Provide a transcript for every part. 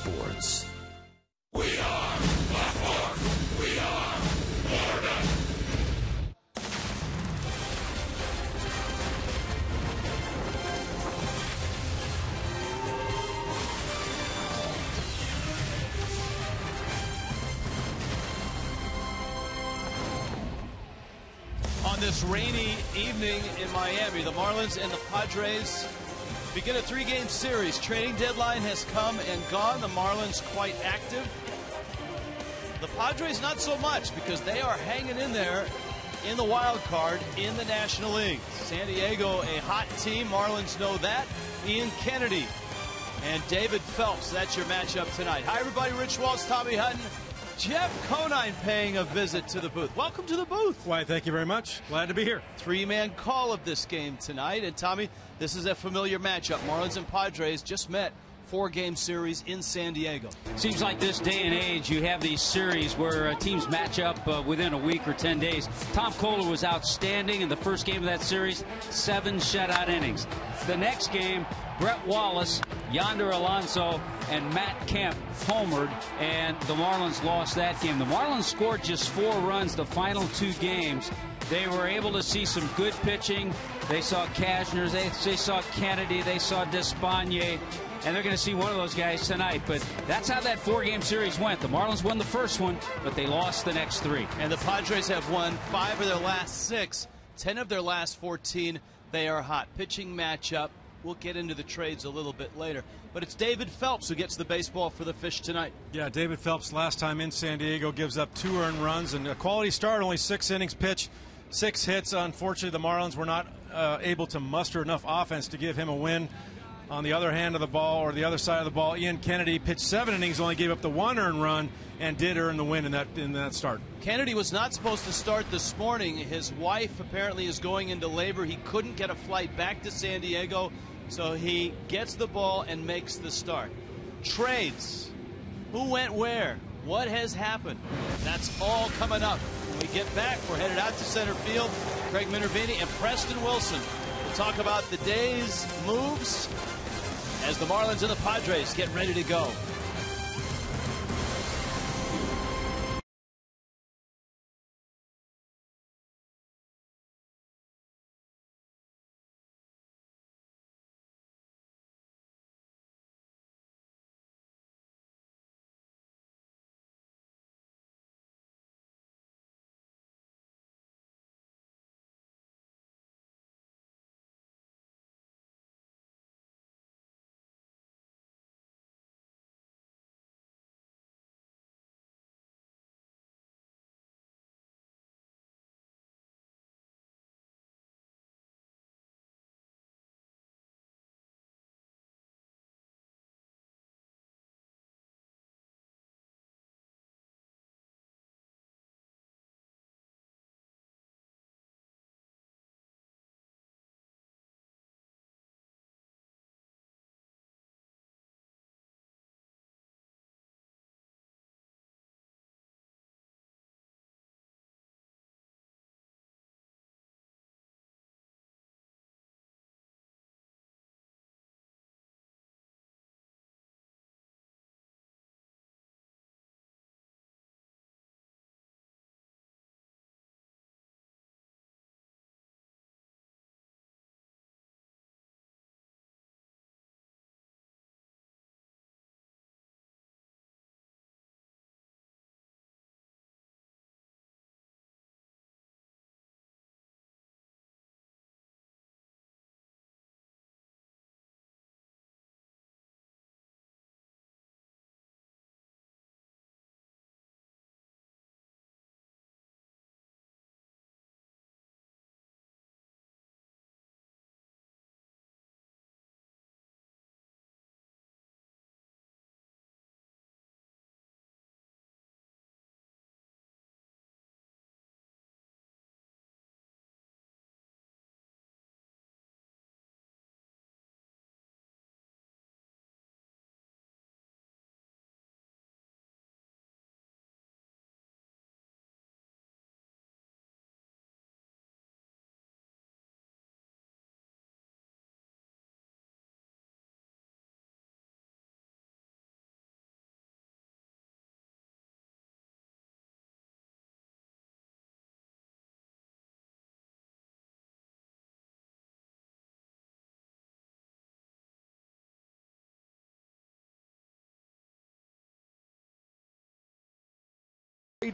sports. We are the fourth. We are Florida. On this rainy evening in Miami, the Marlins and the Padres begin a three-game series. Trading deadline has come and gone. The Marlins quite active. The Padres not so much, because they are hanging in there in the wild card in the National League. San Diego, a hot team. Marlins know that. Ian Kennedy and David Phelps. That's your matchup tonight. Hi, everybody. Rich Walsh, Tommy Hutton. Jeff Conine paying a visit to the booth. Welcome to the booth. Why, thank you very much. Glad to be here. Three-man call of this game tonight. And Tommy, this is a familiar matchup. Marlins and Padres just met. Four-game series in San Diego. Seems like this day and age you have these series where teams match up within a week or 10 days. Tom Kohler was outstanding in the first game of that series, 7 shutout innings. The next game, Brett Wallace, Yonder Alonso, and Matt Kemp homered, and the Marlins lost that game. The Marlins scored just 4 runs the final 2 games. They were able to see some good pitching. They saw Cashner, they saw Kennedy, they saw Despagne, and they're going to see one of those guys tonight. But that's how that 4-game series went. The Marlins won the first one, but they lost the next 3. And the Padres have won 5 of their last 6, 10 of their last 14. They are hot. Pitching matchup. We'll get into the trades a little bit later. But it's David Phelps who gets the baseball for the Fish tonight. Yeah, David Phelps last time in San Diego gives up 2 earned runs and a quality start, only 6 innings pitched, 6 hits. Unfortunately, the Marlins were not able to muster enough offense to give him a win. On the other hand of the ball, or the other side of the ball, Ian Kennedy pitched 7 innings, only gave up the 1 earned run, and did earn the win in that start. Kennedy was not supposed to start this morning. His wife apparently is going into labor. He couldn't get a flight back to San Diego, so he gets the ball and makes the start. Trades. Who went where? What has happened? That's all coming up. When we get back, we're headed out to center field. Craig Minervini and Preston Wilson will talk about the day's moves as the Marlins and the Padres get ready to go.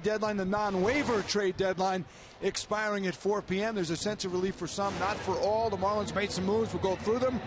deadline, the non-waiver trade deadline, expiring at 4 p.m. There's a sense of relief for some, not for all. The Marlins made some moves. We'll go through them,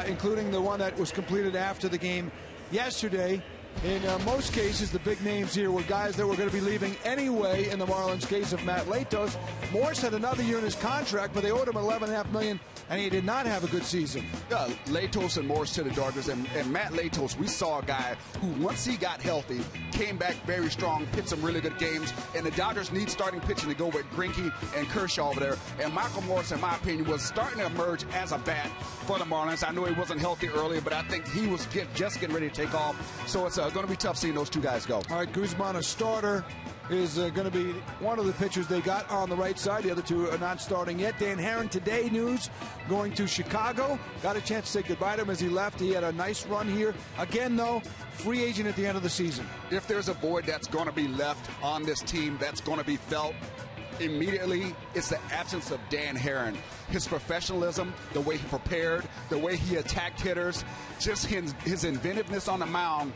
including the one that was completed after the game yesterday. In most cases, the big names here were guys that were going to be leaving anyway. In the Marlins case of Matt Latos, Morse had another year in his contract, but they owed him $11.5 million, and he did not have a good season. Yeah, Latos and Morse to the Dodgers, and Matt Latos, we saw a guy who, once he got healthy, came back very strong, pitched some really good games, and the Dodgers need starting pitching to go with Greinke and Kershaw over there. And Michael Morse, in my opinion, was starting to emerge as a bat for the Marlins. I know he wasn't healthy earlier, but I think he was just getting ready to take off. So it's going to be tough seeing those two guys go. All right, Guzman, a starter, is going to be one of the pitchers they got on the right side. The other two are not starting yet. Dan Herron, today news, going to Chicago. Got a chance to say goodbye to him as he left. He had a nice run here. Again, though, free agent at the end of the season. If there's a void that's going to be left on this team that's going to be felt immediately, it's the absence of Dan Herron. His professionalism, the way he prepared, the way he attacked hitters, just his inventiveness on the mound.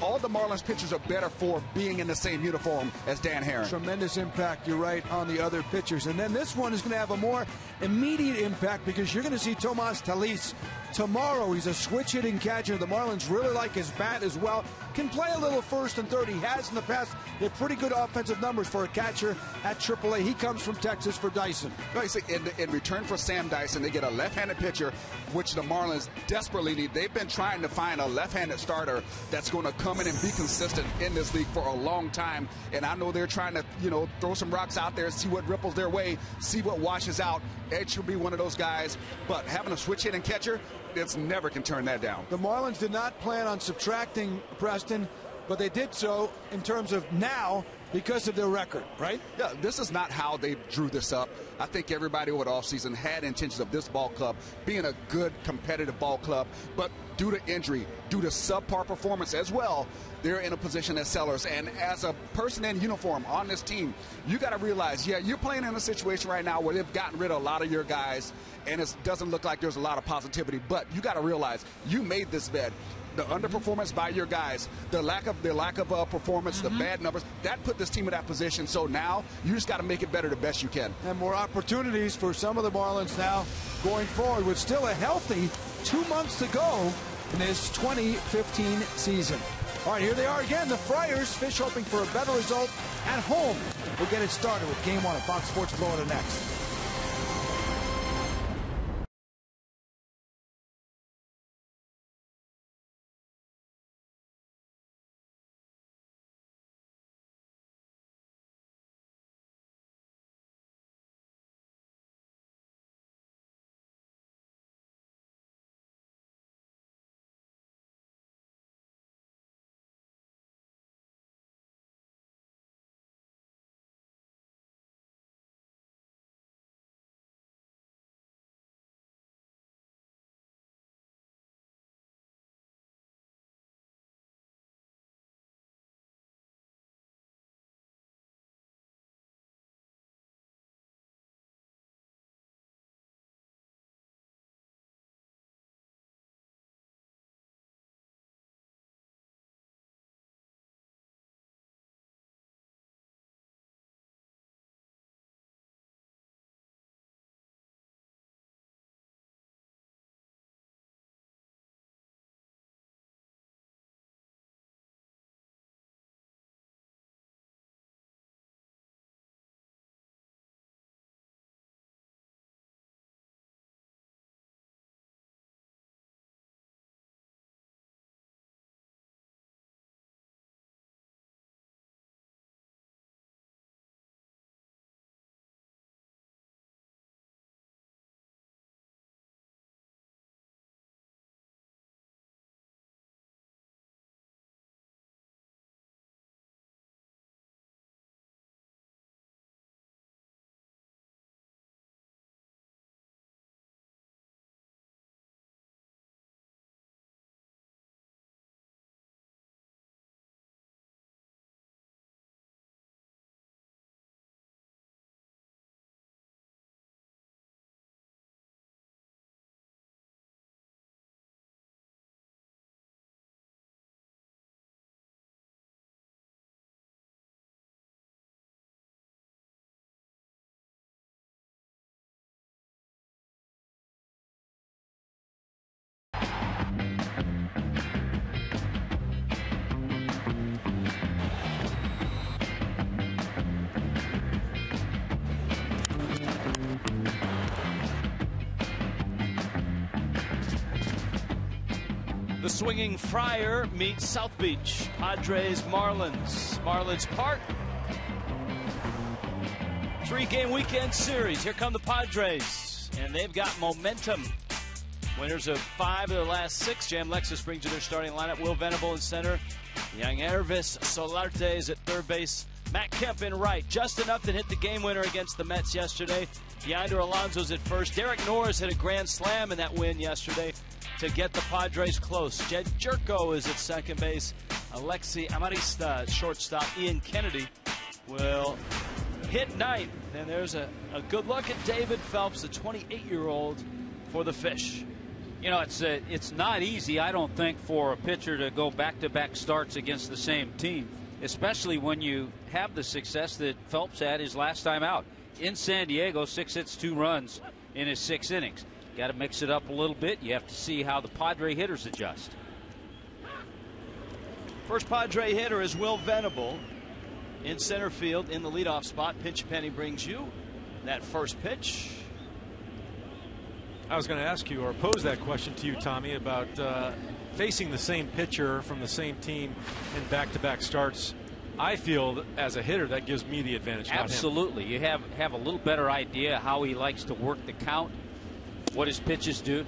All the Marlins pitchers are better for being in the same uniform as Dan Herron. Tremendous impact, you're right, on the other pitchers. And then this one is going to have a more immediate impact because you're going to see Tomas Talis tomorrow. He's a switch-hitting catcher. The Marlins really like his bat as well. Can play a little first and third. He has in the past. They have pretty good offensive numbers for a catcher at AAA. He comes from Texas for Dyson. In return for Sam Dyson, they get a left-handed pitcher, which the Marlins desperately need. They've been trying to find a left-handed starter that's going to come in and be consistent in this league for a long time. And I know they're trying to, throw some rocks out there, see what ripples their way, see what washes out. Edge should be one of those guys. But having a switch-hitting catcher, it's never can turn that down. The Marlins did not plan on subtracting Preston, but they did so in terms of now because of their record, right? Yeah, this is not how they drew this up. I think everybody over the offseason had intentions of this ball club being a good competitive ball club, but due to injury, due to subpar performance as well, they're in a position as sellers. And as a person in uniform on this team, you got to realize, you're playing in a situation right now where they've gotten rid of a lot of your guys, and it doesn't look like there's a lot of positivity. But you got to realize you made this bet. The underperformance by your guys, the lack of performance, the bad numbers, that put this team in that position. So now you just got to make it better the best you can. And more opportunities for some of the Marlins now going forward with still a healthy 2 months to go in this 2015 season. All right, here they are again, the Friars. Fish hoping for a better result at home. We'll get it started with Game 1 of Fox Sports Florida next. The swinging Friar meets South Beach. Padres, Marlins. Marlins Park. 3-game weekend series. Here come the Padres, and they've got momentum. Winners of 5 of their last 6. Jam Lexus brings you their starting lineup. Will Venable in center. Yangervis Solarte is at third base. Matt Kemp in right. Justin Upton hit the game winner against the Mets yesterday. Yonder Alonso's at first. Derek Norris hit a grand slam in that win yesterday to get the Padres close. Jed Jerko is at second base. Alexi Amarista at shortstop. Ian Kennedy will hit ninth. And there's a good look at David Phelps, the 28-year-old for the Fish. You know, it's not easy, I don't think, for a pitcher to go back-to-back starts against the same team, especially when you have the success that Phelps had his last time out. In San Diego, 6 hits, 2 runs in his 6 innings. Got to mix it up a little bit. You have to see how the Padre hitters adjust. First Padre hitter is Will Venable in center field in the leadoff spot. Pinch Penny brings you that first pitch. I was going to ask you or pose that question to you, Tommy, about facing the same pitcher from the same team in back-to-back starts. I feel as a hitter that gives me the advantage. Absolutely. You have a little better idea how he likes to work the count, what his pitches do,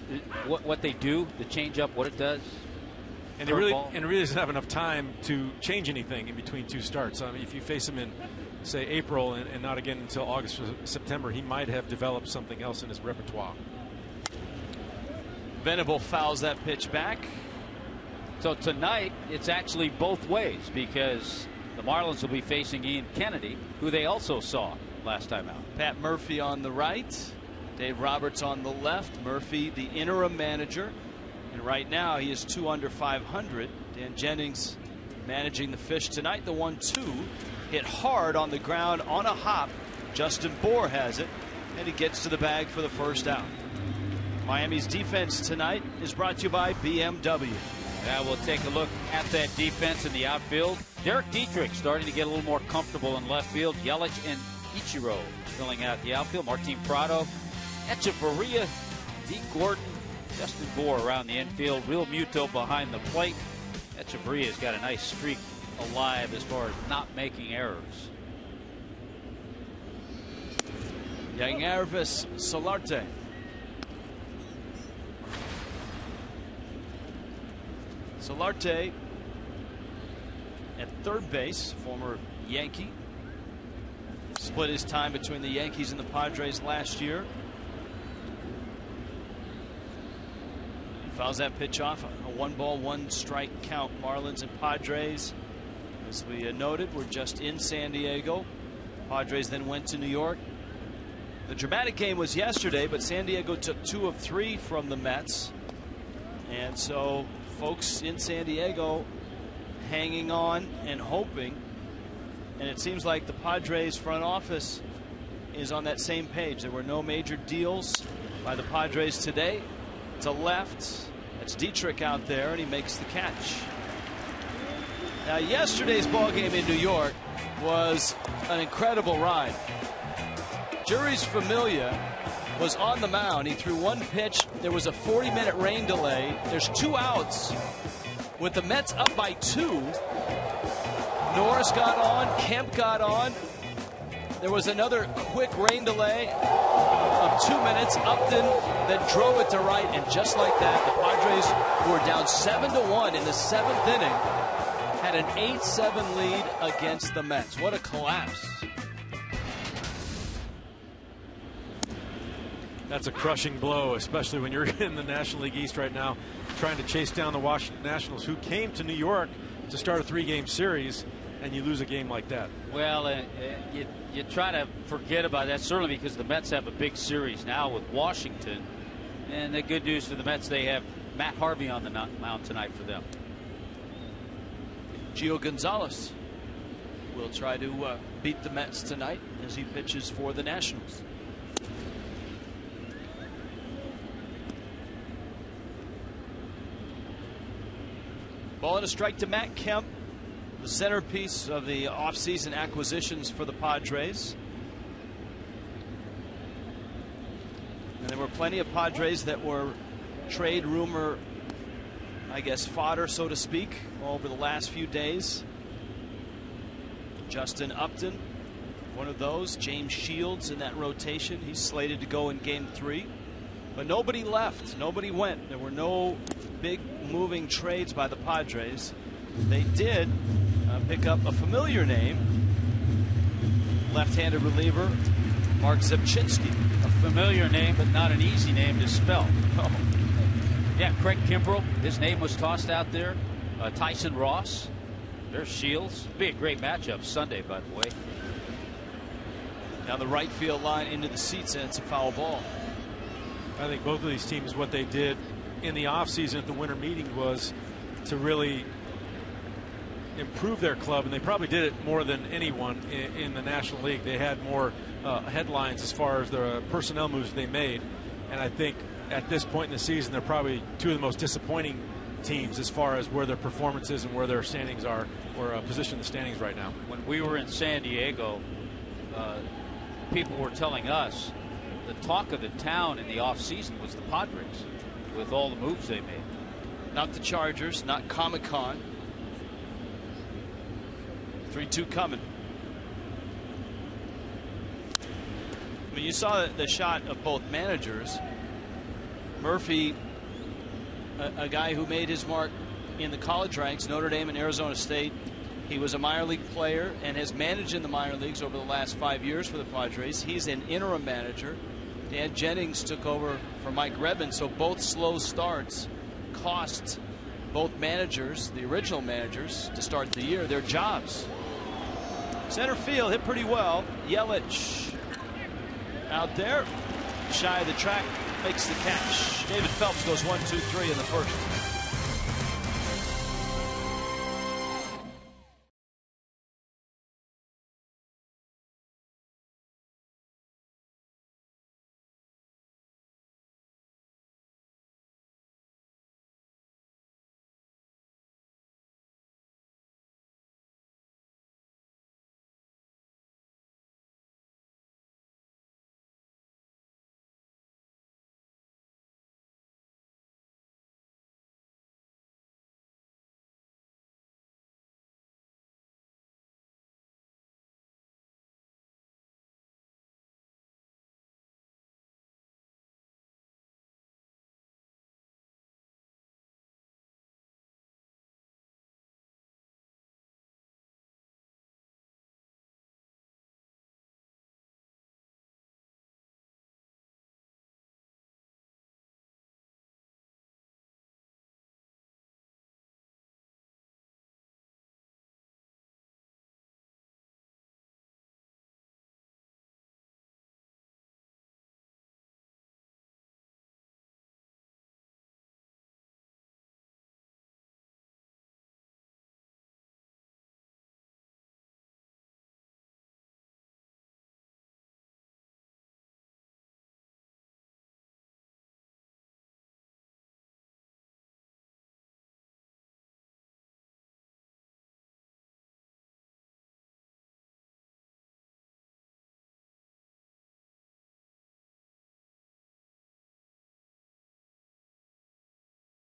what they do, the changeup, what it does. And he really doesn't have enough time to change anything in between 2 starts. I mean, if you face him in, say, April and not again until August or September, he might have developed something else in his repertoire. Venable fouls that pitch back. So tonight it's actually both ways, because the Marlins will be facing Ian Kennedy, who they also saw last time out. Pat Murphy on the right, Dave Roberts on the left. Murphy, the interim manager, and right now he is 2 under 500. Dan Jennings managing the Fish tonight. The 1-2 hit hard on the ground on a hop. Justin Bohr has it, and he gets to the bag for the first out. Miami's defense tonight is brought to you by BMW. Now we'll take a look at that defense in the outfield. Derek Dietrich starting to get a little more comfortable in left field. Yelich and Ichiro filling out the outfield. Martin Prado, Echeverria, Dee Gordon, Justin Bohr around the infield. Real Muto behind the plate. Echeverria's got a nice streak alive as far as not making errors. Yangervis Solarte. Solarte at third base, former Yankee. Split his time between the Yankees and the Padres last year. He fouls that pitch off. A 1-ball, 1-strike count. Marlins and Padres, as we noted, were just in San Diego. Padres then went to New York. The dramatic game was yesterday, but San Diego took 2 of 3 from the Mets. And so folks in San Diego hanging on and hoping, and it seems like the Padres front office is on that same page. There were no major deals by the Padres today. To left, that's Dietrich out there, and he makes the catch. Now, yesterday's ball game in New York was an incredible ride. Juris Familia was on the mound. He threw 1 pitch. There was a 40-minute rain delay. There's 2 outs. With the Mets up by 2, Norris got on, Kemp got on. There was another quick rain delay of 2 minutes. Upton then drove it to right, and just like that, the Padres, who were down 7-1 in the 7th inning, had an 8-7 lead against the Mets. What a collapse. That's a crushing blow, especially when you're in the National League East right now, trying to chase down the Washington Nationals, who came to New York to start a 3-game series, and you lose a game like that. Well, you try to forget about that, certainly because the Mets have a big series now with Washington. And the good news for the Mets, they have Matt Harvey on the mound tonight for them. Gio Gonzalez will try to beat the Mets tonight as he pitches for the Nationals. Ball and a strike to Matt Kemp, the centerpiece of the offseason acquisitions for the Padres. And there were plenty of Padres that were trade rumor I guess, fodder, so to speak, over the last few days. Justin Upton, one of those. James Shields in that rotation. He's slated to go in Game 3. But nobody left. Nobody went. There were no big moving trades by the Padres. They did pick up a familiar name. Left-handed reliever Mark Zepchinski. A familiar name, but not an easy name to spell. Oh. Yeah, Craig Kimbrell, his name was tossed out there. Tyson Ross. There's Shields. Be a great matchup Sunday, by the way. Down the right field line into the seats, and it's a foul ball. I think both of these teams, what they did in the offseason at the winter meeting was to really improve their club, and they probably did it more than anyone in the National League. They had more headlines as far as the personnel moves they made, and I think at this point in the season they're probably two of the most disappointing teams as far as where their performances and where their standings are, or position in the standings right now. When we were in San Diego, people were telling us the talk of the town in the offseason was the Padres, with all the moves they made. Not the Chargers, not Comic-Con. 3-2 coming. I mean, you saw the shot of both managers. Murphy, a guy who made his mark in the college ranks, Notre Dame and Arizona State. He was a minor league player and has managed in the minor leagues over the last 5 years for the Padres. He's an interim manager. Dan Jennings took over for Mike Redmond, so both slow starts cost both managers, the original managers, to start the year, their jobs. Center field hit pretty well. Yelich out there, shy of the track, makes the catch. David Phelps goes 1-2-3 in the first.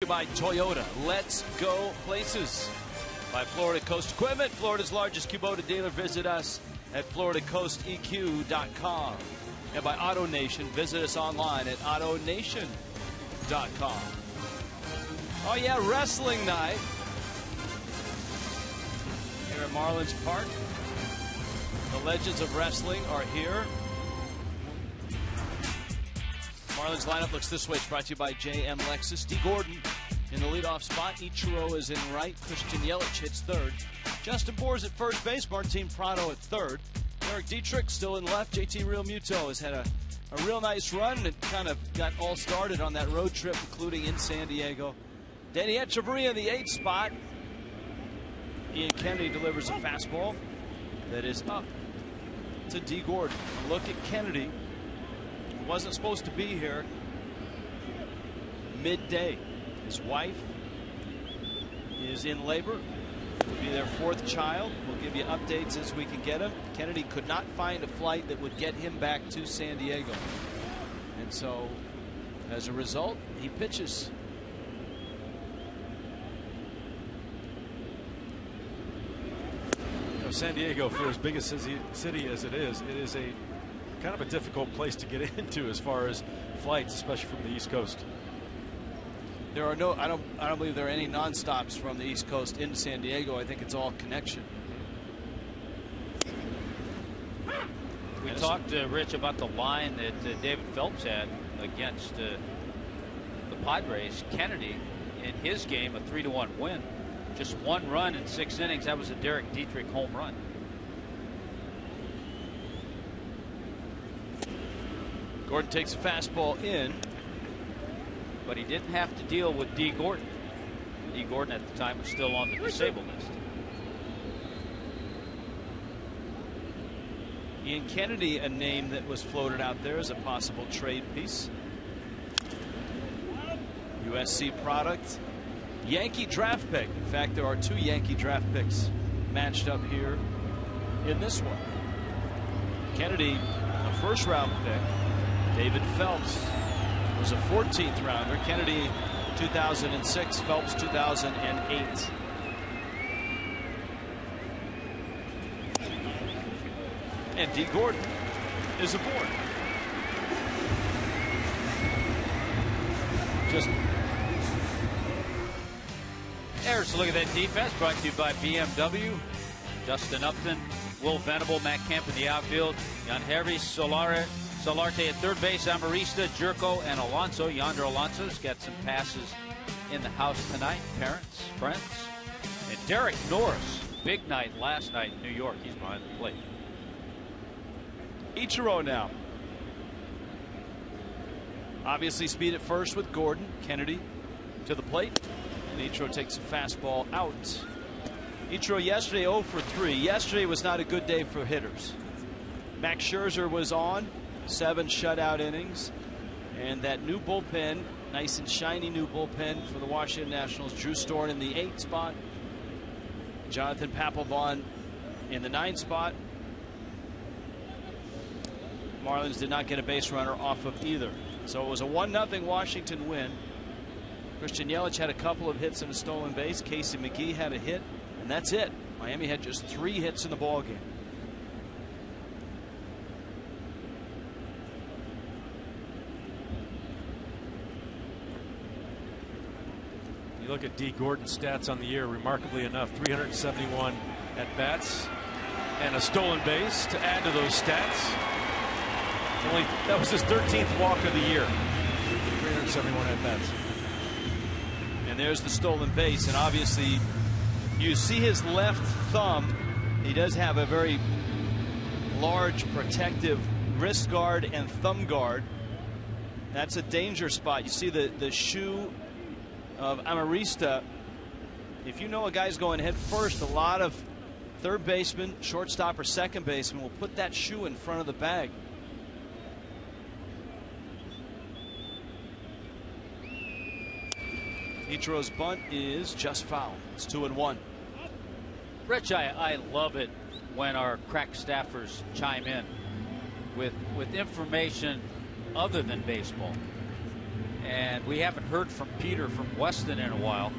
By Toyota. Let's go places. By Florida Coast Equipment, Florida's largest Kubota dealer. Visit us at FloridaCoastEQ.com. And by Auto Nation, visit us online at AutoNation.com. Oh yeah, wrestling night here at Marlins Park. The legends of wrestling are here. Marlins lineup looks this way. It's brought to you by JM Lexus. D. Gordon in the leadoff spot. Ichiro is in right. Christian Yelich hits third. Justin Boers at first base. Martin Prado at third. Eric Dietrich still in left. JT Realmuto has had a real nice run and kind of got all started on that road trip, including in San Diego. Danny Echeverria in the 8th spot. Ian Kennedy delivers a fastball that is up to D. Gordon. A look at Kennedy. Wasn't supposed to be here midday. His wife is in labor. Will be their 4th child. We'll give you updates as we can get them. Kennedy could not find a flight that would get him back to San Diego, and so as a result he pitches. San Diego, for as big a city as it is a kind of a difficult place to get into as far as flights, especially from the East Coast. There are no, I don't believe there are any nonstops from the East Coast into San Diego. I think it's all connection. We talked, Rich, about the line that David Phelps had against the Padres. Kennedy, in his game, a 3-1 win. Just 1 run in 6 innings. That was a Derek Dietrich home run. Gordon takes a fastball in. But he didn't have to deal with D. Gordon. D. Gordon at the time was still on the disabled list. Ian Kennedy, a name that was floated out there as a possible trade piece. USC product. Yankee draft pick. In fact, there are 2 Yankee draft picks matched up here in this one. Kennedy, a first-round pick. David Phelps was a 14th rounder. Kennedy 2006, Phelps 2008. And D. Gordon is aboard. Just there's a look at that defense, brought to you by BMW. Justin Upton, Will Venable, Matt Kemp in the outfield, Jan Hervey, Solarte at third base, Amarista, Jerko, and Alonso. Yonder Alonso's got some passes in the house tonight. Parents, friends. And Derek Norris, big night last night in New York. He's behind the plate. Ichiro now. Obviously speed at first with Gordon. Kennedy to the plate. And Ichiro takes a fastball out. Ichiro yesterday 0 for 3. Yesterday was not a good day for hitters. Max Scherzer was on. 7 shutout innings. And that new bullpen, nice and shiny new bullpen for the Washington Nationals. Drew Storen in the 8th spot. Jonathan Papelbon in the 9th spot. Marlins did not get a base runner off of either. So it was a 1-0 Washington win. Christian Yelich had a couple of hits and a stolen base. Casey McGee had a hit, and that's it. Miami had just 3 hits in the ballgame. You look at D. Gordon's stats on the year, remarkably enough, 371 at-bats and a stolen base to add to those stats. That was his 13th walk of the year. 371 at-bats. And there's the stolen base, and obviously you see his left thumb. He does have a very large protective wrist guard and thumb guard. That's a danger spot. You see the shoe of Amarista. If you know a guy's going head first, a lot of third baseman, shortstop, or second baseman will put that shoe in front of the bag. Ichiro's bunt is just foul. It's 2-1. Rich, I love it when our crack staffers chime in with information other than baseball. And we haven't heard from Peter from Weston in a while,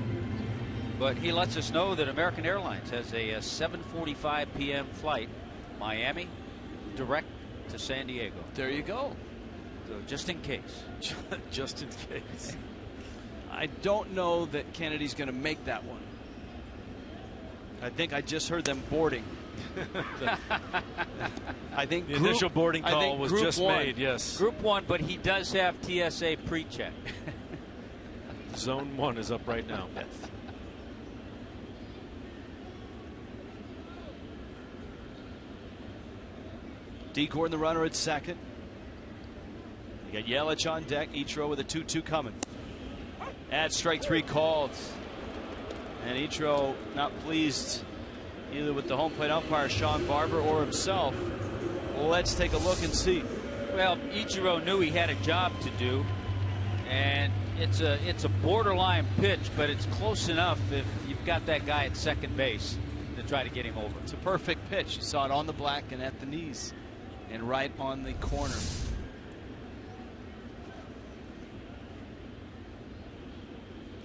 but he lets us know that American Airlines has a 7:45 p.m. flight, Miami, direct to San Diego. There you go. So just in case. Just in case. I don't know that Kennedy's going to make that one. I think I just heard them boarding. I think the initial boarding call was just made. Yes. Group 1, but he does have TSA pre-check. Zone 1 is up right now. Yes. D. Gordon, the runner at second. You got Yelich on deck. Ichiro with a 2-2 coming. At strike 3 called. And Ichiro not pleased either with the home plate umpire Sean Barber or himself. Let's take a look and see. Well, Ichiro knew he had a job to do, and it's a borderline pitch, but it's close enough if you've got that guy at second base to try to get him over. It's a perfect pitch. You saw it on the black and at the knees and right on the corner.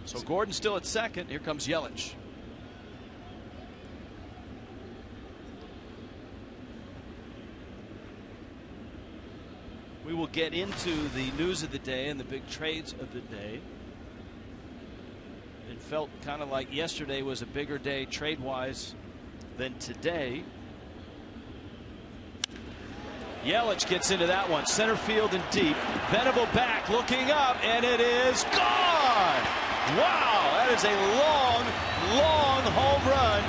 So Gordon still at second. Here comes Yelich. We will get into the news of the day and the big trades of the day. It felt kind of like yesterday was a bigger day trade-wise than today. Yelich gets into that one. Center field and deep. Venable back, looking up, and it is gone! Wow, that is a long, long home run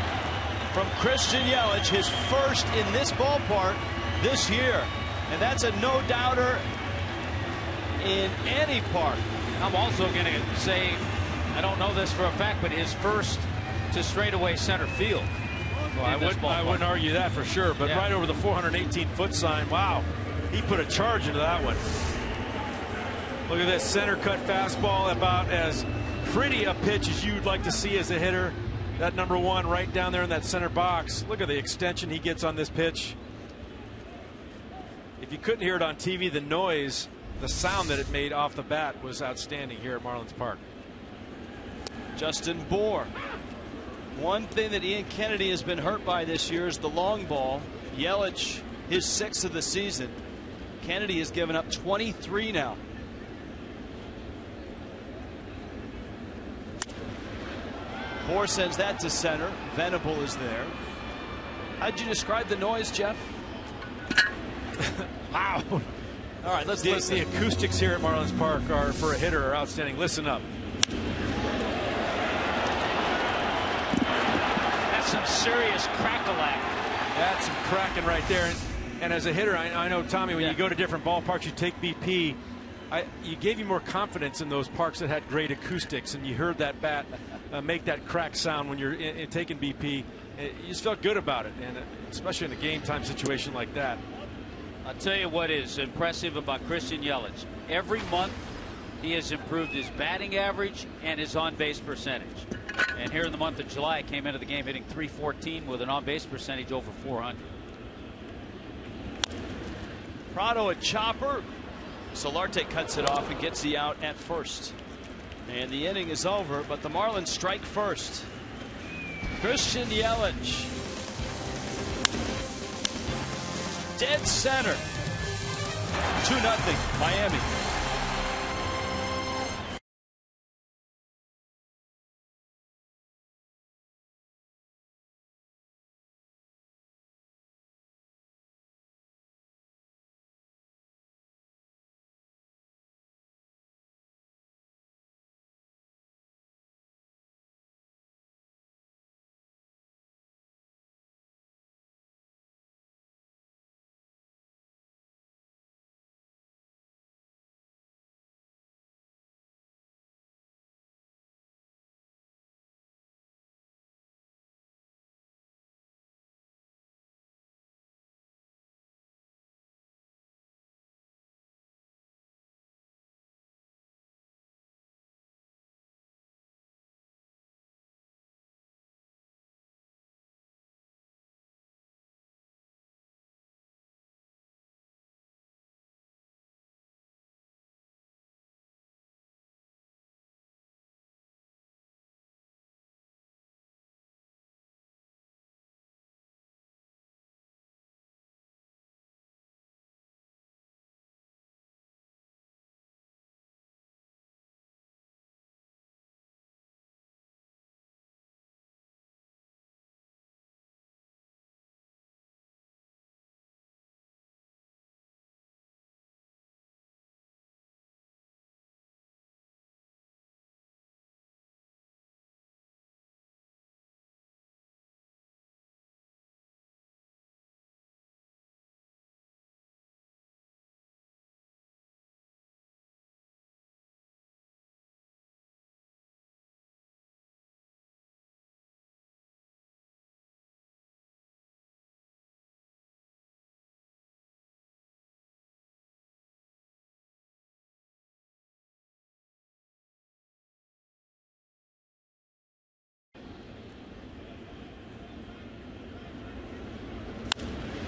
from Christian Yelich, his first in this ballpark this year. And that's a no-doubter in any park. I'm also going to say, I don't know this for a fact, but his first to straightaway center field. Well, I wouldn't argue that for sure, but right over the 418-foot sign, wow, he put a charge into that one. Look at this center cut fastball, about as pretty a pitch as you'd like to see as a hitter. That number 1 right down there in that center box. Look at the extension he gets on this pitch. If you couldn't hear it on TV, the noise, the sound that it made off the bat was outstanding here at Marlins Park. Justin Bour. One thing that Ian Kennedy has been hurt by this year is the long ball. Yelich, his 6th of the season. Kennedy has given up 23 now. Bour sends that to center. Venable is there. How'd you describe the noise, Jeff? Wow. All right, let's listen. The acoustics here at Marlins Park are, for a hitter, are outstanding. Listen up. That's some serious crack-a-lack. That's some cracking right there. And as a hitter, I know, Tommy, when you go to different ballparks, you take BP. You gave you more confidence in those parks that had great acoustics, and you heard that bat make that crack sound when you're taking BP. You just felt good about it, and especially in a game-time situation like that. I'll tell you what is impressive about Christian Yelich. Every month he has improved his batting average and his on-base percentage. And here in the month of July, came into the game hitting .314 with an on-base percentage over 400. Prado a chopper. Solarte cuts it off and gets the out at first. And the inning is over, but the Marlins strike first. Christian Yelich. Dead center. 2-0 Miami.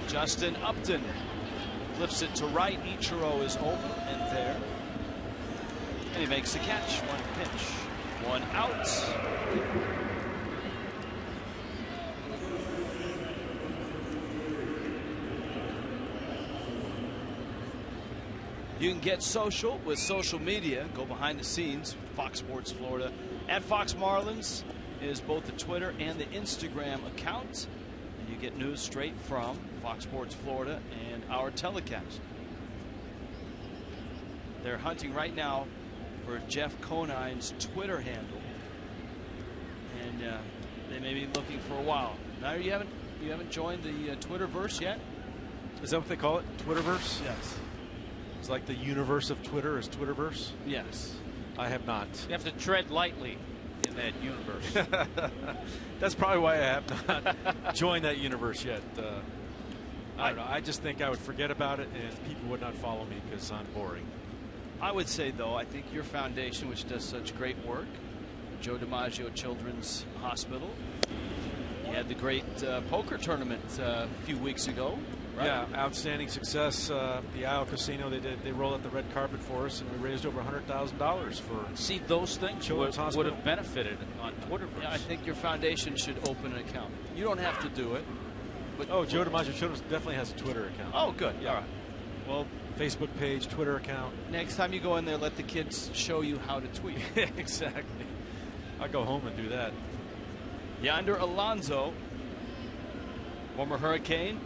Justin Upton flips it to right. Ichiro is over and there. And he makes the catch. One pitch, one out. You can get social with social media. Go behind the scenes. Fox Sports Florida at Fox Marlins is both the Twitter and the Instagram account. And you get news straight from Fox Sports Florida and our telecast. They're hunting right now for Jeff Conine's Twitter handle. And they may be looking for a while. Now you haven't joined the Twitterverse yet? Is that what they call it? Twitterverse? Yes. It's like the universe of Twitter is Twitterverse? Yes. I have not. You have to tread lightly in that universe. That's probably why I have not joined that universe yet. I don't know. I just think I would forget about it and people would not follow me because I'm boring. I would say, though, I think your foundation, which does such great work, Joe DiMaggio Children's Hospital, you had the great poker tournament a few weeks ago. Right? Yeah, outstanding success. The Isle Casino, they rolled out the red carpet for us, and we raised over $100,000 for. See, those things would have benefited on Twitterverse. Yeah, I think your foundation should open an account. You don't have to do it. But Joe DiMaggio Children's definitely has a Twitter account. Oh, good. Yeah. All right. Well, Facebook page, Twitter account. Next time you go in there, let the kids show you how to tweet. Exactly. I'll go home and do that. Yonder Alonso, former Hurricane,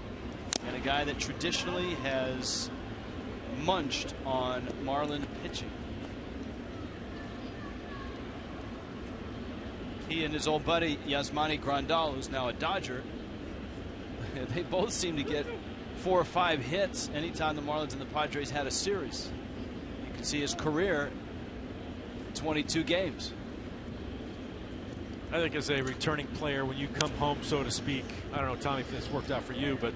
and a guy that traditionally has munched on Marlin pitching. He and his old buddy Yasmani Grandal, who's now a Dodger, they both seem to get 4 or 5 hits anytime the Marlins and the Padres had a series. You can see his career, 22 games. I think as a returning player, when you come home, so to speak, I don't know, Tommy, if this worked out for you, but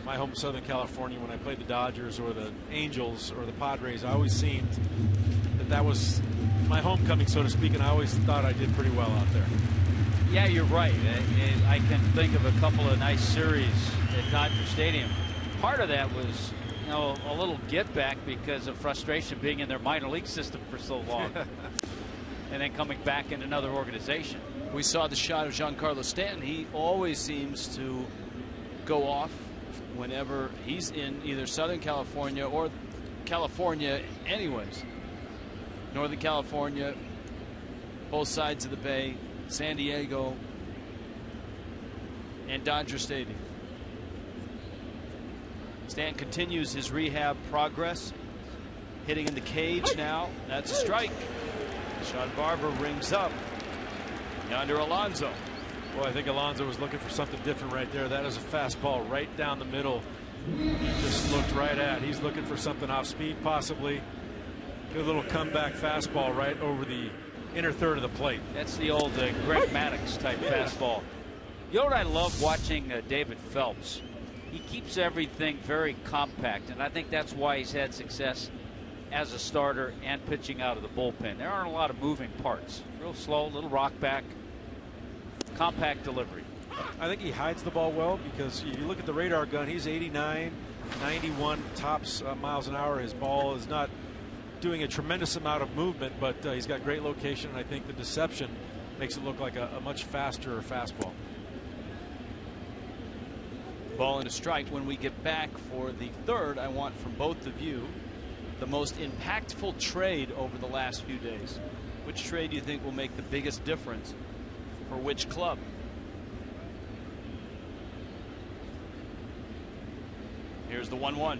my home in Southern California, when I played the Dodgers or the Angels or the Padres, I always seemed that was my homecoming, so to speak, and I always thought I did pretty well out there. Yeah, you're right. I can think of a couple of nice series at Dodger Stadium. Part of that was, a little get back because of frustration being in their minor league system for so long, and then coming back in another organization. We saw the shot of Giancarlo Stanton. He always seems to go off whenever he's in either Southern California or California anyways. Northern California, both sides of the bay, San Diego, and Dodger Stadium. Stanton continues his rehab progress, hitting in the cage now. That's a strike. Sean Barber rings up. Yonder Alonso. Boy, I think Alonso was looking for something different right there. That is a fastball right down the middle. He just looked right at. He's looking for something off speed, possibly. Good little comeback fastball right over the inner third of the plate. That's the old Greg Maddux type fastball. You know what I love watching David Phelps? He keeps everything very compact, and I think that's why he's had success as a starter and pitching out of the bullpen. There aren't a lot of moving parts. Real slow, little rock back, compact delivery. I think he hides the ball well because if you look at the radar gun, he's 89, 91 tops miles an hour. His ball is not doing a tremendous amount of movement, but he's got great location. And I think the deception makes it look like a much faster fastball. Ball and a strike. When we get back for the third, I want from both of you the most impactful trade over the last few days. Which trade do you think will make the biggest difference for which club? Here's the 1-1.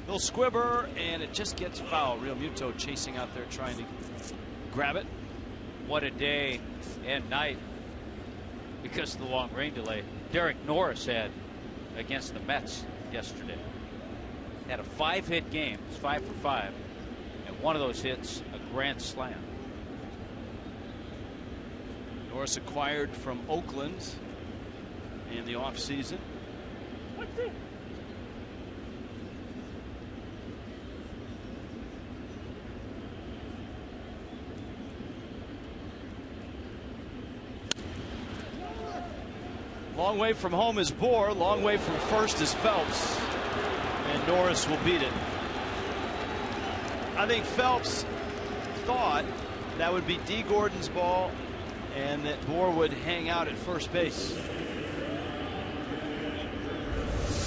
Little squibber, and it just gets foul. Real Muto chasing out there trying to grab it. What a day and night because of the long rain delay Derek Norris had against the Mets yesterday. Had a 5-hit game. It's 5 for 5. And one of those hits, a grand slam. Norris acquired from Oakland in the offseason. Long way from home is Bohr. Long way from first is Phelps. And Norris will beat it. I think Phelps thought that would be D. Gordon's ball and that Bohr would hang out at first base.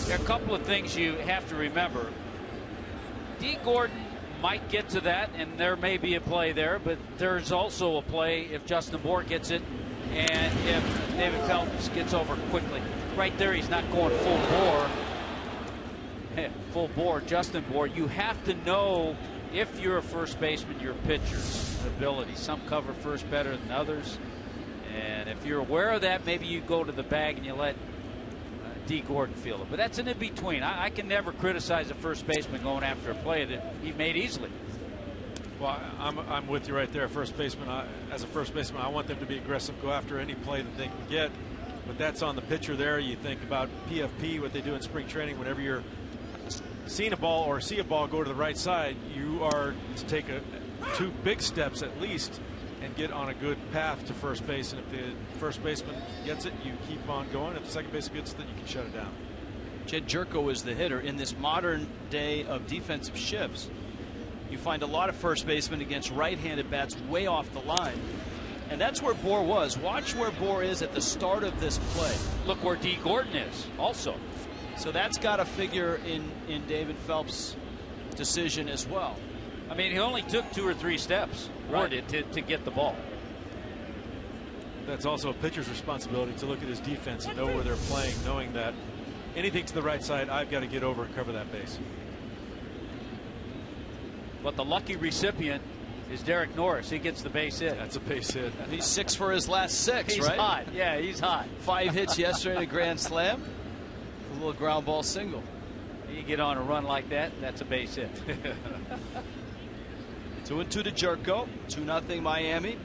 There are a couple of things you have to remember. D. Gordon might get to that, and there may be a play there, but there's also a play if Justin Bour gets it and if David Phelps gets over quickly. Right there, he's not going full bore. Full bore, Justin Bour. You have to know, if you're a first baseman, your pitcher's ability. Some cover first better than others. And if you're aware of that, maybe you go to the bag and you let D. Gordon field it. But that's an in-between. I can never criticize a first baseman going after a play that he made easily. Well, I'm with you right there. First baseman, as a first baseman, I want them to be aggressive, go after any play that they can get. But that's on the pitcher there. You think about PFP, what they do in spring training. Whenever you're seeing a ball or see a ball go to the right side, you are to take two big steps at least and get on a good path to first base. And if the first baseman gets it, you keep on going. If the second baseman gets it, then you can shut it down. Jed Jerko is the hitter. In this modern day of defensive shifts, you find a lot of first basemen against right-handed bats way off the line. And that's where Bour was. Watch where Bour is at the start of this play. Look where D. Gordon is also. So that's got to figure in David Phelps' decision as well. I mean, he only took 2 or 3 steps, right, to get the ball. That's also a pitcher's responsibility to look at his defense and know where they're playing, knowing that anything to the right side, I've got to get over and cover that base. But the lucky recipient is Derek Norris. He gets the base hit. That's a base hit. And he's 6 for his last 6, he's right? He's hot. Yeah, he's hot. 5 hits yesterday in a grand slam. A little ground ball single. You get on a run like that, that's a base hit. 2-2 to Jerko. 2-0 Miami.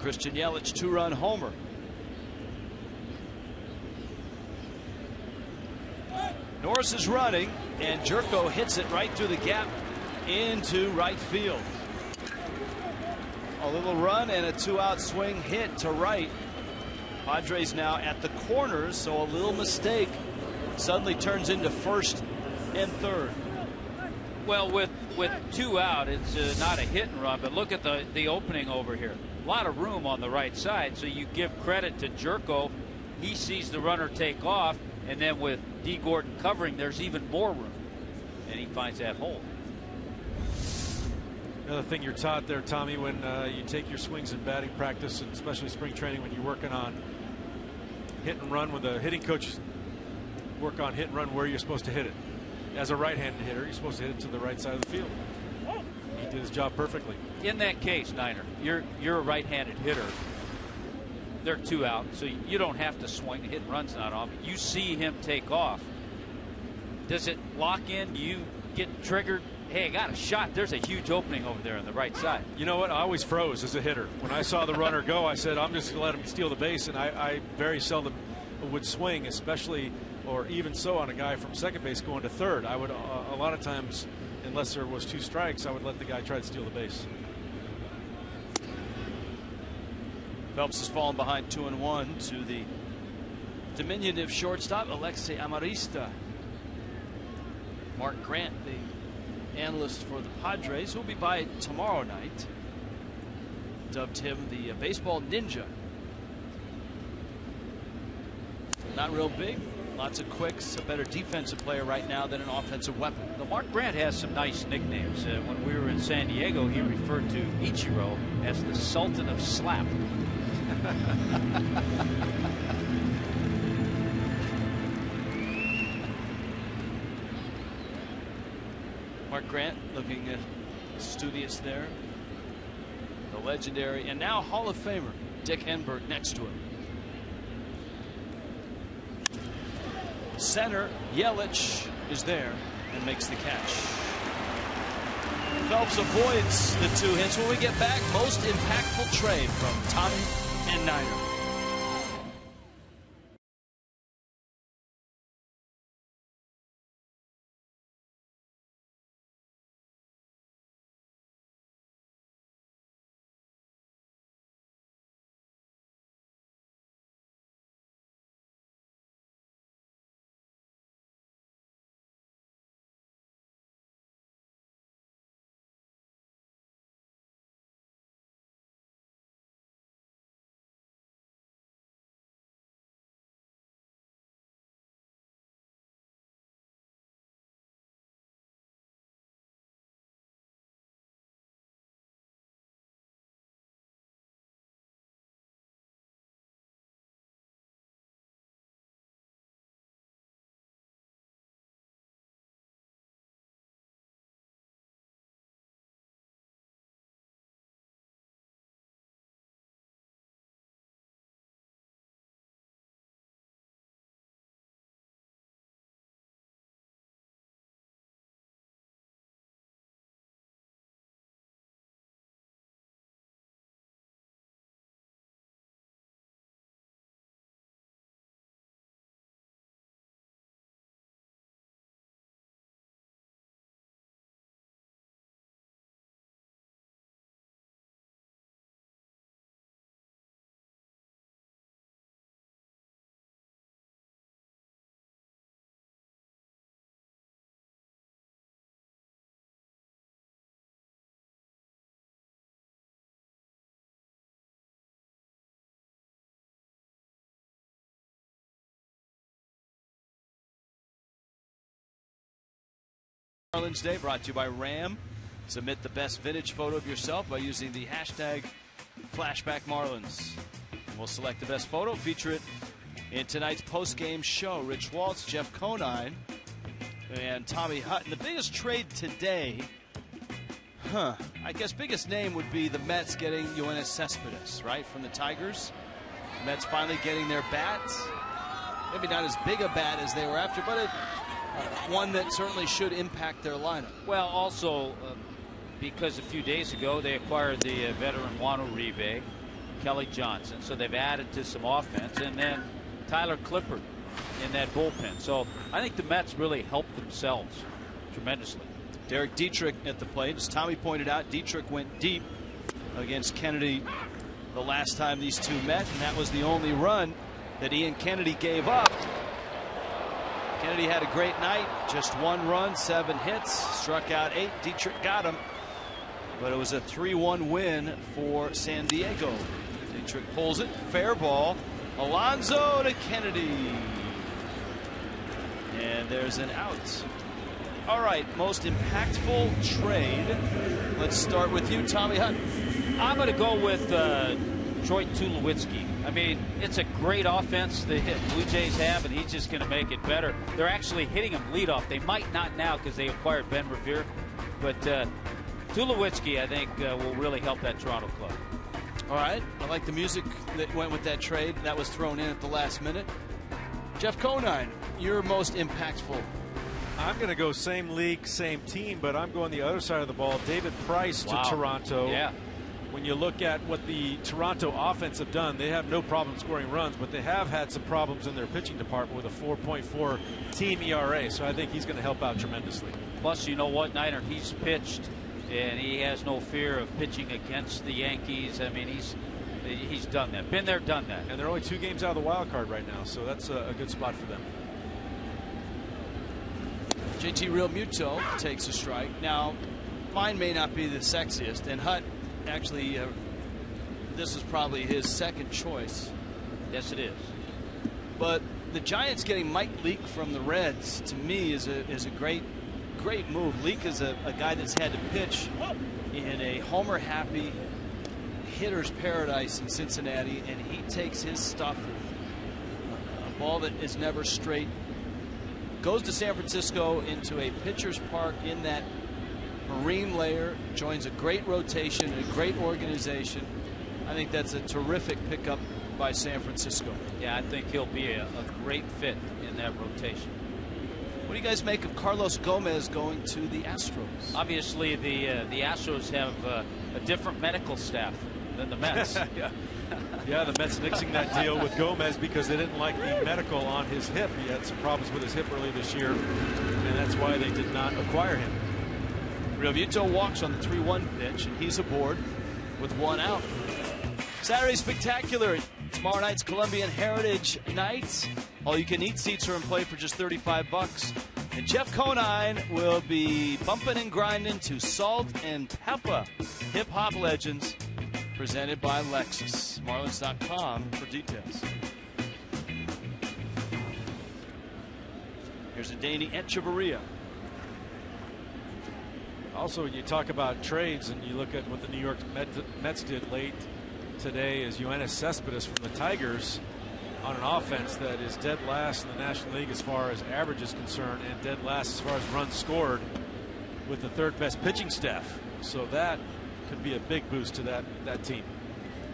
Christian Yelich 2-run homer. Norris is running, and Jerko hits it right through the gap into right field. A little run and a 2-out swing hit to right. Padres now at the corners, so a little mistake suddenly turns into first and third. Well, with 2 out, it's not a hit and run, but look at the opening over here. A lot of room on the right side, so you give credit to Jerko. He sees the runner take off, and then with D. Gordon covering, there's even more room, and he finds that hole. Another thing you're taught there, Tommy, when you take your swings in batting practice, and especially spring training, when you're working on hit and run, with the hitting coach work on hit and run where you're supposed to hit it. As a right-handed hitter, you're supposed to hit it to the right side of the field. He did his job perfectly. In that case, Niner, you're a right-handed hitter. They're 2 out, so you don't have to swing. The hit and run's not on. You see him take off. Does it lock in? You get triggered? Hey, I got a shot. There's a huge opening over there on the right side. You know what? I always froze as a hitter. When I saw the runner go, I said, I'm just going to let him steal the base, and I very seldom would swing, especially or even so on a guy from second base going to third. I would a lot of times, unless there was 2 strikes, I would let the guy try to steal the base. Phelps has fallen behind 2-1 to the diminutive shortstop Alexei Amarista. Mark Grant, the analyst for the Padres, who will be by tomorrow night, dubbed him the baseball ninja. Not real big, lots of quicks, a better defensive player right now than an offensive weapon. Well, Mark Grant has some nice nicknames. When we were in San Diego, he referred to Ichiro as the Sultan of Slap. Mark Grant looking studious there. The legendary and now Hall of Famer Dick Henberg next to him. Center Yelich is there and makes the catch. Phelps avoids the 2 hits. When we get back, most impactful trade from Tommy and Niner. Marlins Day, brought to you by Ram. Submit the best vintage photo of yourself by using the hashtag #FlashbackMarlins. And we'll select the best photo, feature it in tonight's post-game show. Rich Waltz, Jeff Conine, and Tommy Hutton. The biggest trade today, I guess biggest name would be the Mets getting Yoenis Cespedes, right, from the Tigers. The Mets finally getting their bat. Maybe not as big a bat as they were after, but one that certainly should impact their lineup. Well, also because a few days ago they acquired the veteran Juan Uribe, Kelly Johnson, so they've added to some offense, and then Tyler Clippard in that bullpen. So I think the Mets really helped themselves tremendously. Derek Dietrich at the plate. As Tommy pointed out, Dietrich went deep against Kennedy the last time these two met, and that was the only run that Ian Kennedy gave up. Kennedy had a great night, just 1 run, 7 hits, struck out 8. Dietrich got him, but it was a 3-1 win for San Diego. Dietrich pulls it, fair ball. Alonso to Kennedy, and there's an out. All right, most impactful trade. Let's start with you, Tommy Hutton. I'm going to go with Troy Tulowitzki. I mean, it's a great offense the Blue Jays have, and he's just going to make it better. They're actually hitting him leadoff. They might not now because they acquired Ben Revere, but Tulowitzki, I think, will really help that Toronto club. All right, I like the music that went with that trade. That was thrown in at the last minute. Jeff Conine, your most impactful. I'm going to go same league, same team, but I'm going the other side of the ball. David Price to Toronto. Yeah. When you look at what the Toronto offense have done, they have no problem scoring runs, but they have had some problems in their pitching department with a 4.4 team ERA. So I think he's going to help out tremendously. Plus, you know what, Niner, he's pitched, and he has no fear of pitching against the Yankees. I mean, he's done that. Been there, done that. And they're only 2 games out of the wild card right now, so that's a good spot for them. JT Realmuto takes a strike. Now, mine may not be the sexiest, and Hutt actually, this is probably his second choice. Yes, it is. But the Giants getting Mike Leake from the Reds, to me, is a great move. Leake is a guy that's had to pitch in a homer-happy hitter's paradise in Cincinnati, and he takes his stuff, a ball that is never straight, goes to San Francisco into a pitcher's park in that marine layer, joins a great rotation and a great organization. I think that's a terrific pickup by San Francisco. Yeah, I think he'll be a great fit in that rotation. What do you guys make of Carlos Gomez going to the Astros? Obviously, the Astros have a different medical staff than the Mets. Yeah, the Mets nixing that deal with Gomez because they didn't like the medical on his hip. He had some problems with his hip early this year, and that's why they did not acquire him. Realmuto walks on the 3-1 pitch, and he's aboard with 1 out. Saturday Spectacular. Tomorrow night's Colombian Heritage Night. All-you-can-eat seats are in play for just $35. And Jeff Conine will be bumping and grinding to Salt and Peppa hip-hop legends, presented by Lexus. Marlins.com for details. Here's a Danny Echeverria. Also, when you talk about trades and you look at what the New York Mets did late today, is Yoenis Cespedes from the Tigers on an offense that is dead last in the National League as far as average is concerned, and dead last as far as runs scored, with the 3rd best pitching staff. So that could be a big boost to that team.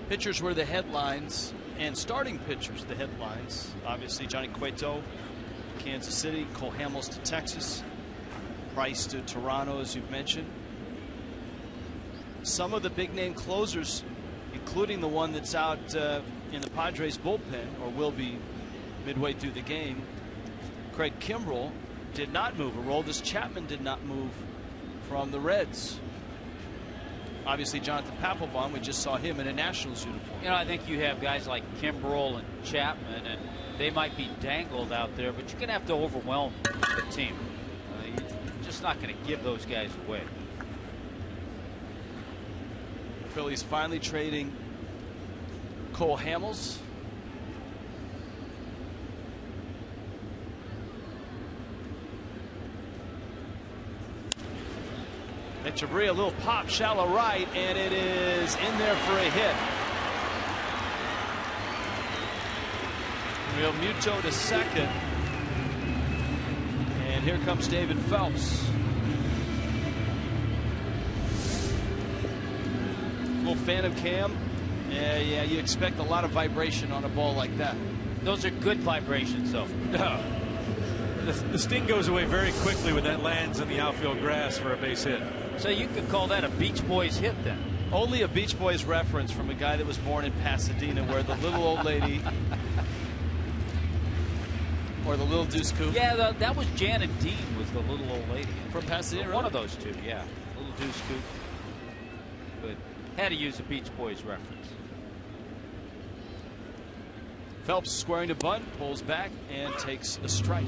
Pitchers were the headlines, and starting pitchers the headlines. Obviously, Johnny Cueto, Kansas City, Cole Hamels to Texas, Price to Toronto, as you've mentioned. Some of the big name closers, including the one that's out in the Padres bullpen, or will be midway through the game, Craig Kimbrell, did not move. Aroldis Chapman did not move from the Reds. Obviously, Jonathan Papelbon, we just saw him in a Nationals uniform. You know, I think you have guys like Kimbrell and Chapman, and they might be dangled out there, but you're going to have to overwhelm the team. You're just not going to give those guys away. The Phillies finally trading Cole Hamels. Echeverria, a little pop, shallow right, and it is in there for a hit. Real Muto to second. And here comes David Phelps. Little phantom cam. Yeah, you expect a lot of vibration on a ball like that. Those are good vibrations, though. The sting goes away very quickly when that lands in the outfield grass for a base hit. So you could call that a Beach Boys hit then. Only a Beach Boys reference from a guy that was born in Pasadena, where the little old lady or the little Deuce Coupe. Yeah, that was Janet Dean was the little old lady. From Pasadena? One of those two, yeah. Little Deuce Coupe. But had to use a Beach Boys reference. Phelps squaring to bunt, pulls back, and takes a strike.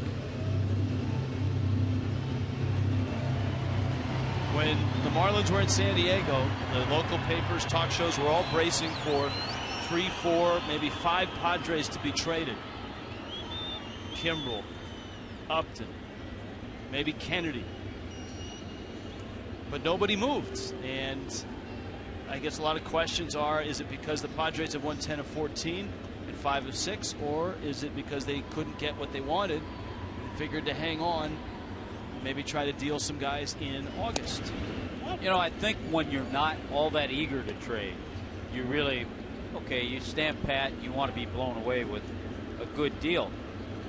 When the Marlins were in San Diego, the local papers, talk shows were all bracing for 3, 4, maybe 5 Padres to be traded. Kimbrel, Upton, maybe Kennedy. But nobody moved. And I guess a lot of questions are, is it because the Padres have won 10 of 14 and 5 of 6, or is it because they couldn't get what they wanted and figured to hang on, maybe try to deal some guys in August? You know, I think when you're not all that eager to trade, you really, okay, you stand pat, you want to be blown away with a good deal.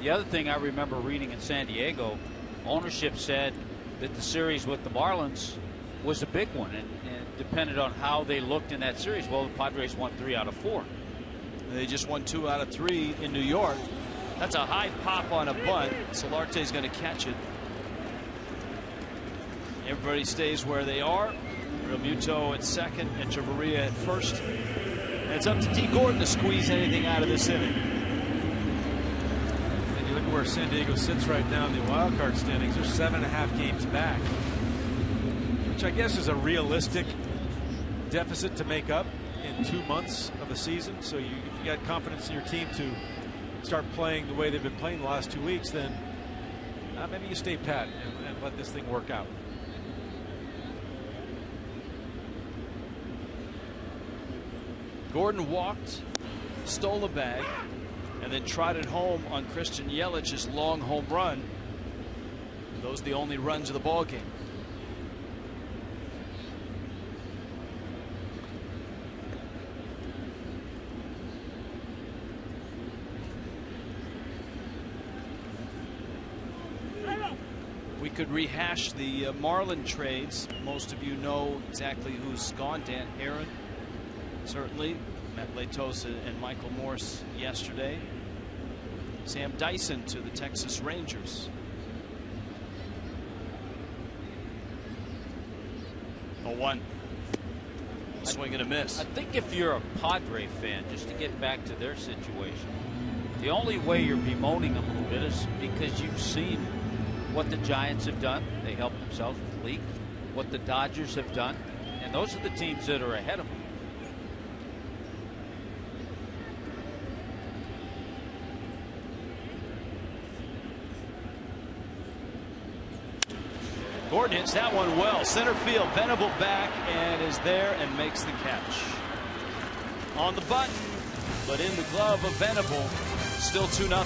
The other thing I remember reading in San Diego, ownership said that the series with the Marlins was a big one, and depended on how they looked in that series. Well, the Padres won 3 out of 4. They just won 2 out of 3 in New York. That's a high pop on a bunt. Solarte's going to catch it. Everybody stays where they are. Realmuto at second, and Echeverria at first. And it's up to T. Gordon to squeeze anything out of this inning. And you look at where San Diego sits right now in the wild card standings. They're 7.5 games back, which I guess is a realistic deficit to make up in 2 months of a season. So if you got confidence in your team to start playing the way they've been playing the last 2 weeks, then maybe you stay pat and let this thing work out. Gordon walked, stole a bag, and then trotted home on Christian Yelich's long home run. Those are the only runs of the ball game. We could rehash the Marlin trades. Most of you know exactly who's gone. Dan Aaron, certainly. Matt Latosa and Michael Morse yesterday. Sam Dyson to the Texas Rangers. A 1. Swing and a miss. I think if you're a Padre fan, just to get back to their situation, the only way you're bemoaning them a little bit is because you've seen what the Giants have done. They helped themselves with Leak. What the Dodgers have done. And those are the teams that are ahead of them. Gordon hits that one well. Center field. Venable back and is there and makes the catch. On the button, but in the glove of Venable. Still 2-0.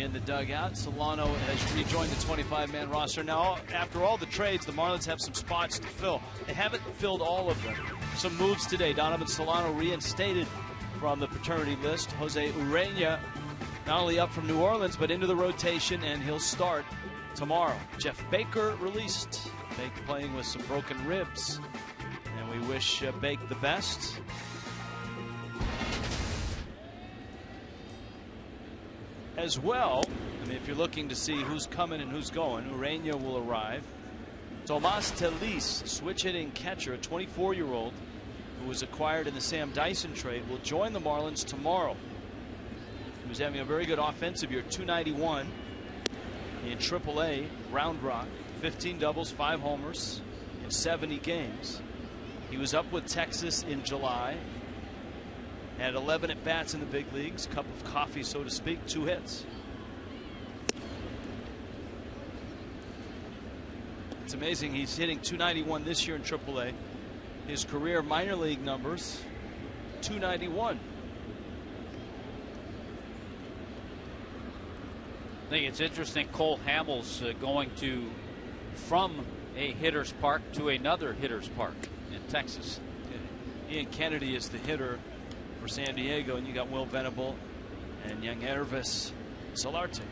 in the dugout. Solano has rejoined the 25-man roster. Now, after all the trades, the Marlins have some spots to fill. They haven't filled all of them. Some moves today. Donovan Solano reinstated from the paternity list. Jose Urena not only up from New Orleans, but into the rotation, and he'll start tomorrow. Jeff Baker released. Baker playing with some broken ribs, and we wish Baker the best. As well, I mean, if you're looking to see who's coming and who's going, Urena will arrive. Tomas Telis, switch-hitting catcher, a 24-year-old who was acquired in the Sam Dyson trade, will join the Marlins tomorrow. He was having a very good offensive year, 291 in AAA Round Rock, 15 doubles, 5 homers in 70 games. He was up with Texas in July. Had 11 at-bats in the big leagues, cup of coffee, so to speak, 2 hits. It's amazing he's hitting 291 this year in AAA. His career minor league numbers, 291. I think it's interesting. Cole Hamels going from a hitter's park to another hitter's park in Texas. Ian Kennedy is the hitter for San Diego, and you got Will Venable and young Ervis Solarte.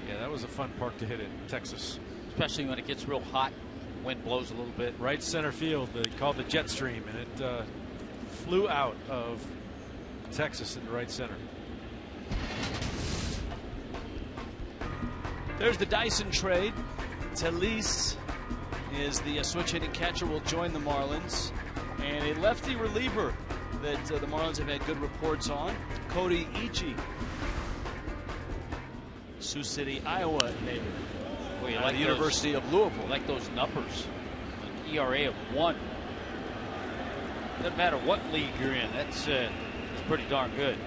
Yeah, that was a fun park to hit in Texas, especially when it gets real hot. Wind blows a little bit. Right center field. They called the jet stream, and it flew out of Texas into right center. There's the Dyson trade. Telis is the switch-hitting catcher, will join the Marlins. And a lefty reliever that the Marlins have had good reports on, Cody Ichie, Sioux City, Iowa native. Well, Like the University of Louisville. Like those numbers. An ERA of 1. Doesn't matter what league you're in. That's pretty darn good.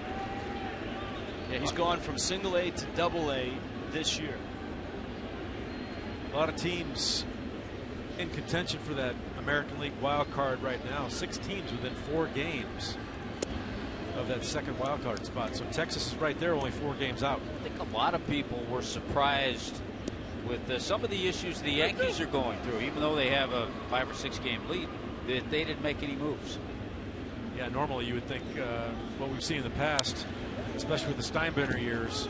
Yeah, he's gone from single-A to double-A this year. A lot of teams in contention for that American League wild card right now. 6 teams within 4 games of that second wild card spot. So Texas is right there, only 4 games out. I think a lot of people were surprised with some of the issues the Yankees are going through, even though they have a 5 or 6 game lead, that they didn't make any moves. Yeah, normally you would think what we've seen in the past, especially with the Steinbrenner years,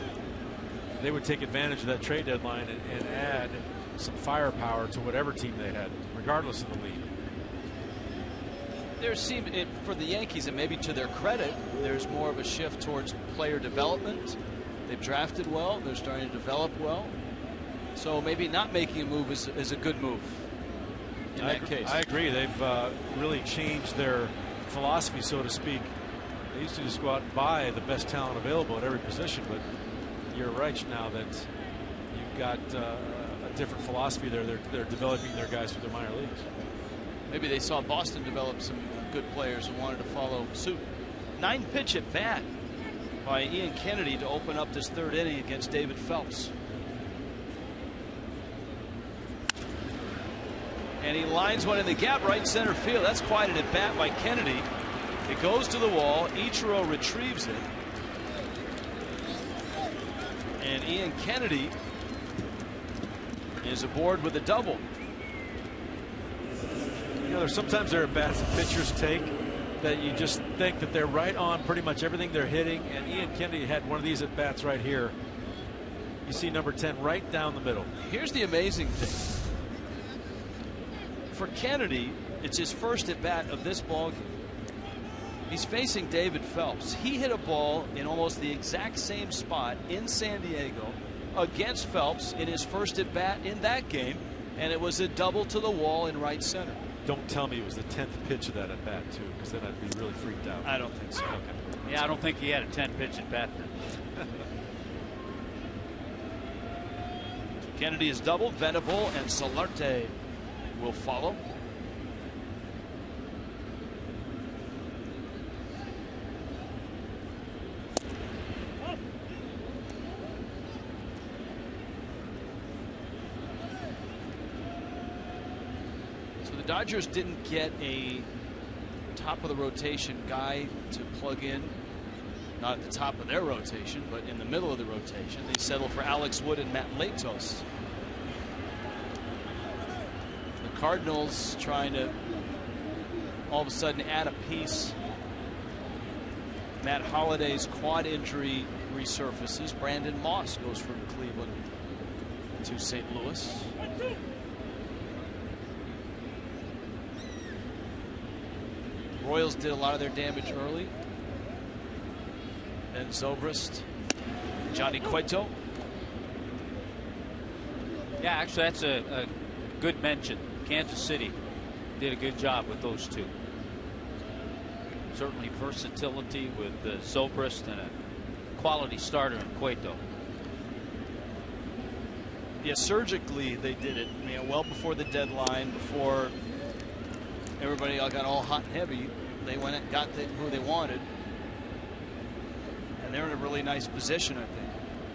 they would take advantage of that trade deadline and add some firepower to whatever team they had, regardless of the lead. There seemed, for the Yankees, and maybe to their credit, there's more of a shift towards player development. They've drafted well. They're starting to develop well. So maybe not making a move is a good move in that case. I agree. They've really changed their philosophy, so to speak. They used to just go out and buy the best talent available at every position, but you're right now that you've got a different philosophy there. They're developing their guys for their minor leagues. Maybe they saw Boston develop some good players and wanted to follow suit. 9-pitch at bat by Ian Kennedy to open up this 3rd inning against David Phelps. And he lines one in the gap, right center field. That's quite an at bat by Kennedy. It goes to the wall. Ichiro retrieves it. And Ian Kennedy is aboard with a double. You know, sometimes there are bats that pitchers take that you just think that they're right on pretty much everything they're hitting. And Ian Kennedy had one of these at bats right here. You see number 10 right down the middle. Here's the amazing thing. For Kennedy, it's his first at bat of this ball game. He's facing David Phelps. He hit a ball in almost the exact same spot in San Diego against Phelps in his first at bat in that game, and it was a double to the wall in right center. Don't tell me it was the 10th pitch of that at bat too, because then I'd be really freaked out. I don't think so. Okay. Yeah, I don't think he had a 10-pitch at bat then. Kennedy is doubled. Venable and Solarte will follow. So the Dodgers didn't get a top of the rotation guy to plug in Not at the top of their rotation, but in the middle of the rotation. They settle for Alex Wood and Matt Latos. The Cardinals trying to all of a sudden add a piece. Matt Holliday's quad injury resurfaces. Brandon Moss goes from Cleveland to St. Louis. Royals did a lot of their damage early. And Zobrist, Johnny Cueto. Yeah, actually, that's a good mention. Kansas City did a good job with those two. Certainly versatility with Zobrist and a quality starter in Cueto. Yeah, surgically they did it. I mean, well before the deadline, before everybody got all hot and heavy, they went and got who they wanted. And they're in a really nice position, I think.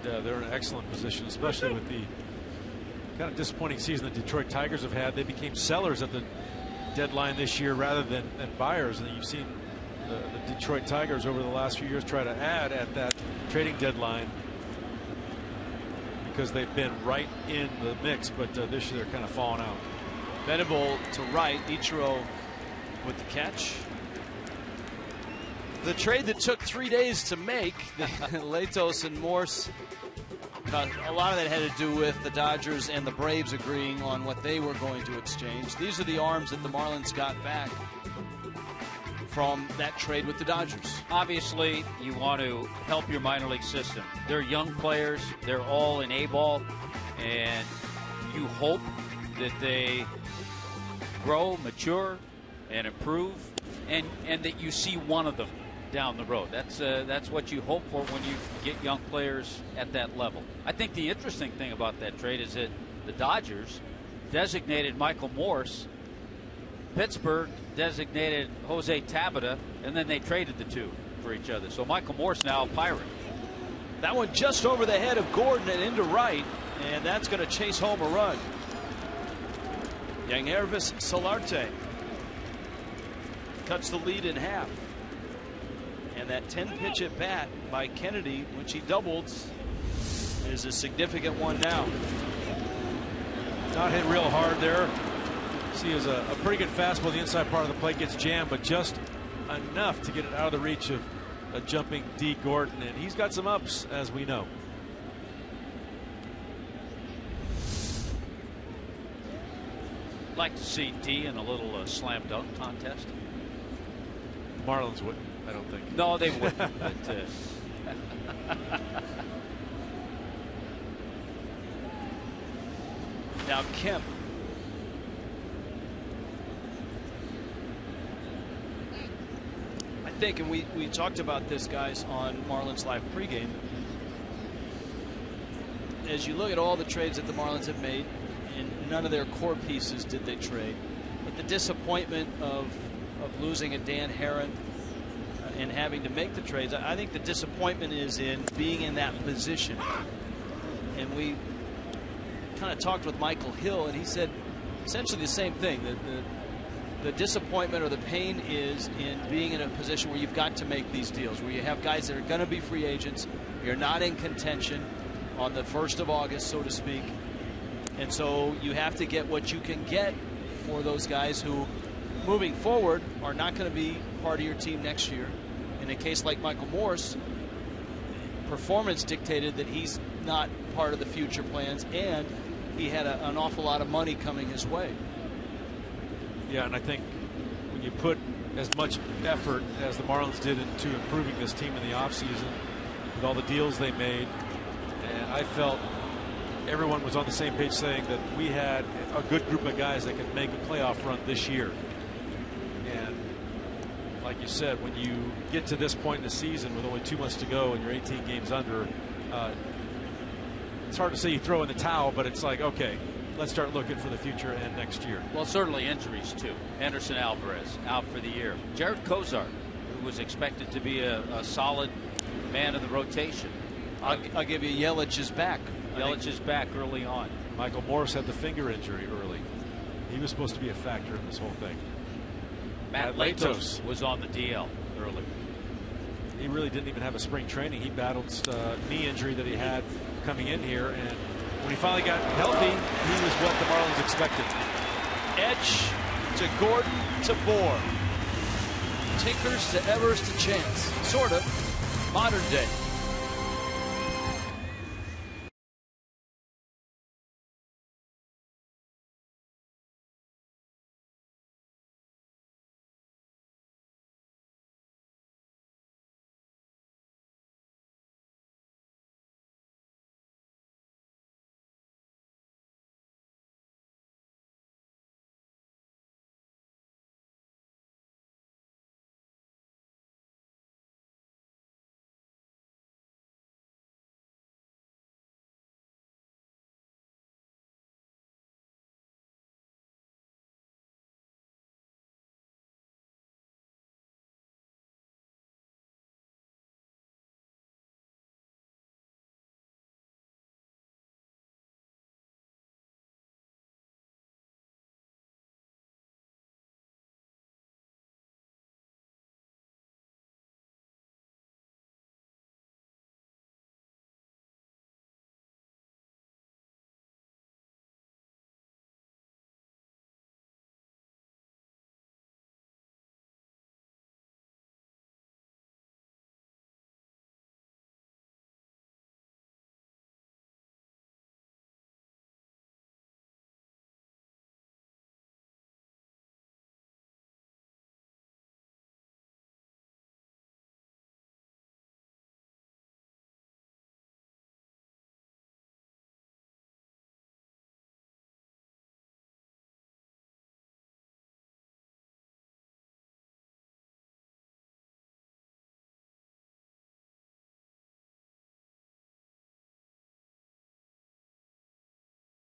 Yeah, they're in an excellent position, especially with the kind of disappointing season the Detroit Tigers have had. They became sellers at the deadline this year rather than buyers. And you've seen the Detroit Tigers over the last few years try to add at that trading deadline because they've been right in the mix, but this year they're kind of falling out. Venable to right, Ichiro with the catch. The trade that took 3 days to make, Latos and Morse, a lot of that had to do with the Dodgers and the Braves agreeing on what they were going to exchange. These are the arms that the Marlins got back from that trade with the Dodgers. Obviously, you want to help your minor league system. They're young players. They're all in A-ball, and you hope that they grow, mature, and improve, and that you see one of them down the road. That's what you hope for when you get young players at that level. I think the interesting thing about that trade is that the Dodgers designated Michael Morse, Pittsburgh designated Jose Tabata, and then they traded the two for each other. So Michael Morse now a Pirate. That one just over the head of Gordon and into right, and that's going to chase home a run. Yangervis Solarte cuts the lead in half. And that 10-pitch at bat by Kennedy, which he doubled, is a significant one now. Not hit real hard there. See, is a pretty good fastball. The inside part of the plate gets jammed, but just enough to get it out of the reach of a jumping D. Gordon, and he's got some ups, as we know. Like to see D in a little slam dunk contest. Marlins wouldn't, I don't think. No, they wouldn't. But, now Kemp. I think, and we talked about this, guys, on Marlins Live pregame. As you look at all the trades that the Marlins have made, and none of their core pieces did they trade, but the disappointment of losing a Dan Herron and having to make the trades, I think the disappointment is in being in that position. And we kind of talked with Michael Hill, and he said essentially the same thing, that the disappointment or the pain is in being in a position where you've got to make these deals, where you have guys that are going to be free agents, you're not in contention on the 1st of August, so to speak, and so you have to get what you can get for those guys who, moving forward, are not going to be part of your team next year. In a case like Michael Morse, performance dictated that he's not part of the future plans, and he had an awful lot of money coming his way. Yeah, and I think when you put as much effort as the Marlins did into improving this team in the offseason with all the deals they made, and I felt everyone was on the same page saying that we had a good group of guys that could make a playoff run this year. And like you said, when you get to this point in the season with only 2 months to go and you're 18 games under, it's hard to say you throw in the towel, but it's like, okay, let's start looking for the future and next year. well, certainly injuries too. Anderson Alvarez out for the year. Jared Kozar, who was expected to be a solid man of the rotation. I'll give you Yelich is back. Yelich is back early on. Michael Morse had the finger injury early. He was supposed to be a factor in this whole thing. Matt Latos was on the DL early. he really didn't even have a spring training. He battled knee injury that he had coming in here, and when he finally got healthy, he was what the Marlins expected. Etch to Gordon to Bohr. Tinkers to Evers to Chance. Sort of. Modern day.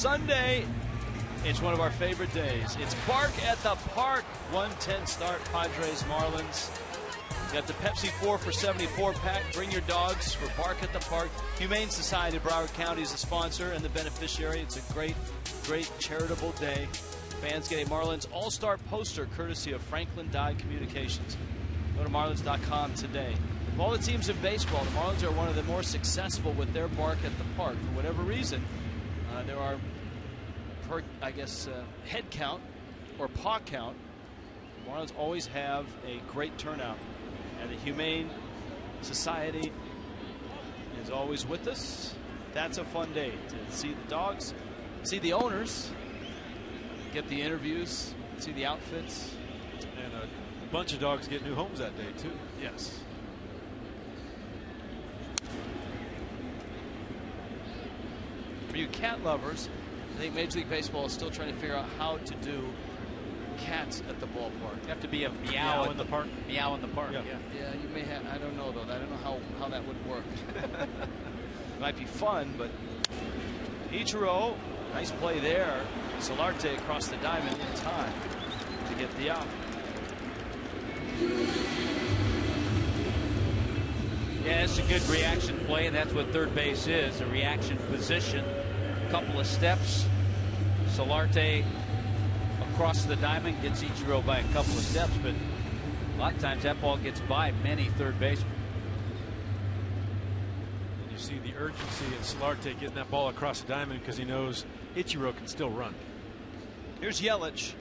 Sunday, it's one of our favorite days. It's Bark at the Park. 1:10 start, Padres, Marlins. You got the Pepsi 4 for $74 pack. Bring your dogs for Bark at the Park. Humane Society of Broward County is the sponsor and the beneficiary. It's a great, great charitable day. Fans get a Marlins All-Star poster courtesy of Franklin Dye Communications. Go to Marlins.com today. Of all the teams in baseball, the Marlins are one of the more successful with their Bark at the Park. For whatever reason, there are, per, I guess, head count or paw count. The Marlins always have a great turnout. And the Humane Society is always with us. That's a fun day to see the dogs, see the owners, get the interviews, see the outfits. And a bunch of dogs get new homes that day, too. Yes. For you cat lovers, I think Major League Baseball is still trying to figure out how to do cats at the ballpark. You have to be a meow in the park. Meow in the park. Yeah. Yeah, you may have. I don't know though. I don't know how that would work. It might be fun, but Ichiro, nice play there. Solarte across the diamond in time to get the out. Yeah, it's a good reaction play, and that's what third base is, a reaction position. A couple of steps. Solarte across the diamond gets Ichiro by a couple of steps, but a lot of times that ball gets by many third basemen. And you see the urgency in Solarte getting that ball across the diamond because he knows Ichiro can still run. Here's Yelich.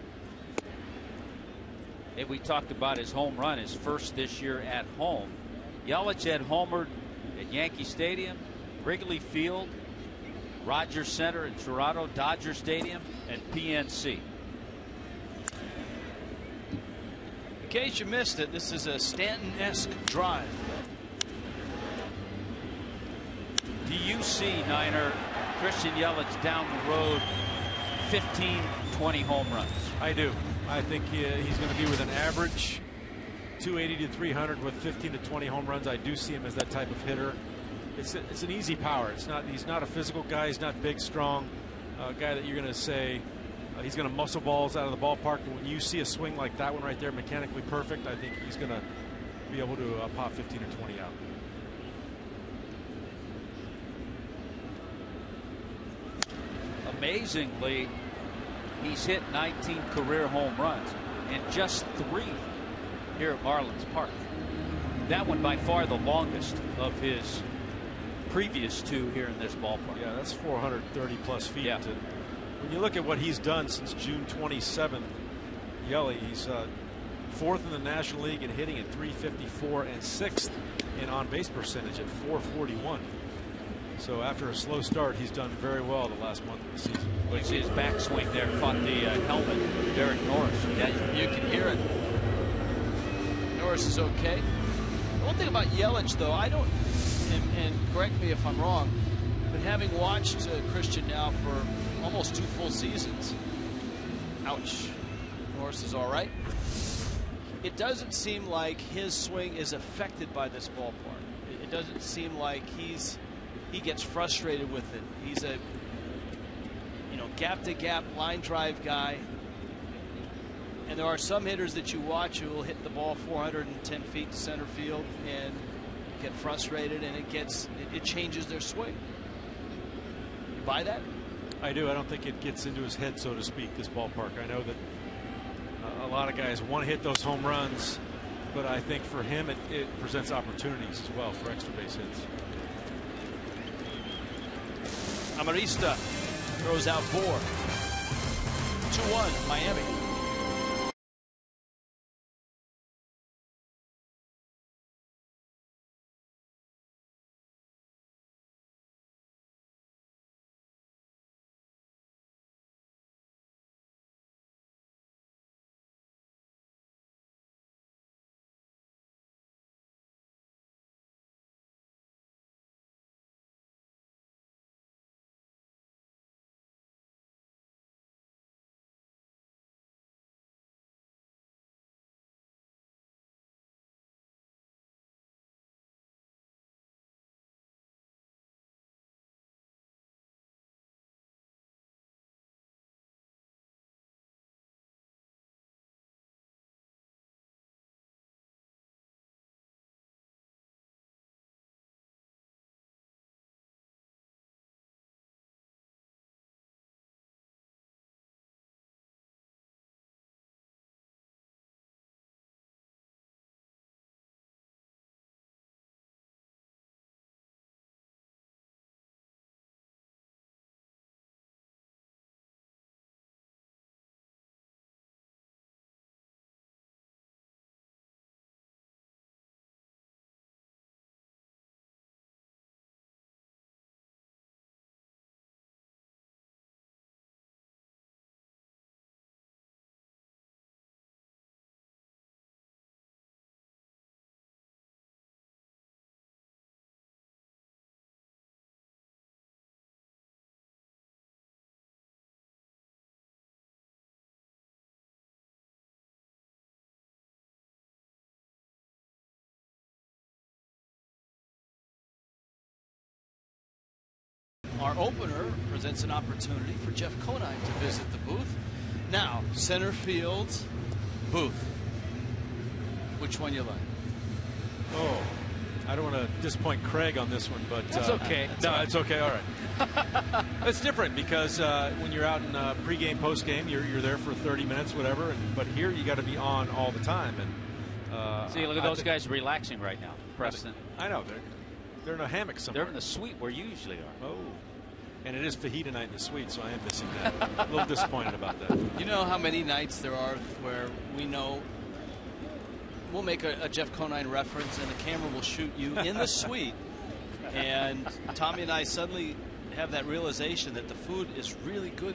Hey, we talked about his home run, his first this year at home. Yelich had homered at Yankee Stadium, Wrigley Field, Rogers Center in Toronto, Dodger Stadium, and PNC. In case you missed it, this is a Stanton-esque drive. Do you see, Niner, Christian Yelich down the road 15, 20 home runs? I do. I think he's going to be with an average 280 to 300 with 15 to 20 home runs. I do see him as that type of hitter. It's an easy power. He's not a physical guy. He's not big, strong guy that you're going to say he's going to muscle balls out of the ballpark. But when you see a swing like that one right there, mechanically perfect, I think he's going to be able to pop 15 or 20 out. Amazingly, he's hit 19 career home runs and just 3 here at Marlins Park. That one by far the longest of his previous 2 here in this ballpark. Yeah, that's 430 plus feet. Yeah. And when you look at what he's done since June 27th, Yelly, he's 4th in the National League in hitting at 354 and 6th in on-base percentage at 441. So after a slow start, he's done very well the last month of the season. Well, you see his backswing there caught the helmet, Derek Norris. Yeah, you can hear it. Norris is okay. The one thing about Yelich, though, I don't, and correct me if I'm wrong, but having watched Christian now for almost 2 full seasons, ouch, Norris is all right. It doesn't seem like his swing is affected by this ballpark. It doesn't seem like he gets frustrated with it. He's a, gap to gap line drive guy. And there are some hitters that you watch who will hit the ball 410 feet to center field and get frustrated, and it changes their swing. You buy that? I do. I don't think it gets into his head, so to speak, this ballpark. I know that a lot of guys want to hit those home runs, but I think for him it presents opportunities as well for extra base hits. Amarista throws out 4. 2-1 Miami. Our opener presents an opportunity for Jeff Conine to visit the booth. Now, center field, Booth. Which one you like? Oh, I don't want to disappoint Craig on this one, but that's okay. It's okay. All right. It's different because when you're out in pregame, postgame, you're there for 30 minutes, whatever. But here you got to be on all the time. And see, look at those guys relaxing right now, Preston. I know they're in a hammock somewhere. They're in the suite where you usually are. Oh. And it is fajita night in the suite, so I am missing that. A little disappointed about that. You know how many nights there are where we know we'll make a Jeff Conine reference and the camera will shoot you in the suite, and Tommy and I suddenly have that realization that the food is really good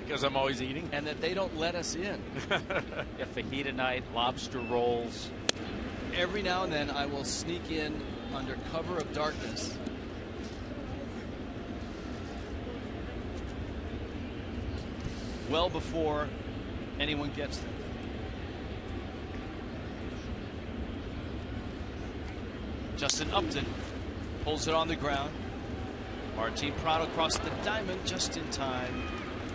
because I'm always eating, and that they don't let us in. Yeah, fajita night, lobster rolls. Every now and then I will sneak in under cover of darkness. Well before anyone gets there. Justin Upton pulls it on the ground. Martin Prado across the diamond just in time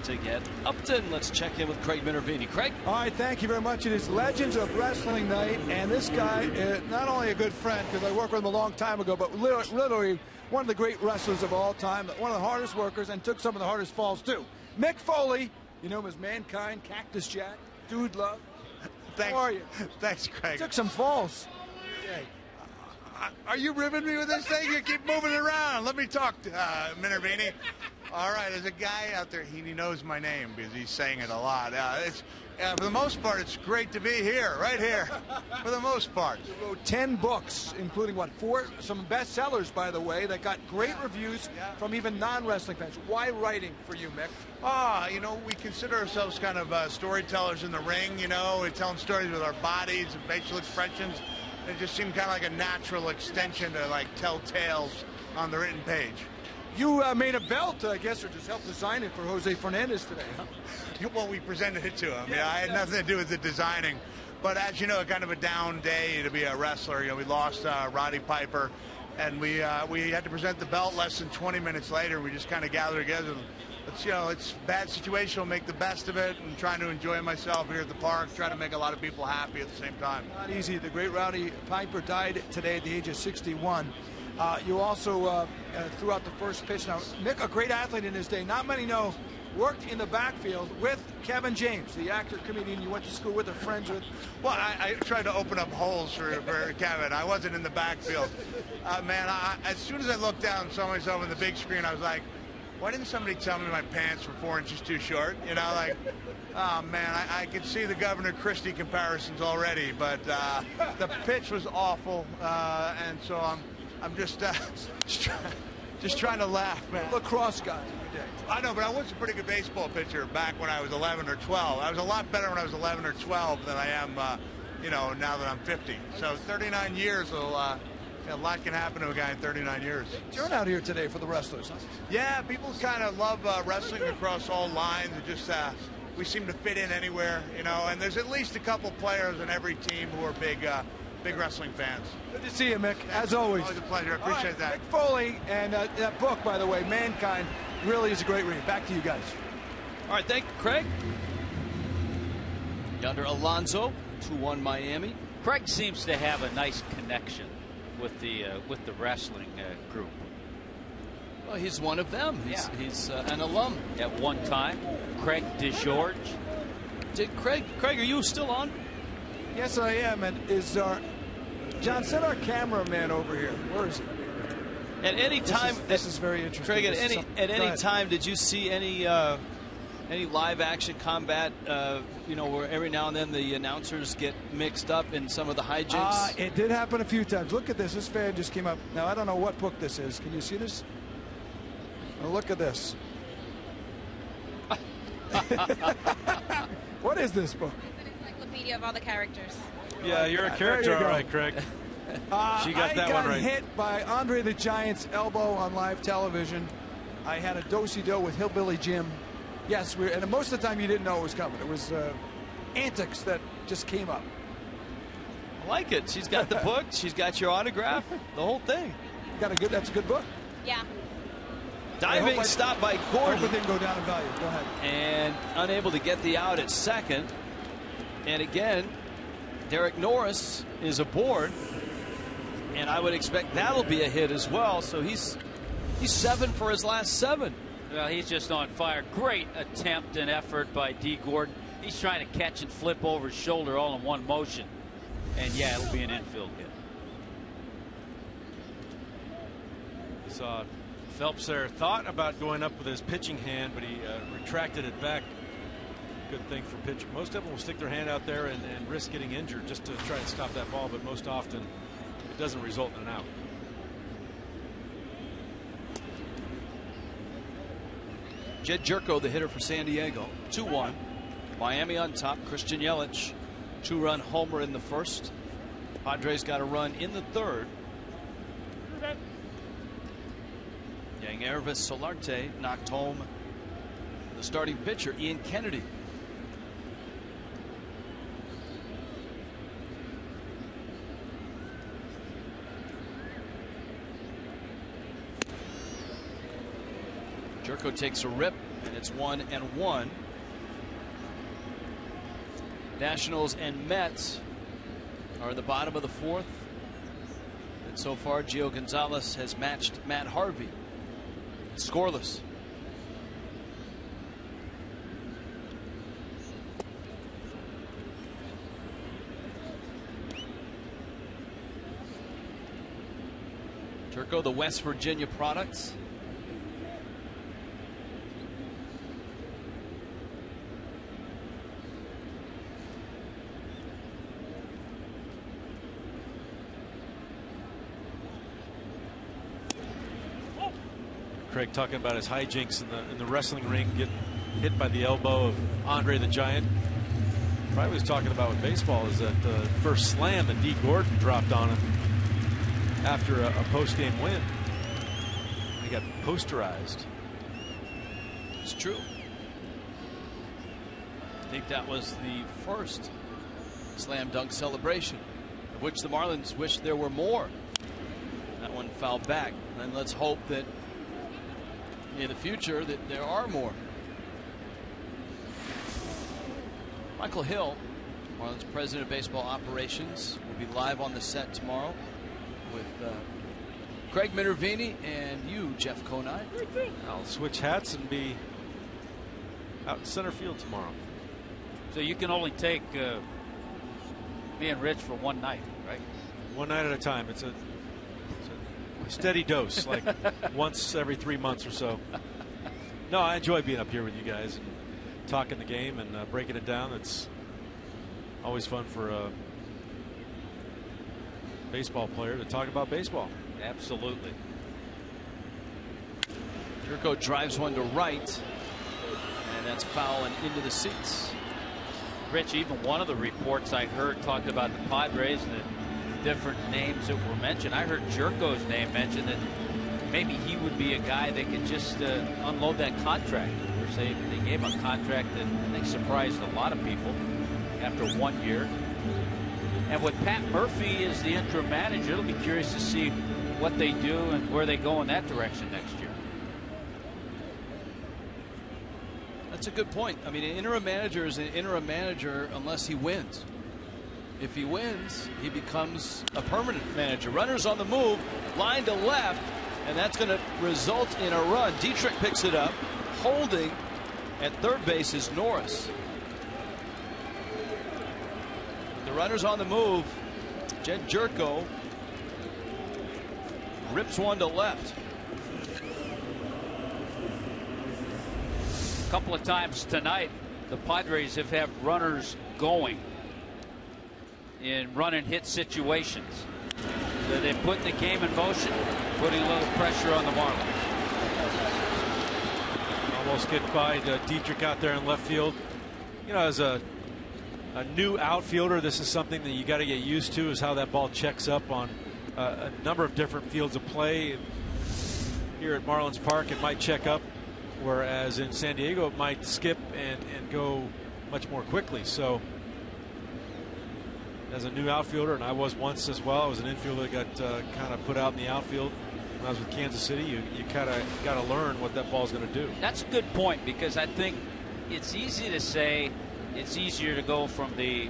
to get Upton. Let's check in with Craig Minervini. Craig? All right, thank you very much. It is Legends of Wrestling Night, and this guy is not only a good friend, because I worked with him a long time ago, but literally one of the great wrestlers of all time, one of the hardest workers, and took some of the hardest falls, too. Mick Foley. You know him as Mankind, Cactus Jack, Dude Love. Thanks. How are you? Thanks, Craig. Took some falls. Okay. Are you ribbing me with this thing? You keep moving it around. Let me talk, Minervini. All right, there's a guy out there, he knows my name because he's saying it a lot. For the most part, it's great to be here, right here, for the most part. You wrote 10 books, including, 4? Some bestsellers, by the way, that got great reviews from even non-wrestling fans. Why writing for you, Mick? We consider ourselves kind of storytellers in the ring, We're telling stories with our bodies and facial expressions. It just seemed kind of like a natural extension to, tell tales on the written page. You made a belt, I guess, or just helped design it for Jose Fernandez today, huh? Well, we presented it to him. Yeah, I had nothing to do with the designing. But as you know, kind of a down day to be a wrestler. We lost Roddy Piper, and we had to present the belt less than 20 minutes later. We just kind of gathered together. It's a bad situation. We'll make the best of it. I'm trying to enjoy myself here at the park, trying to make a lot of people happy at the same time. Not easy. The great Roddy Piper died today at the age of 61. You also threw out the first pitch. Now, Mick, a great athlete in his day, not many know, worked in the backfield with Kevin James, the actor, comedian you went to school with or friends with. Well, I tried to open up holes for Kevin. I wasn't in the backfield. As soon as I looked down and saw myself on the big screen, I was like, why didn't somebody tell me my pants were 4 inches too short? Oh, man, I could see the Governor Christie comparisons already, but the pitch was awful, and so I'm just trying to laugh, man. Lacrosse guy. I know, but I was a pretty good baseball pitcher back when I was 11 or 12. I was a lot better when I was 11 or 12 than I am, now that I'm 50. So 39 years, a lot can happen to a guy in 39 years. Turn out here today for the wrestlers, huh? Yeah, people kind of love wrestling across all lines. We seem to fit in anywhere, and there's at least a couple players in every team who are big wrestling fans. Good to see you, Mick, as always. Always a pleasure. I appreciate that. Mick Foley, and that book, by the way, Mankind, really is a great read. Back to you guys. All right, thank you, Craig. Yonder Alonso, 2-1 Miami. Craig seems to have a nice connection with the wrestling group. Well, he's one of them. He's an alum. At one time, Craig DeGeorge. Craig, are you still on? Yes, I am. And is John, send our cameraman over here. Where is he? At any time, this is very interesting. Craig, at any time, did you see any live action combat? Where every now and then the announcers get mixed up in some of the hijinks. It did happen a few times. Look at this. This fan just came up. Now I don't know what book this is. Can you see this? Well, look at this. What is this book? It's an encyclopedia of all the characters. Yeah, you're a character, all right, Craig. She got that one right. I got hit by Andre the Giant's elbow on live television. I had a do-si-do with Hillbilly Jim. Yes, and most of the time you didn't know it was coming. It was antics that just came up. I like it. She's got the book. She's got your autograph. The whole thing. That's a good book. Yeah. Diving stop by Gordon. Hope it didn't go down in value. Go ahead. And unable to get the out at second. And again, Derek Norris is aboard. And I would expect that'll be a hit as well. So he's 7 for his last 7. Well, he's just on fire. Great attempt and effort by D. Gordon. He's trying to catch and flip over his shoulder all in one motion. And yeah, it'll be an infield hit. Saw Phelps there thought about going up with his pitching hand, but he retracted it back. Good thing for pitcher. Most of them will stick their hand out there and risk getting injured just to try and stop that ball, but most often it doesn't result in an out. Jed Jerko, the hitter for San Diego. 2-1. Miami on top. Christian Yelich, 2-run homer in the first. Padres got a run in the third. Yangervis Solarte knocked home the starting pitcher, Ian Kennedy. Jerko takes a rip, and it's 1-1. Nationals and Mets are in the bottom of the fourth. And so far, Gio Gonzalez has matched Matt Harvey. Scoreless. Jerko, the West Virginia product. Craig talking about his hijinks in the wrestling ring, getting hit by the elbow of Andre the Giant. Probably was talking about with baseball is that the first slam that D. Gordon dropped on him after a post-game win. He got posterized. It's true. I think that was the first slam dunk celebration, of which the Marlins wish there were more. That one fouled back, and let's hope that in the future that there are more. Michael Hill, Marlins president of baseball operations, will be live on the set tomorrow with Craig Minervini and you, Jeff Conine. I'll switch hats and be out in center field tomorrow. So you can only take me and Rich for one night, right? One night at a time. It's a steady dose, like once every 3 months or so. No, I enjoy being up here with you guys and talking the game and breaking it down. It's always fun for a baseball player to talk about baseball. Absolutely. Jerko drives one to right, and that's foul and into the seats. Rich, even one of the reports I heard talked about the Padres and the different names that were mentioned. I heard Jerko's name mentioned, that maybe he would be a guy that could just unload that contract. They gave him a contract that I think surprised a lot of people after 1 year. And with Pat Murphy as the interim manager, it'll be curious to see what they do and where they go in that direction next year. That's a good point. I mean, an interim manager is an interim manager unless he wins. If he wins, he becomes a permanent manager. Runners on the move, line to left, and that's going to result in a run. Dietrich picks it up. Holding at third base is Norris. The runners on the move. Jed Jerko rips one to left. A couple of times tonight, the Padres have had runners going in run and hit situations. So they put the game in motion, putting a little pressure on the Marlins. Almost get by Dietrich out there in left field. You know, as a new outfielder, this is something that you got to get used to, is how that ball checks up on a number of different fields of play. Here at Marlins Park, it might check up, whereas in San Diego, it might skip and go much more quickly. So as a new outfielder, and I was once as well, I was an infielder that got kind of put out in the outfield when I was with Kansas City. You kind of got to learn what that ball's going to do. That's a good point, because I think it's easy to say it's easier to go from the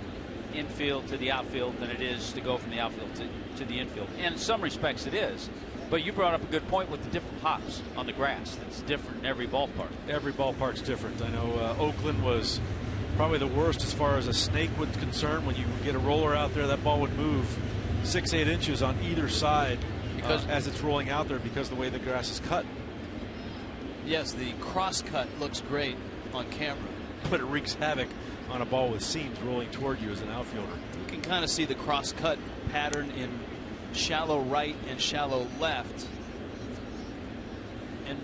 infield to the outfield than it is to go from the outfield to the infield. And in some respects it is. But you brought up a good point with the different hops on the grass. That's different in every ballpark. Every ballpark's different. I know Oakland was probably the worst as far as a snake was concerned. When you get a roller out there, that ball would move 6-8 inches on either side because as it's rolling out there, because of the way the grass is cut. Yes, the cross cut looks great on camera, but it wreaks havoc on a ball with seams rolling toward you as an outfielder. You can kind of see the cross cut pattern in shallow right and shallow left. And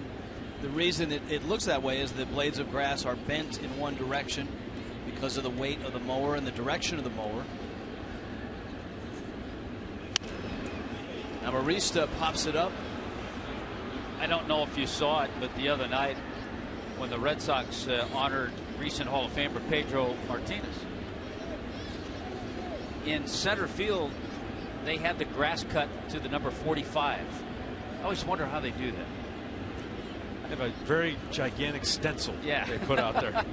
the reason it looks that way is the blades of grass are bent in one direction because of the weight of the mower and the direction of the mower. Now Marista pops it up. I don't know if you saw it, but the other night when the Red Sox honored recent Hall of Famer Pedro Martinez, in center field they had the grass cut to the number 45. I always wonder how they do that. They have a very gigantic stencil they put out there.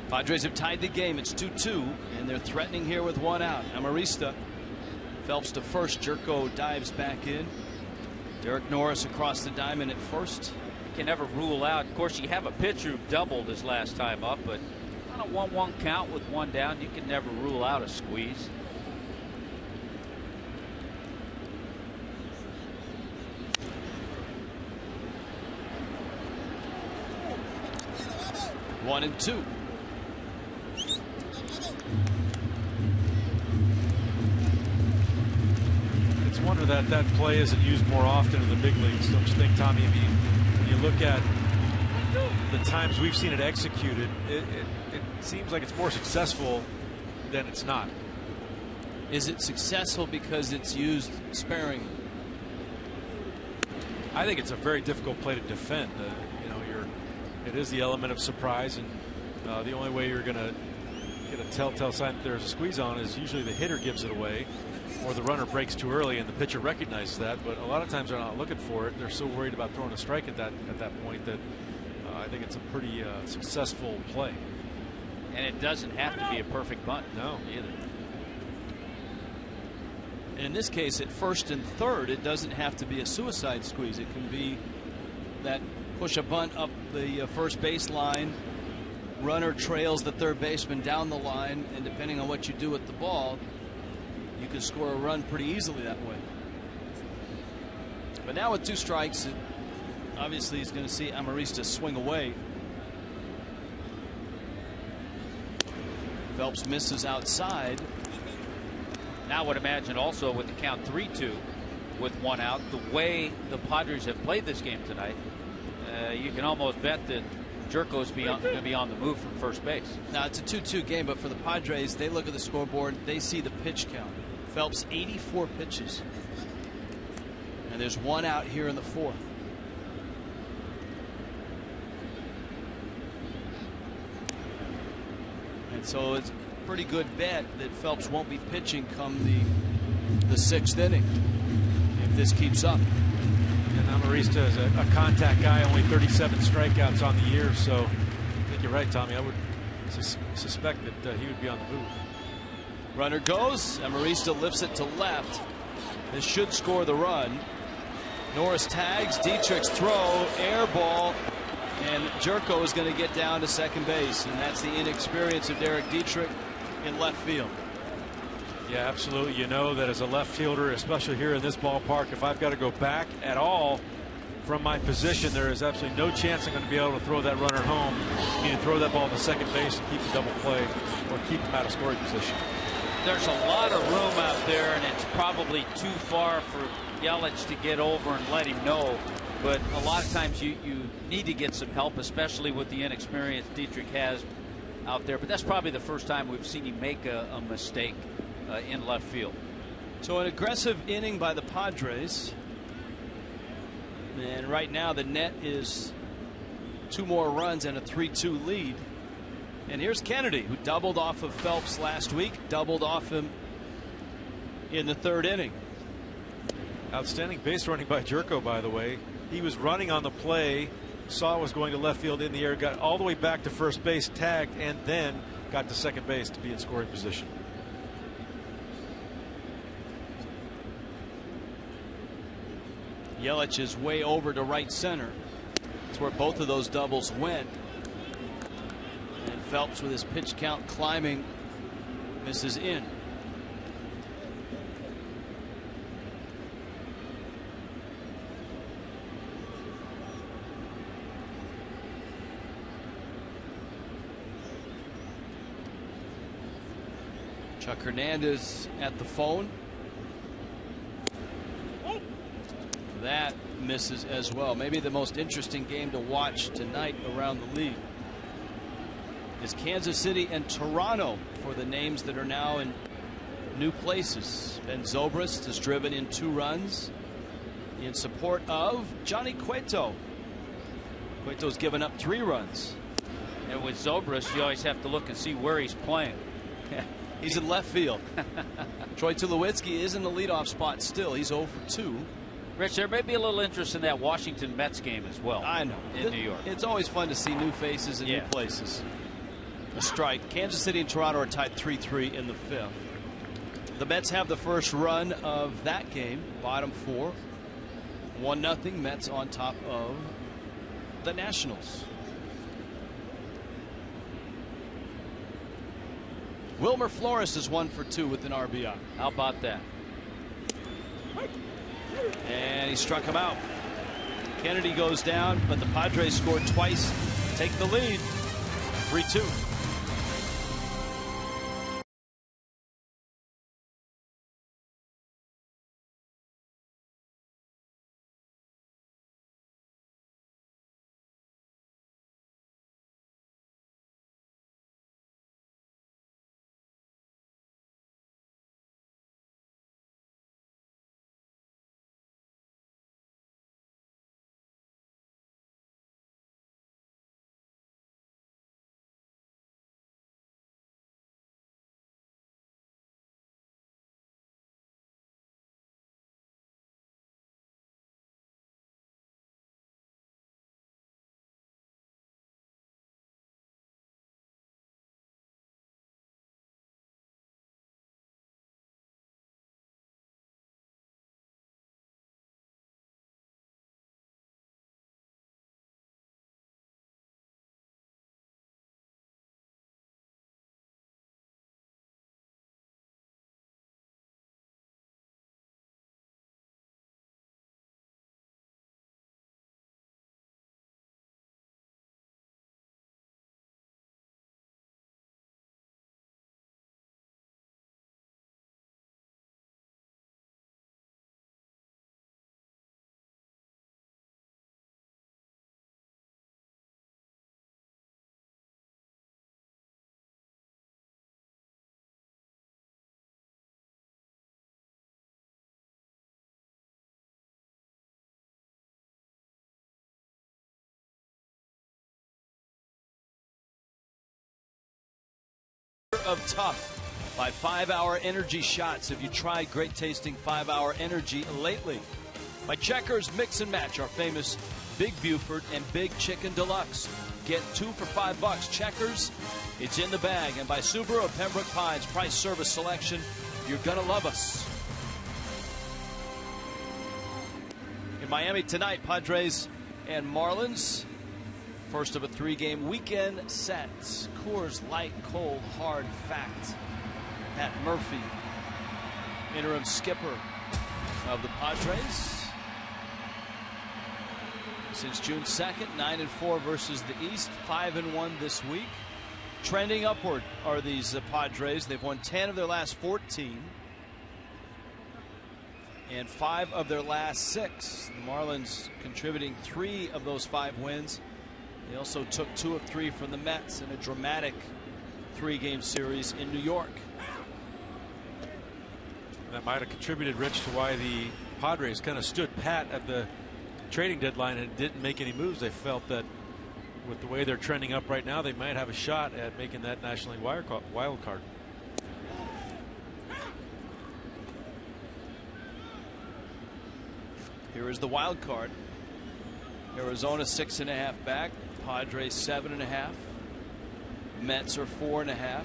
Padres have tied the game. It's 2-2, and they're threatening here with one out. Amarista Phelps to first. Jerko dives back in. Derek Norris across the diamond at first. You can never rule out. Of course, you have a pitcher who doubled his last time up, but On a 1-1 count with one down, you can never rule out a squeeze. One and two. It's a wonder that that play isn't used more often in the big leagues, don't you think, Tommy? I mean, when you look at the times we've seen it executed, it seems like it's more successful than it's not. Is it successful because it's used sparingly? I think it's a very difficult play to defend. You know, it is the element of surprise, and the only way you're going to get a telltale sign that there's a squeeze on is usually the hitter gives it away, or the runner breaks too early and the pitcher recognizes that. But a lot of times they're not looking for it. They're so worried about throwing a strike at that point that I think it's a pretty successful play. And it doesn't have to be a perfect bunt. No, either. And in this case, at first and third, it doesn't have to be a suicide squeeze. It can be that push a bunt up the first base line, runner trails the third baseman down the line, and depending on what you do with the ball, you can score a run pretty easily that way. But now with 2 strikes, obviously he's going to see Amarista swing away. Phelps misses outside. Now I would imagine also with the count 3-2 with 1 out, the way the Padres have played this game tonight, you can almost bet that Jerko's going to be on the move from first base. Now it's a 2-2 game, but for the Padres, they look at the scoreboard, they see the pitch count. Phelps 84 pitches. And there's 1 out here in the 4th. And so it's a pretty good bet that Phelps won't be pitching come the 6th inning if this keeps up. And Amarista is a contact guy, only 37 strikeouts on the year, so I think you're right, Tommy. I would suspect that he would be on the move. Runner goes. Amarista lifts it to left. This should score the run. Norris tags. Dietrich's throw. Air ball. And Jerko is going to get down to second base. And that's the inexperience of Derek Dietrich in left field. Yeah, absolutely. You know that as a left fielder, especially here in this ballpark, if I've got to go back at all from my position, there is absolutely no chance I'm going to be able to throw that runner home. You need to throw that ball to second base and keep the double play or keep him out of scoring position. There's a lot of room out there, and it's probably too far for Yelich to get over and let him know. But a lot of times you need to get some help, especially with the inexperience Dietrich has out there. But that's probably the first time we've seen him make a mistake in left field. So an aggressive inning by the Padres. And right now the net is 2 more runs and a 3-2 lead. And here's Kennedy, who doubled off of Phelps last week, doubled off him in the 3rd inning. Outstanding base running by Jerko, by the way. He was running on the play, saw it was going to left field in the air, got all the way back to first base, tagged, and then got to second base to be in scoring position. Yelich is way over to right center. That's where both of those doubles went. And Phelps, with his pitch count climbing, misses in. Chuck Hernandez at the phone. That misses as well. Maybe the most interesting game to watch tonight around the league is Kansas City and Toronto for the names that are now in new places. Ben Zobrist has driven in 2 runs in support of Johnny Cueto. Cueto's given up 3 runs. And with Zobrist, you always have to look and see where he's playing. He's in left field. Troy Tulowitzki is in the leadoff spot still. He's 0 for 2. Rich, there may be a little interest in that Washington Mets game as well. I know. In New York. It's always fun to see new faces in new places. A strike. Kansas City and Toronto are tied 3-3 in the 5th. The Mets have the first run of that game. Bottom 4. 1-0. Mets on top of the Nationals. Wilmer Flores is 1 for 2 with an RBI. How about that? And he struck him out. Kennedy goes down, but the Padres scored twice, take the lead, 3-2. Of tough by 5-Hour Energy shots. Have you tried great tasting 5-Hour Energy lately? By Checkers Mix and Match, our famous Big Buford and Big Chicken Deluxe. Get 2 for $5. Checkers, it's in the bag. And by Subaru of Pembroke Pines, price, service, selection. You're gonna love us. In Miami tonight, Padres and Marlins. First of a 3-game weekend set. Coors Light, cold, hard fact. Pat Murphy, interim skipper of the Padres. Since June 2nd, 9-4 versus the East, 5-1 this week. Trending upward are these Padres. They've won 10 of their last 14. And 5 of their last 6. The Marlins contributing 3 of those 5 wins. They also took 2 of 3 from the Mets in a dramatic 3-game series in New York. That might have contributed, Rich, to why the Padres kind of stood pat at the trading deadline and didn't make any moves. They felt that with the way they're trending up right now, they might have a shot at making that National League wild card. Here is the wild card. Arizona 6.5 back. Padres 7.5. Mets are 4.5.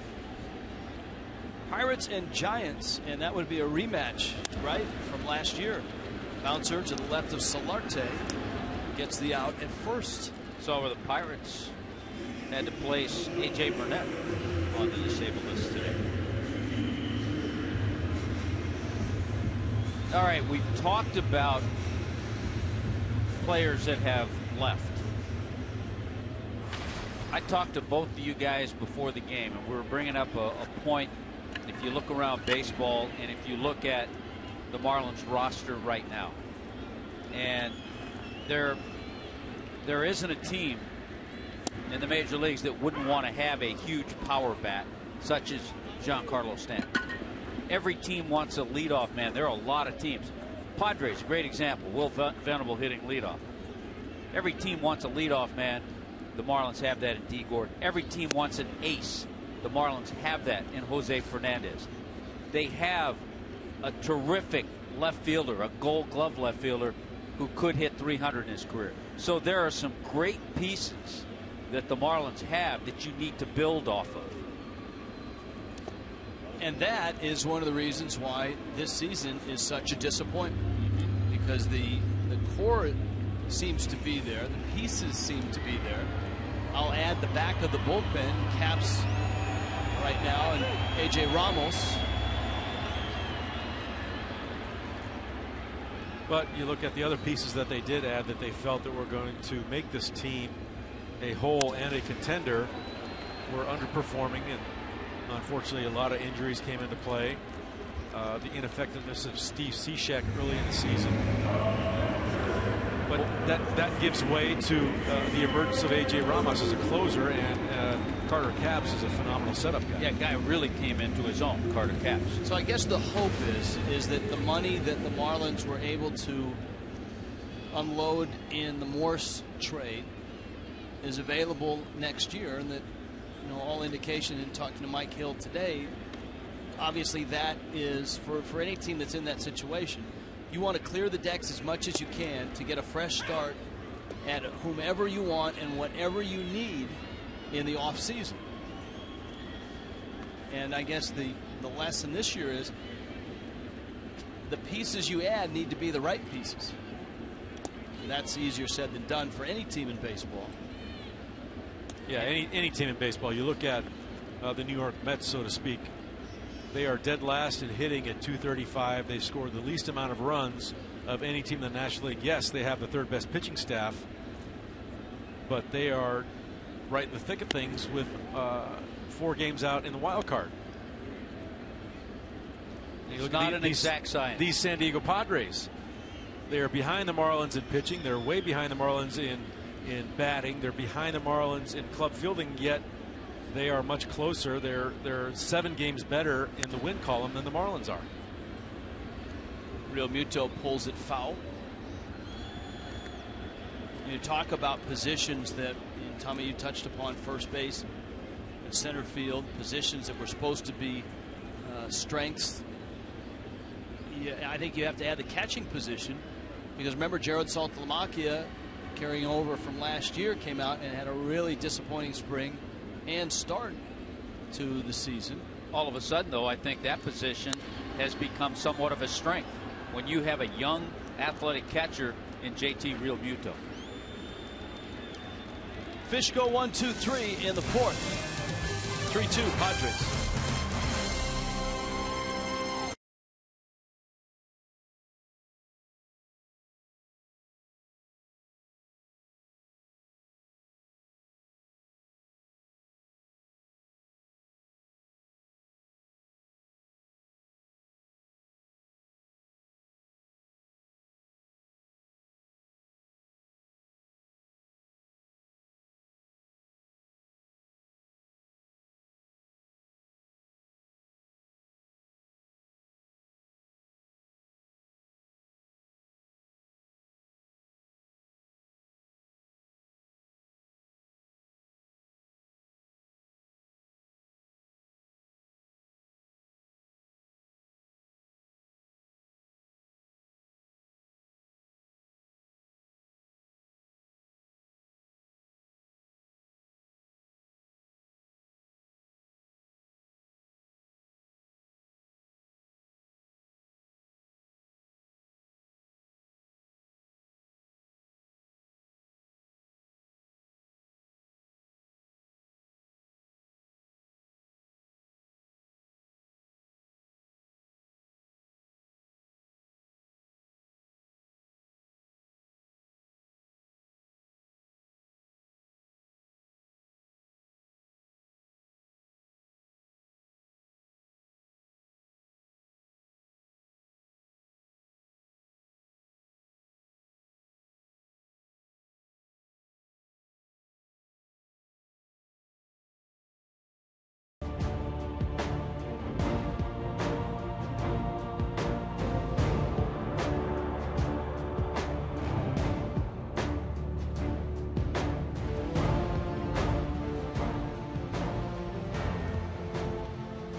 Pirates and Giants, and that would be a rematch, right, from last year. Bouncer to the left of Solarte gets the out at first. Saw where the Pirates had to place A.J. Burnett on the disabled list today. All right, we've talked about players that have left. I talked to both of you guys before the game, and we were bringing up a point. If you look around baseball and if you look at the Marlins roster right now, and there isn't a team in the major leagues that wouldn't want to have a huge power bat such as Giancarlo Stanton. Every team wants a leadoff man. There are a lot of teams. Padres, a great example. Will Venable hitting leadoff. Every team wants a leadoff man. The Marlins have that in D. Gordon. Every team wants an ace. The Marlins have that in Jose Fernandez. They have a terrific left fielder, a Gold Glove left fielder who could hit 300 in his career. So there are some great pieces that the Marlins have that you need to build off of. And that is one of the reasons why this season is such a disappointment, because the core seems to be there, the pieces seem to be there. I'll add the back of the bullpen caps right now, and A.J. Ramos. But you look at the other pieces that they did add that they felt that were going to make this team a whole and a contender were underperforming, and unfortunately a lot of injuries came into play. The ineffectiveness of Steve Cishek early in the season. But that gives way to the emergence of A.J. Ramos as a closer, and Carter Capps is a phenomenal setup guy. Yeah, guy really came into his own, Carter Capps. So I guess the hope is that the money that the Marlins were able to unload in the Morse trade is available next year, and that, you know, all indication in talking to Mike Hill today, obviously that is for any team that's in that situation. You want to clear the decks as much as you can to get a fresh start at whomever you want and whatever you need in the off season. And I guess the lesson this year is the pieces you add need to be the right pieces. And that's easier said than done for any team in baseball. Yeah, any team in baseball. You look at the New York Mets, so to speak. They are dead last in hitting at 235. They scored the least amount of runs of any team in the National League. Yes, they have the third best pitching staff, but they are right in the thick of things with 4 games out in the wild card. It's not an exact science. These San Diego Padres, they are behind the Marlins in pitching. They're way behind the Marlins in batting. They're behind the Marlins in club fielding, yet they are much closer. They're 7 games better in the win column than the Marlins are. Real Muto pulls it foul. You talk about positions that, Tommy, you touched upon, first base and center field, positions that were supposed to be strengths. Yeah, I think you have to add the catching position, because remember, Jared Saltalamacchia, carrying over from last year, came out and had a really disappointing spring and start to the season. All of a sudden, though, I think that position has become somewhat of a strength when you have a young, athletic catcher in JT Real Muto. Fish go 1-2-3 in the fourth. 3-2 Padres.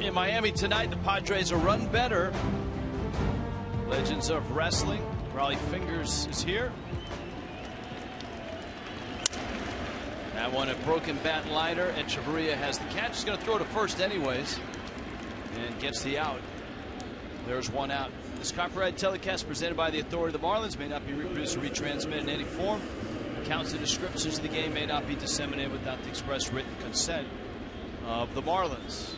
In Miami tonight, the Padres are run better. Legends of Wrestling, Raleigh Fingers is here. That one, a broken bat liner. Echeverria has the catch. He's going to throw to first anyways, and gets the out. There's one out. This copyright telecast presented by the authority of the Marlins may not be reproduced or retransmitted in any form. Accounts and descriptions of the game may not be disseminated without the express written consent of the Marlins.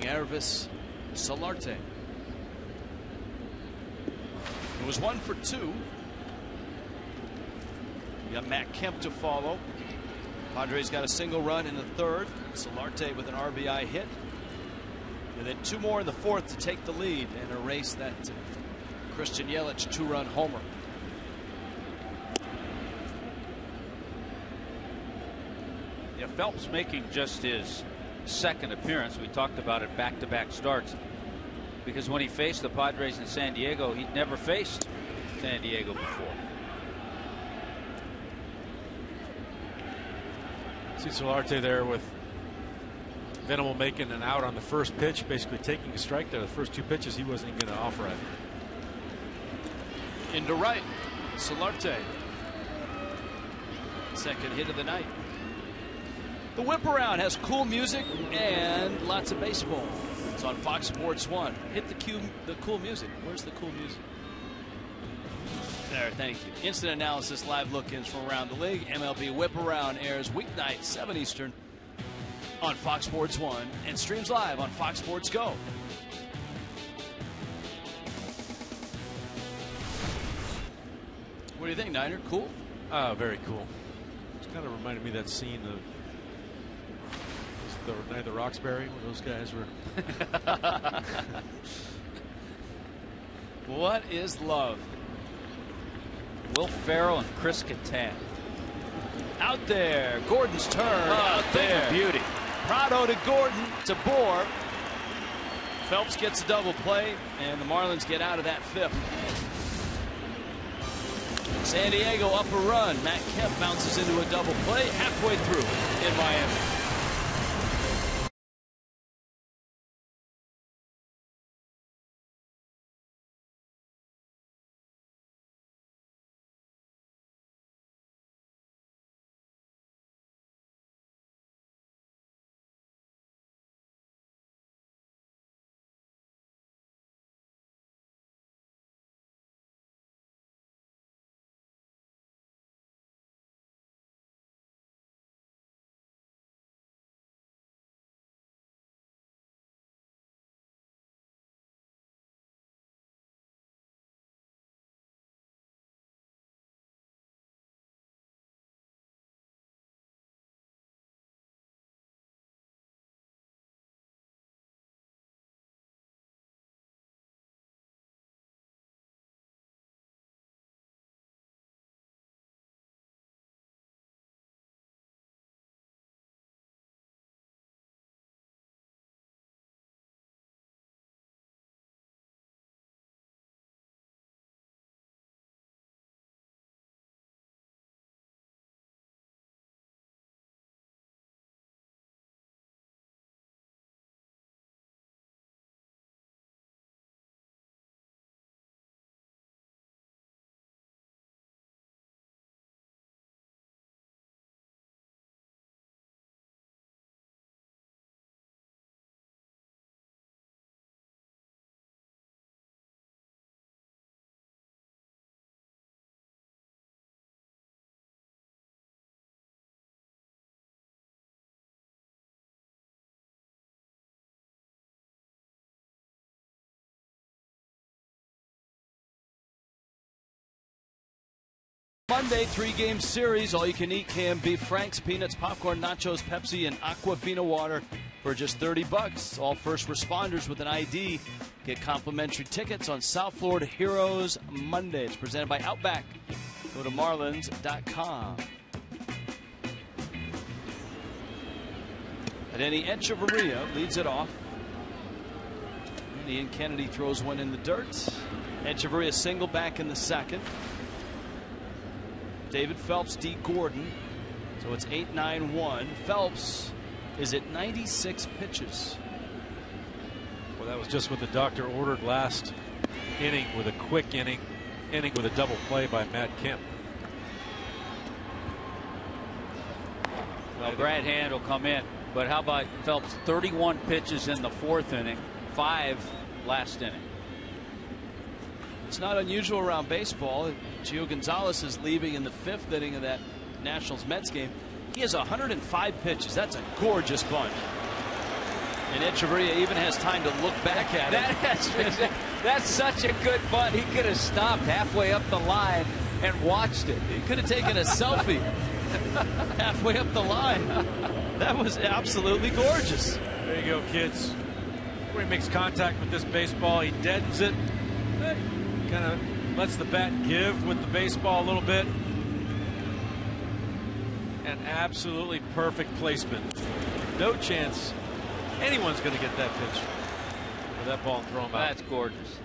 Batting Ervis Solarte. It was 1 for 2. You got Matt Kemp to follow. Padres got a single run in the third. Solarte with an RBI hit. And then 2 more in the fourth to take the lead and erase that Christian Yelich 2-run homer. Yeah, Phelps making just his second appearance. We talked about it, back-to-back starts. Because when he faced the Padres in San Diego, he'd never faced San Diego before. See Solarte there with Venable making an out on the first pitch, basically taking a strike there. The first 2 pitches he wasn't even going to offer at. Into right, Solarte. Second hit of the night. The whip around has cool music and lots of baseball. It's on Fox Sports 1. Hit the cool music. Where's the cool music? There, thank you. Instant analysis, live look-ins from around the league. MLB Whip Around airs weeknights 7 Eastern on Fox Sports 1 and streams live on Fox Sports Go. What do you think, Niner? Cool? Very cool. It's kind of reminded me of that scene of the Night of the Roxbury, where those guys were. What is love? Will Ferrell and Chris Kattan. Out there. Gordon's turn. Out there. Beauty. Prado to Gordon to Bohr. Phelps gets a double play, and the Marlins get out of that 5th. San Diego up a run. Matt Kemp bounces into a double play halfway through in Miami. Monday, 3-game series. All you can eat canned beef, Frank's, peanuts, popcorn, nachos, Pepsi, and Aquafina water for just $30. All first responders with an ID get complimentary tickets on South Florida Heroes Monday. It's presented by Outback. Go to marlins.com. Denny Echeverria leads it off. And Ian Kennedy throws one in the dirt. Echeverria single back in the second. David Phelps, D. Gordon. So it's 8-9-1. Phelps is at 96 pitches. Well, that was just what the doctor ordered last inning, with a quick inning with a double play by Matt Kemp. Well, Brad Hand will come in. But how about Phelps? 31 pitches in the 4th inning, 5 last inning. It's not unusual around baseball. Gio Gonzalez is leaving in the 5th inning of that Nationals-Mets game. He has 105 pitches. That's a gorgeous bunch. And Echeverria even has time to look back at it. That's such a good bunt. He could have stopped halfway up the line and watched it. He could have taken a selfie halfway up the line. That was absolutely gorgeous. There you go, kids. Where he makes contact with this baseball, he deadens it. Kind of lets the bat give with the baseball a little bit. And absolutely perfect placement. No chance anyone's going to get that pitch with that ball and throw him out. That's gorgeous.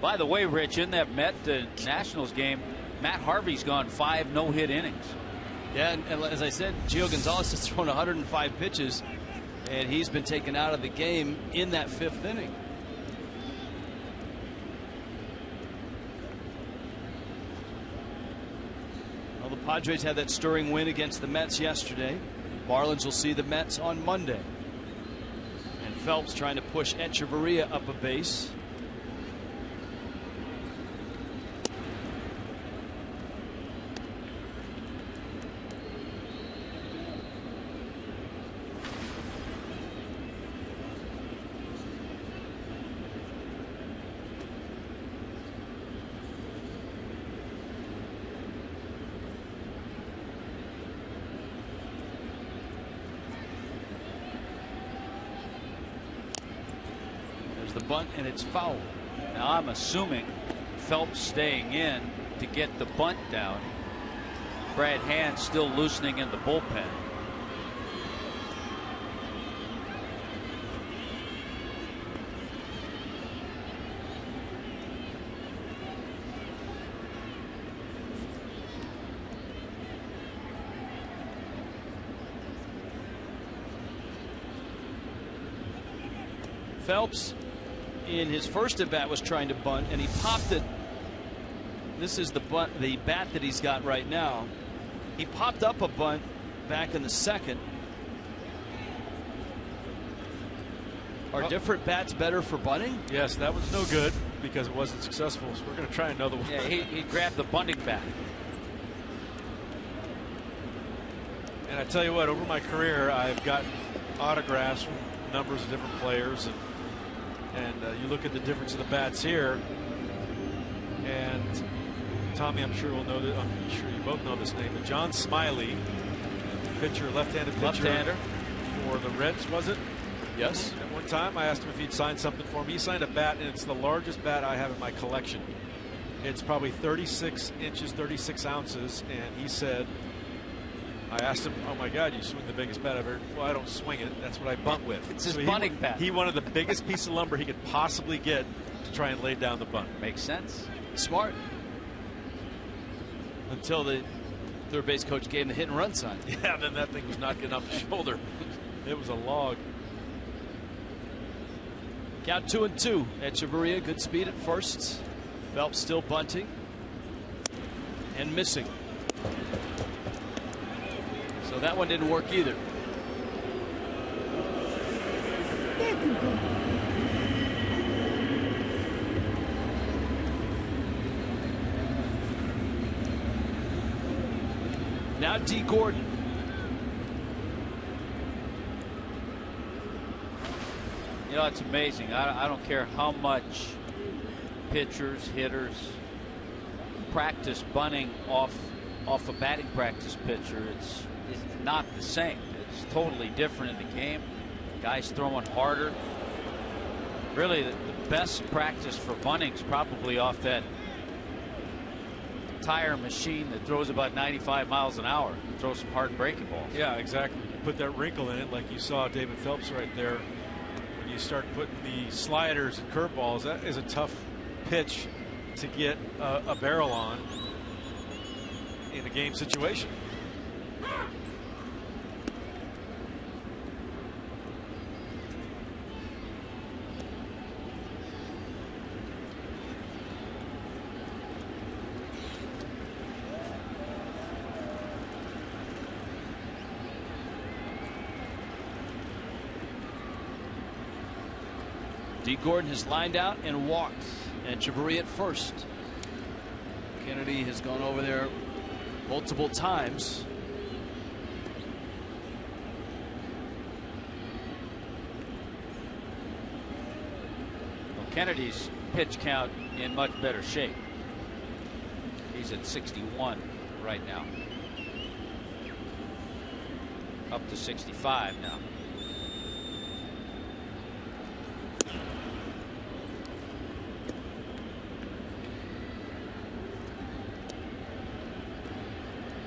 By the way, Rich, in that Nationals game, Matt Harvey's gone 5 no-hit innings. Yeah, and as I said, Gio Gonzalez has thrown 105 pitches, and he's been taken out of the game in that 5th inning. Well, the Padres had that stirring win against the Mets yesterday. Marlins will see the Mets on Monday. And Phelps trying to push Echeverria up a base. The bunt, and it's foul. Now I'm assuming Phelps staying in to get the bunt down. Brad Hand still loosening in the bullpen. Phelps in his first at bat was trying to bunt, and he popped it. This is the bat that he's got right now. He popped up a bunt back in the 2nd. Are different bats better for bunting? Yes, that was no good because it wasn't successful. So we're going to try another one. Yeah, he grabbed the bunting bat. And I tell you what, over my career, I've gotten autographs from numbers of different players, and you look at the difference of the bats here, and Tommy, I'm sure will know that. I'm sure you both know this name, but John Smiley, pitcher, left-handed pitcher, left-hander for the Reds, was it? Yes. At one time, I asked him if he'd sign something for me. He signed a bat, and it's the largest bat I have in my collection. It's probably 36 inches, 36 ounces, and he said, I asked him, oh my God, you swing the biggest bat I've ever. Well, I don't swing it. That's what I bunt with. It's his bunting bat. He wanted the biggest piece of lumber he could possibly get to try and lay down the bunt. Makes sense. Smart. Until the third base coach gave him the hit and run sign. Yeah, then that thing was not getting off the shoulder. It was a log. Count 2-2. Echeverria, good speed at first. Phelps still bunting and missing. So that one didn't work either. Now D. Gordon. You know, it's amazing. I don't care how much pitchers, hitters practice bunting off a batting practice pitcher. It's not the same. It's totally different in the game. Guys throwing harder. Really, the best practice for bunting is probably off that tire machine that throws about 95 miles an hour. Throws some hard breaking balls. Yeah, exactly. Put that wrinkle in it, like you saw David Phelps right there. When you start putting the sliders and curveballs, that is a tough pitch to get a barrel on in a game situation. D. Gordon has lined out and walked. Echeverria at first. Kennedy has gone over there multiple times. Kennedy's pitch count in much better shape. He's at 61 right now. Up to 65 now.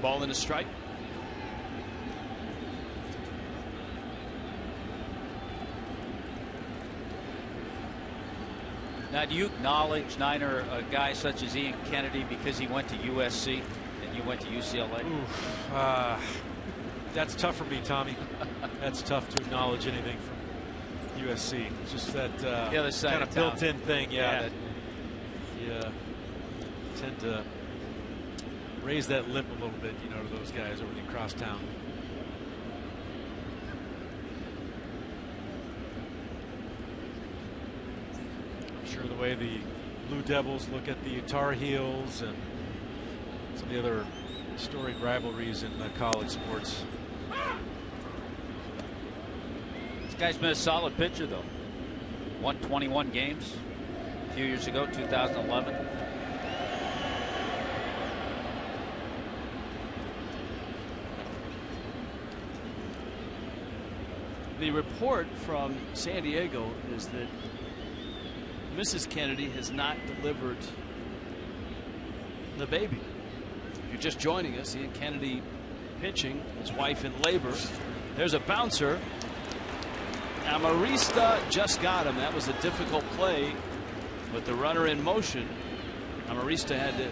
Ball and a strike. Now, do you acknowledge, Niner, a guy such as Ian Kennedy because he went to USC and you went to UCLA? That's tough for me, Tommy. That's tough to acknowledge anything from USC. It's just that kind of built-in thing, that you tend to raise that lip a little bit, to those guys over across town. I'm sure the way the Blue Devils look at the Tar Heels and some of the other storied rivalries in college sports. This guy's been a solid pitcher, though. Won 21 games a few years ago, 2011. The report from San Diego is that Mrs. Kennedy has not delivered the baby. If you're just joining us, Ian Kennedy pitching, his wife in labor. There's a bouncer. Amarista just got him. That was a difficult play, but the runner in motion. Amarista had to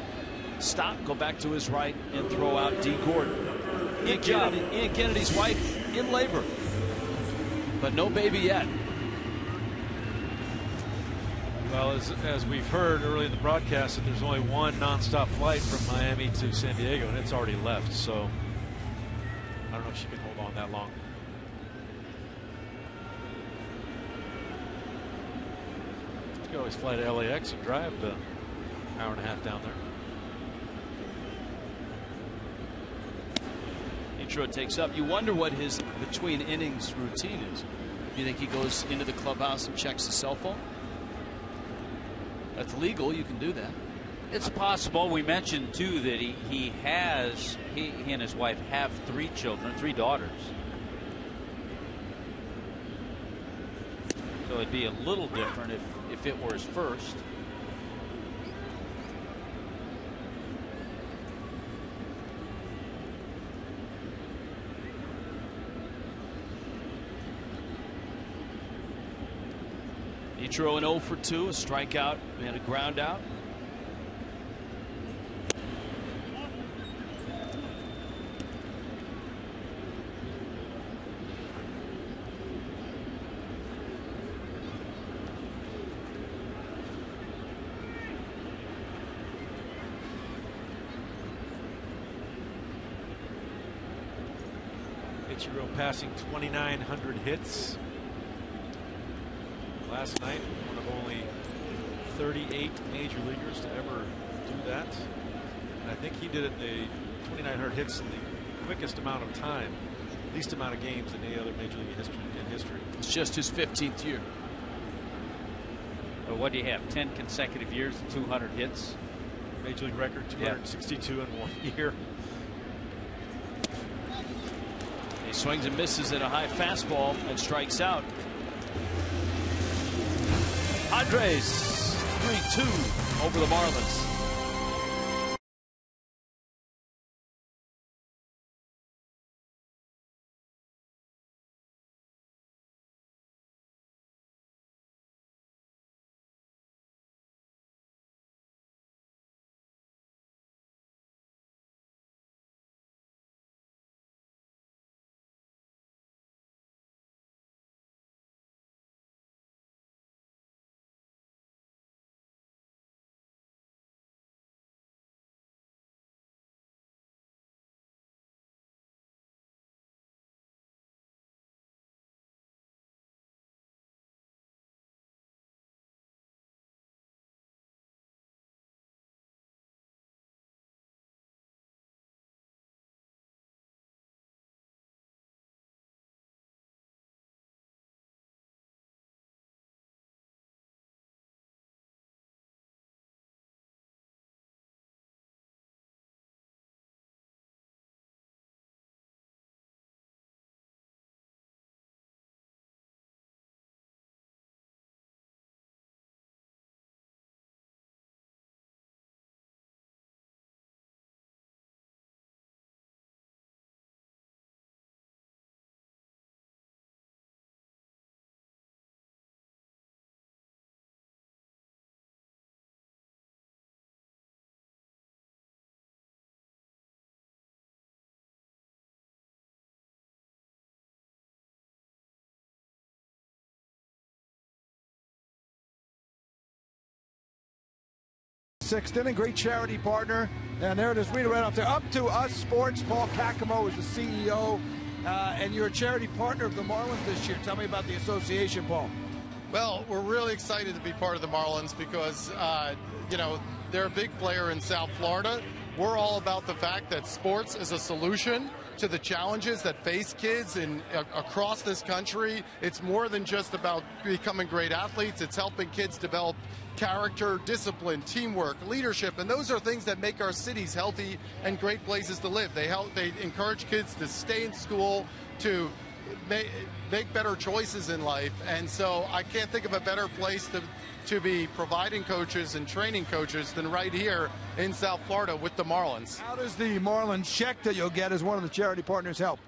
stop, go back to his right, and throw out D. Gordon. Ian Kennedy's wife in labor, but no baby yet. Well, as we've heard early in the broadcast, that there's only one nonstop flight from Miami to San Diego, and it's already left. So I don't know if she can hold on that long. You can always fly to LAX and drive the hour and a half down there. Intro takes up. You wonder what his between innings routine is. You think he goes into the clubhouse and checks his cell phone? That's legal. You can do that. It's possible. We mentioned too that he and his wife have 3 children, 3 daughters. So it'd be a little different if it were his first. Ichiro an 0 for 2, a strikeout and a ground out. Ichiro passing 2,900 hits. Last night, one of only 38 major leaguers to ever do that. And I think he did it the 2,900 hits in the quickest amount of time, least amount of games in any other major league history. It's just his 15th year. But what do you have? 10 consecutive years of 200 hits? Major league record, 262 in 1 year. He swings and misses at a high fastball and strikes out. Padres 3-2 over the Marlins. sixth inning. Great charity partner. And there it is. Read it right off there. Up to Us Sports. Paul Cacamo is the CEO. And you're a charity partner of the Marlins this year. Tell me about the association, Paul. Well, we're really excited to be part of the Marlins because, you know, they're a big player in South Florida. We're all about the fact that sports is a solution to the challenges that face kids across this country. It's more than just about becoming great athletes. It's helping kids develop character, discipline, teamwork, leadership, and those are things that make our cities healthy and great places to live. They encourage kids to stay in school, to make better choices in life, and so I can't think of a better place to be providing coaches and training coaches than right here in South Florida with the Marlins. How does the Marlins check that you'll get as one of the charity partners help?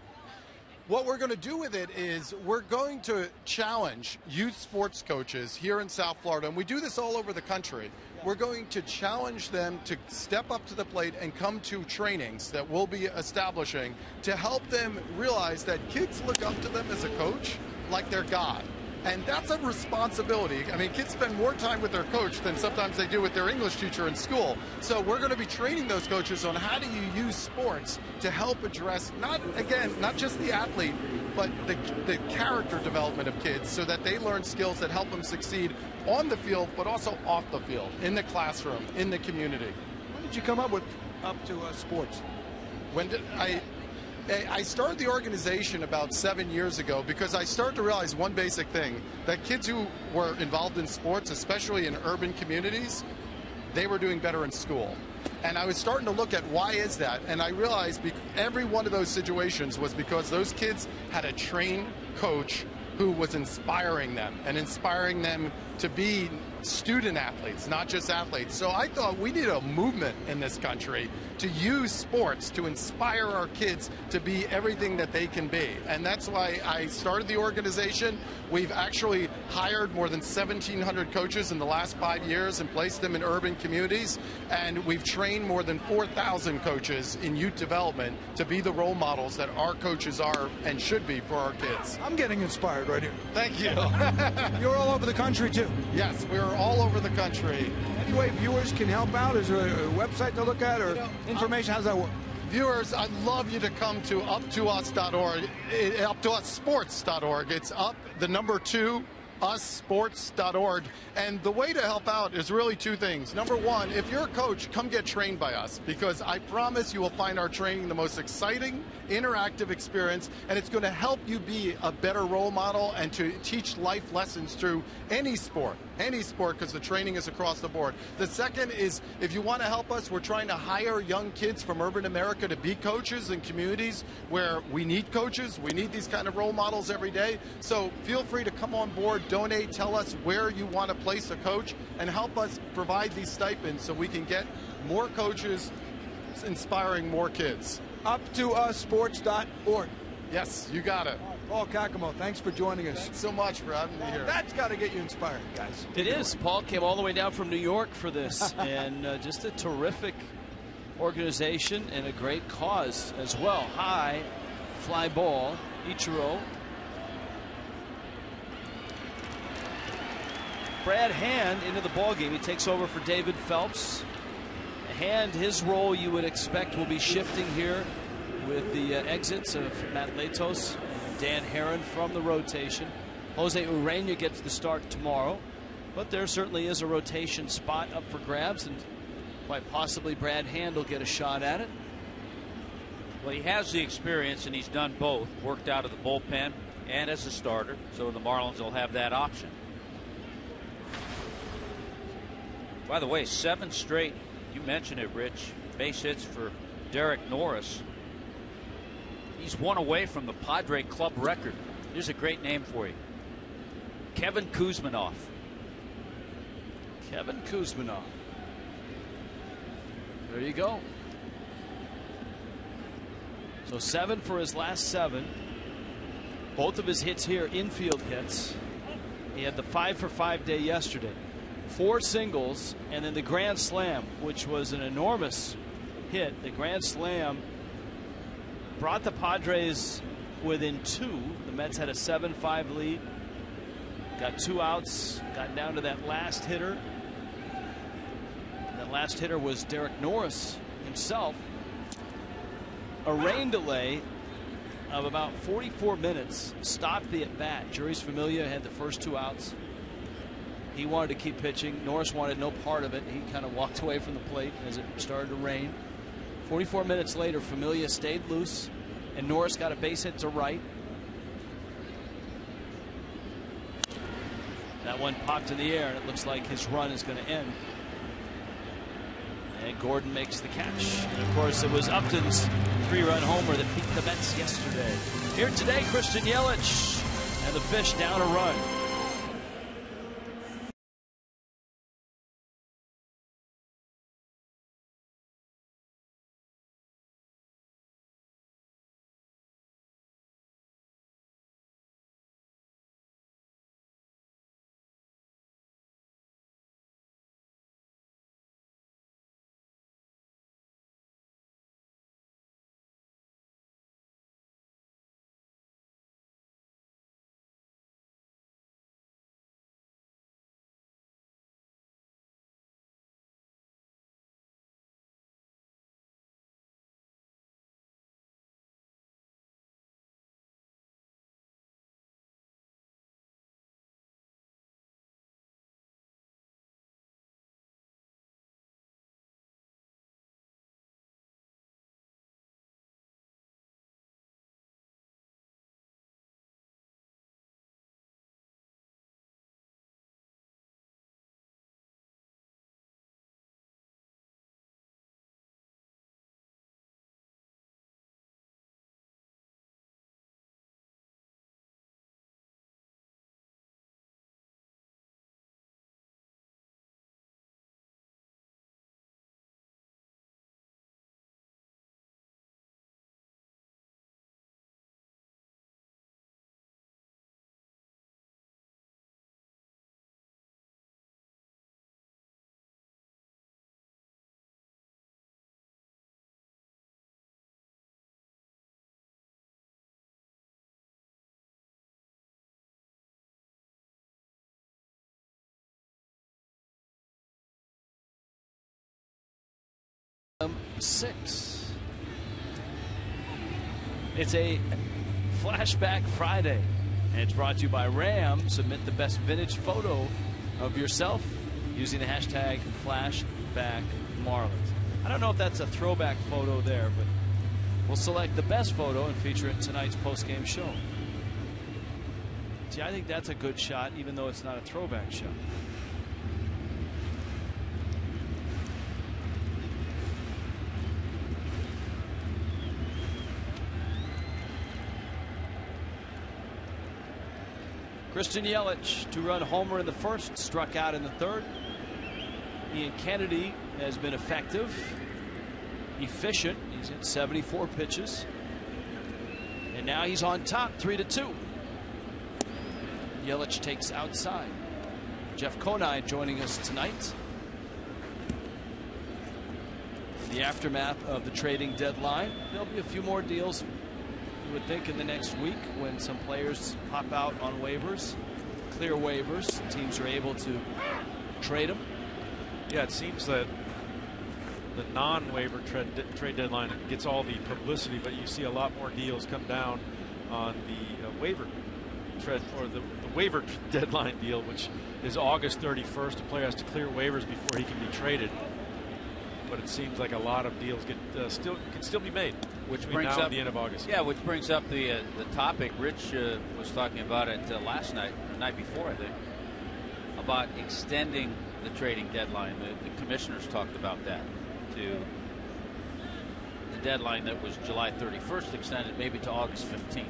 What we're going to do with it is we're going to challenge youth sports coaches here in South Florida, and we do this all over the country. We're going to challenge them to step up to the plate and come to trainings that we'll be establishing to help them realize that kids look up to them as a coach like they're God. And that's a responsibility. I mean, kids spend more time with their coach than sometimes they do with their English teacher in school. So we're going to be training those coaches on how do you use sports to help address, not just the athlete, but the character development of kids so that they learn skills that help them succeed on the field, but also off the field, in the classroom, in the community. When did you come up with Up to Us Sports? When did I started the organization about 7 years ago because I started to realize one basic thing, that kids who were involved in sports, especially in urban communities, they were doing better in school. And I was starting to look at why is that, and I realized every one of those situations was because those kids had a trained coach who was inspiring them and inspiring them to be student athletes, not just athletes. So I thought we need a movement in this country to use sports to inspire our kids to be everything that they can be. And that's why I started the organization. We've actually hired more than 1,700 coaches in the last 5 years and placed them in urban communities. And we've trained more than 4,000 coaches in youth development to be the role models that our coaches are and should be for our kids. I'm getting inspired right here. Thank you. You're all over the country, too. Yes, we're all over the country. Any way viewers can help out? Is there a website to look at or information? How does that work? Viewers, I'd love you to come to uptous.org, uptoussports.org. It's up, the number 2, ussports.org. And the way to help out is really two things. Number one, if you're a coach, come get trained by us, because I promise you will find our training the most exciting, interactive experience, and it's going to help you be a better role model and to teach life lessons through any sport, because the training is across the board. The second is, if you want to help us, we're trying to hire young kids from urban America to be coaches in communities where we need coaches. We need these kind of role models every day. So feel free to come on board, donate, tell us where you want to place a coach, and help us provide these stipends so we can get more coaches inspiring more kids. UpToUsSports.org. Yes, you got it. Paul Cacamo, thanks for joining us. Thanks so much for having me here. That's got to get you inspired, guys. It is. Paul came all the way down from New York for this, and just a terrific organization and a great cause as well. High fly ball, Ichiro. Brad Hand into the ballgame. He takes over for David Phelps. Hand, his role you would expect will be shifting here with the exits of Matt Latos and Dan Herron from the rotation. Jose Urena gets the start tomorrow, but there certainly is a rotation spot up for grabs, and quite possibly Brad Hand will get a shot at it. Well, he has the experience, and he's done both, worked out of the bullpen and as a starter, so the Marlins will have that option. By the way, 7 straight, you mentioned it, Rich, base hits for Derek Norris. He's 1 away from the Padre club record. Here's a great name for you. Kevin Kuzminoff. Kevin Kuzminoff. There you go. So 7 for his last 7. Both of his hits here, infield hits. He had the 5-for-5 day yesterday. 4 singles, and then the grand slam, which was an enormous hit. The grand slam brought the Padres within 2. The Mets had a 7-5 lead. Got 2 outs, got down to that last hitter. That Last hitter was Derek Norris himself. A rain delay of about 44 minutes stopped the at-bat. Jeurys Familia had the first 2 outs. He wanted to keep pitching. Norris wanted no part of it. He kind of walked away from the plate as it started to rain. 44 minutes later, Familia stayed loose, and Norris got a base hit to right. That one popped in the air, and it looks like his run is going to end. And Gordon makes the catch. And of course, it was Upton's 3-run homer that beat the Mets yesterday. Here today, Christian Yelich, and the Fish down a run. Six. It's a Flashback Friday, and it's brought to you by Ram. Submit the best vintage photo of yourself using the hashtag FlashbackMarlins. I don't know if that's a throwback photo there, but we'll select the best photo and feature it in tonight's post-game show. See, I think that's a good shot, even though it's not a throwback shot. Christian Yelich, 2-run homer in the first, struck out in the third. Ian Kennedy has been effective, efficient. He's hit 74 pitches. And now he's on top, 3-2. Yelich takes outside. Jeff Conine joining us tonight. In the aftermath of the trading deadline, there'll be a few more deals, you would think, in the next week when some players pop out on waivers, clear waivers. Teams are able to trade them. Yeah, it seems that the non-waiver trade deadline gets all the publicity, but you see a lot more deals come down on the waiver trade, or the waiver deadline deal, which is August 31st. A player has to clear waivers before he can be traded. But it seems like a lot of deals can still be made, which brings now up and the end of August. Yeah, which brings up the topic. Rich was talking about it last night, the night before, I think, about extending the trading deadline. The commissioners talked about that to the deadline that was July 31st, extended maybe to August 15th.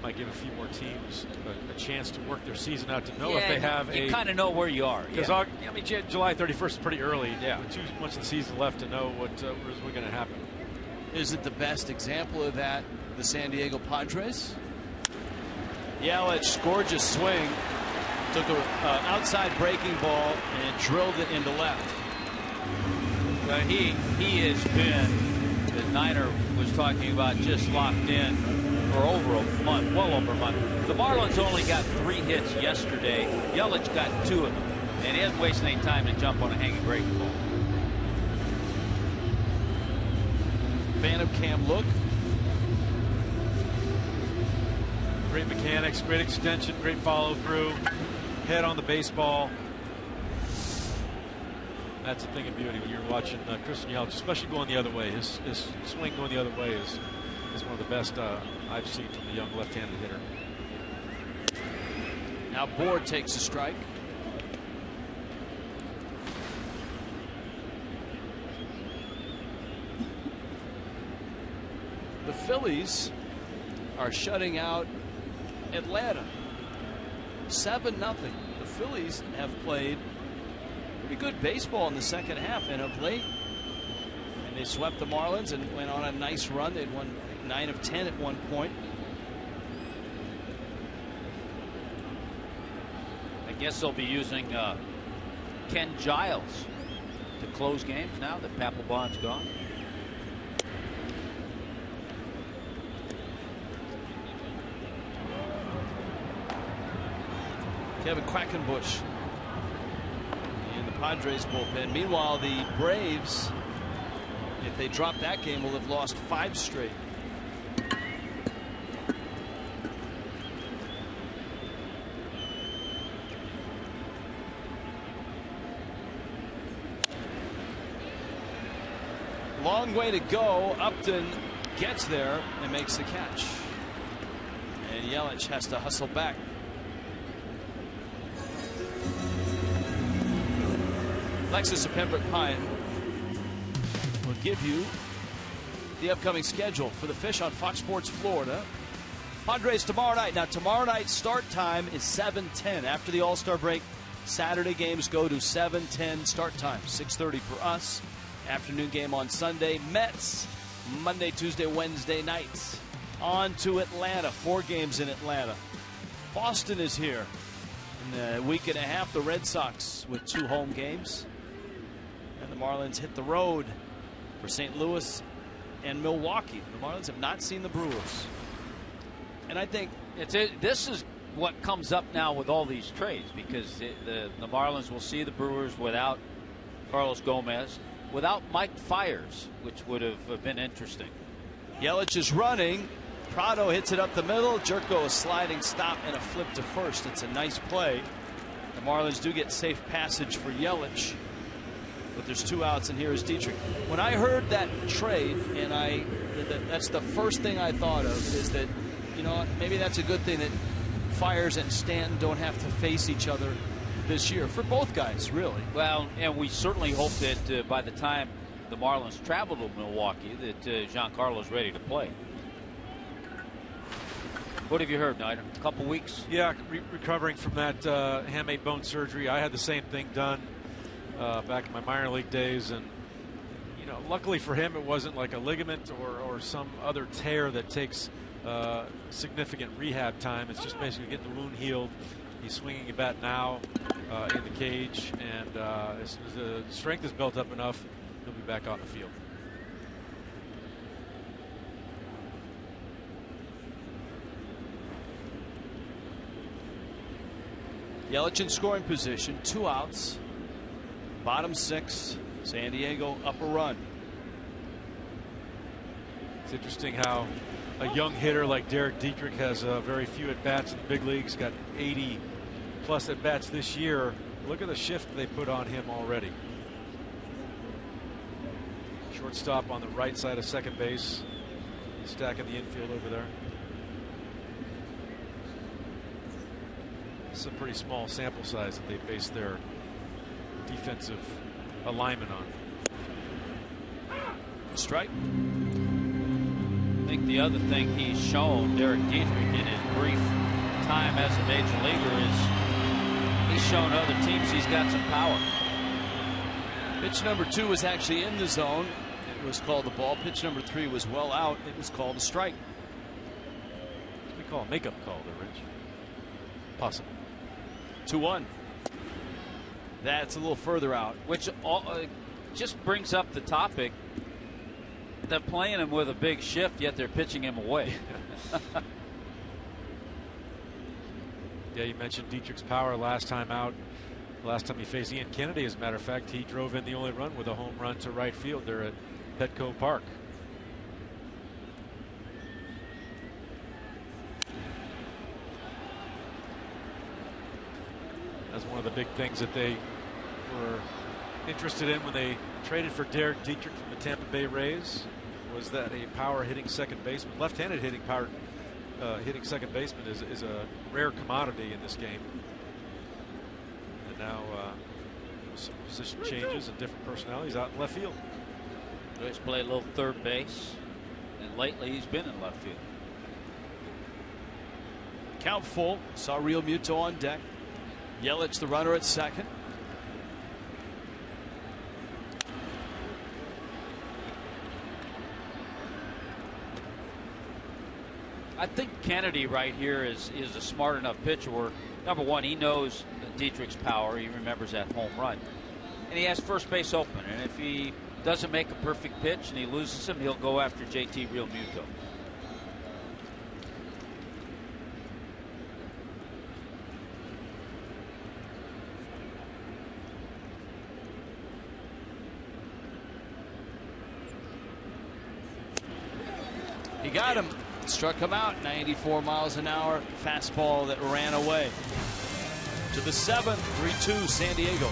Might give a few more teams a chance to work their season out, to know if they have you kind of know where you are. Because I mean, July 31st is pretty early. Yeah, too much of the season left to know what's going to happen. Is it the best example of that the San Diego Padres? Yelich, gorgeous swing, took an outside breaking ball and drilled it into left. He has been, the Niner was talking about, just locked in for for over a month, well over a month. The Marlins only got 3 hits yesterday. Yelich got 2 of them, and he hasn't wasted any time to jump on a hanging breaking ball. Phantom cam look. Great mechanics, great extension, great follow through, head on the baseball. That's a thing of beauty when you're watching Christian Yelich, especially going the other way. His swing going the other way is one of the best I've seen from the young left-handed hitter. Now Board takes a strike. The Phillies are shutting out Atlanta 7-0. The Phillies have played pretty good baseball in the second half and of late. And they swept the Marlins and went on a nice run. They'd won 9 of 10 at one point. I guess they'll be using Ken Giles to close games now that Papelbon's gone. Kevin Quackenbush in the Padres bullpen. Meanwhile, the Braves, if they drop that game, will have lost 5 straight. Long way to go. Upton gets there and makes the catch. And Yelich has to hustle back. Lexus of Pembroke Pine will give you the upcoming schedule for the Fish on Fox Sports Florida. Padres tomorrow night. Now, tomorrow night's start time is 7:10. After the All-Star break, Saturday games go to 7:10 start time. 6:30 for us. Afternoon game on Sunday. Mets Monday, Tuesday, Wednesday nights. On to Atlanta. 4 games in Atlanta. Boston is here. In a week and a half, the Red Sox with 2 home games. And the Marlins hit the road for St. Louis and Milwaukee. The Marlins have not seen the Brewers. And I think this is what comes up now with all these trades, because the Marlins will see the Brewers without Carlos Gomez, without Mike Fiers, which would have been interesting. Yelich is running. Prado hits it up the middle. Jerko a sliding stop and a flip to first. It's a nice play. The Marlins do get safe passage for Yelich, but there's 2 outs, and here is Dietrich. When I heard that trade, and that's the first thing I thought of, is that, you know, maybe that's a good thing that Fiers and Stanton don't have to face each other this year for both guys, really. Well, and we certainly hope that by the time the Marlins travel to Milwaukee, that Giancarlo's ready to play. What have you heard, Nider? A couple weeks? Yeah, recovering from that handmade bone surgery. I had the same thing done back in my minor league days, and you know, luckily for him, it wasn't like a ligament or some other tear that takes significant rehab time. It's just basically getting the wound healed. He's swinging a bat now in the cage, and as soon as the strength is built up enough, he'll be back on the field. Yelich in scoring position, 2 outs, bottom 6. San Diego up a run. It's interesting how a young hitter like Derek Dietrich has very few at bats in the big leagues. Got 80 plus at bats this year. Look at the shift they put on him already. Shortstop on the right side of second base, stacking the infield over there. It's a pretty small sample size that they base their defensive alignment on. Strike. I think the other thing he's shown, Derek Dietrich, in his brief time as a major leaguer, is he's shown other teams he's got some power. Pitch number 2 was actually in the zone. It was called the ball. Pitch number 3 was well out. It was called a strike. We call a makeup call there, Rich. Possible. 2-1. That's a little further out. Which just brings up the topic. They're playing him with a big shift, yet they're pitching him away. Yeah, you mentioned Dietrich's power last time out. Last time he faced Ian Kennedy, as a matter of fact, he drove in the only run with a home run to right field there at Petco Park. That's one of the big things that they were interested in when they traded for Derek Dietrich from the Tampa Bay Rays, was that a power hitting second baseman, left-handed hitting hitting second baseman is a rare commodity in this game. And now some position changes and different personalities out in left field. He's played a little third base, and lately he's been in left field. Count full. Saw Real Muto on deck. Yelich the runner at second. I think Kennedy right here is a smart enough pitcher where, number one, he knows Dietrich's power. He remembers that home run. And he has first base open. And if he doesn't make a perfect pitch and he loses him, he'll go after JT Real Muto. He got him. Struck him out. 94 miles an hour. Fastball that ran away. To the seventh. 3-2 San Diego.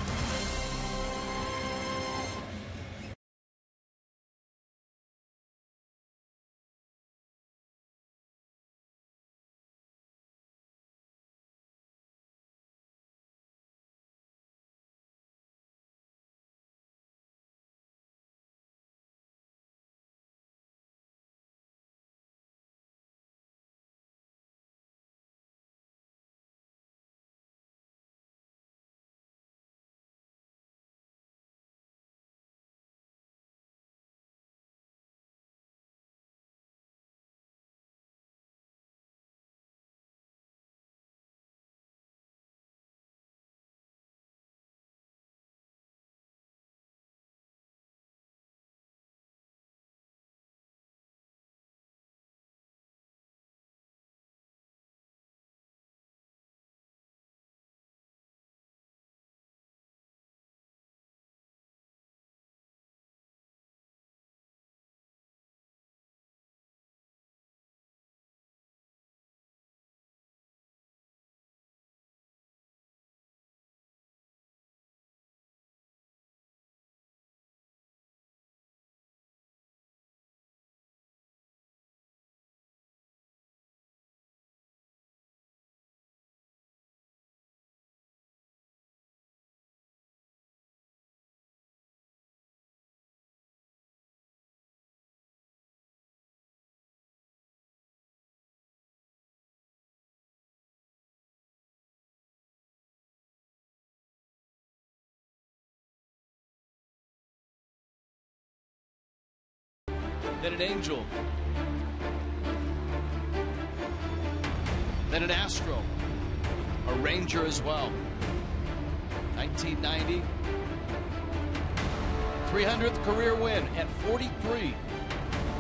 Then an Angel. Then an Astro. A Ranger as well. 1990. 300th career win at 43.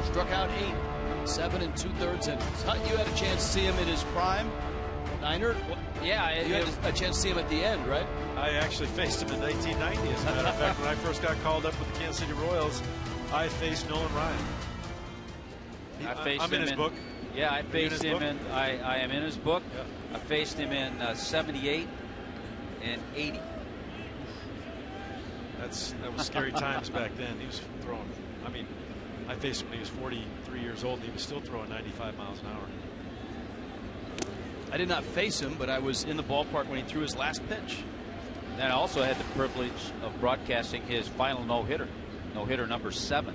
Struck out 8. 7 2/3 innings. Hunt, you had a chance to see him in his prime. Niner? Yeah. You had a chance to see him at the end, right? I actually faced him in 1990. As a matter of fact, when I first got called up with the Kansas City Royals, I faced Nolan Ryan. I'm in his book. Yeah, I faced him in. I am in his book. Yeah. I faced him in 78 and 80. That was scary times back then. He was throwing. I mean, I faced him when he was 43 years old, and he was still throwing 95 miles an hour. I did not face him, but I was in the ballpark when he threw his last pitch. And I also had the privilege of broadcasting his final no-hitter number 7,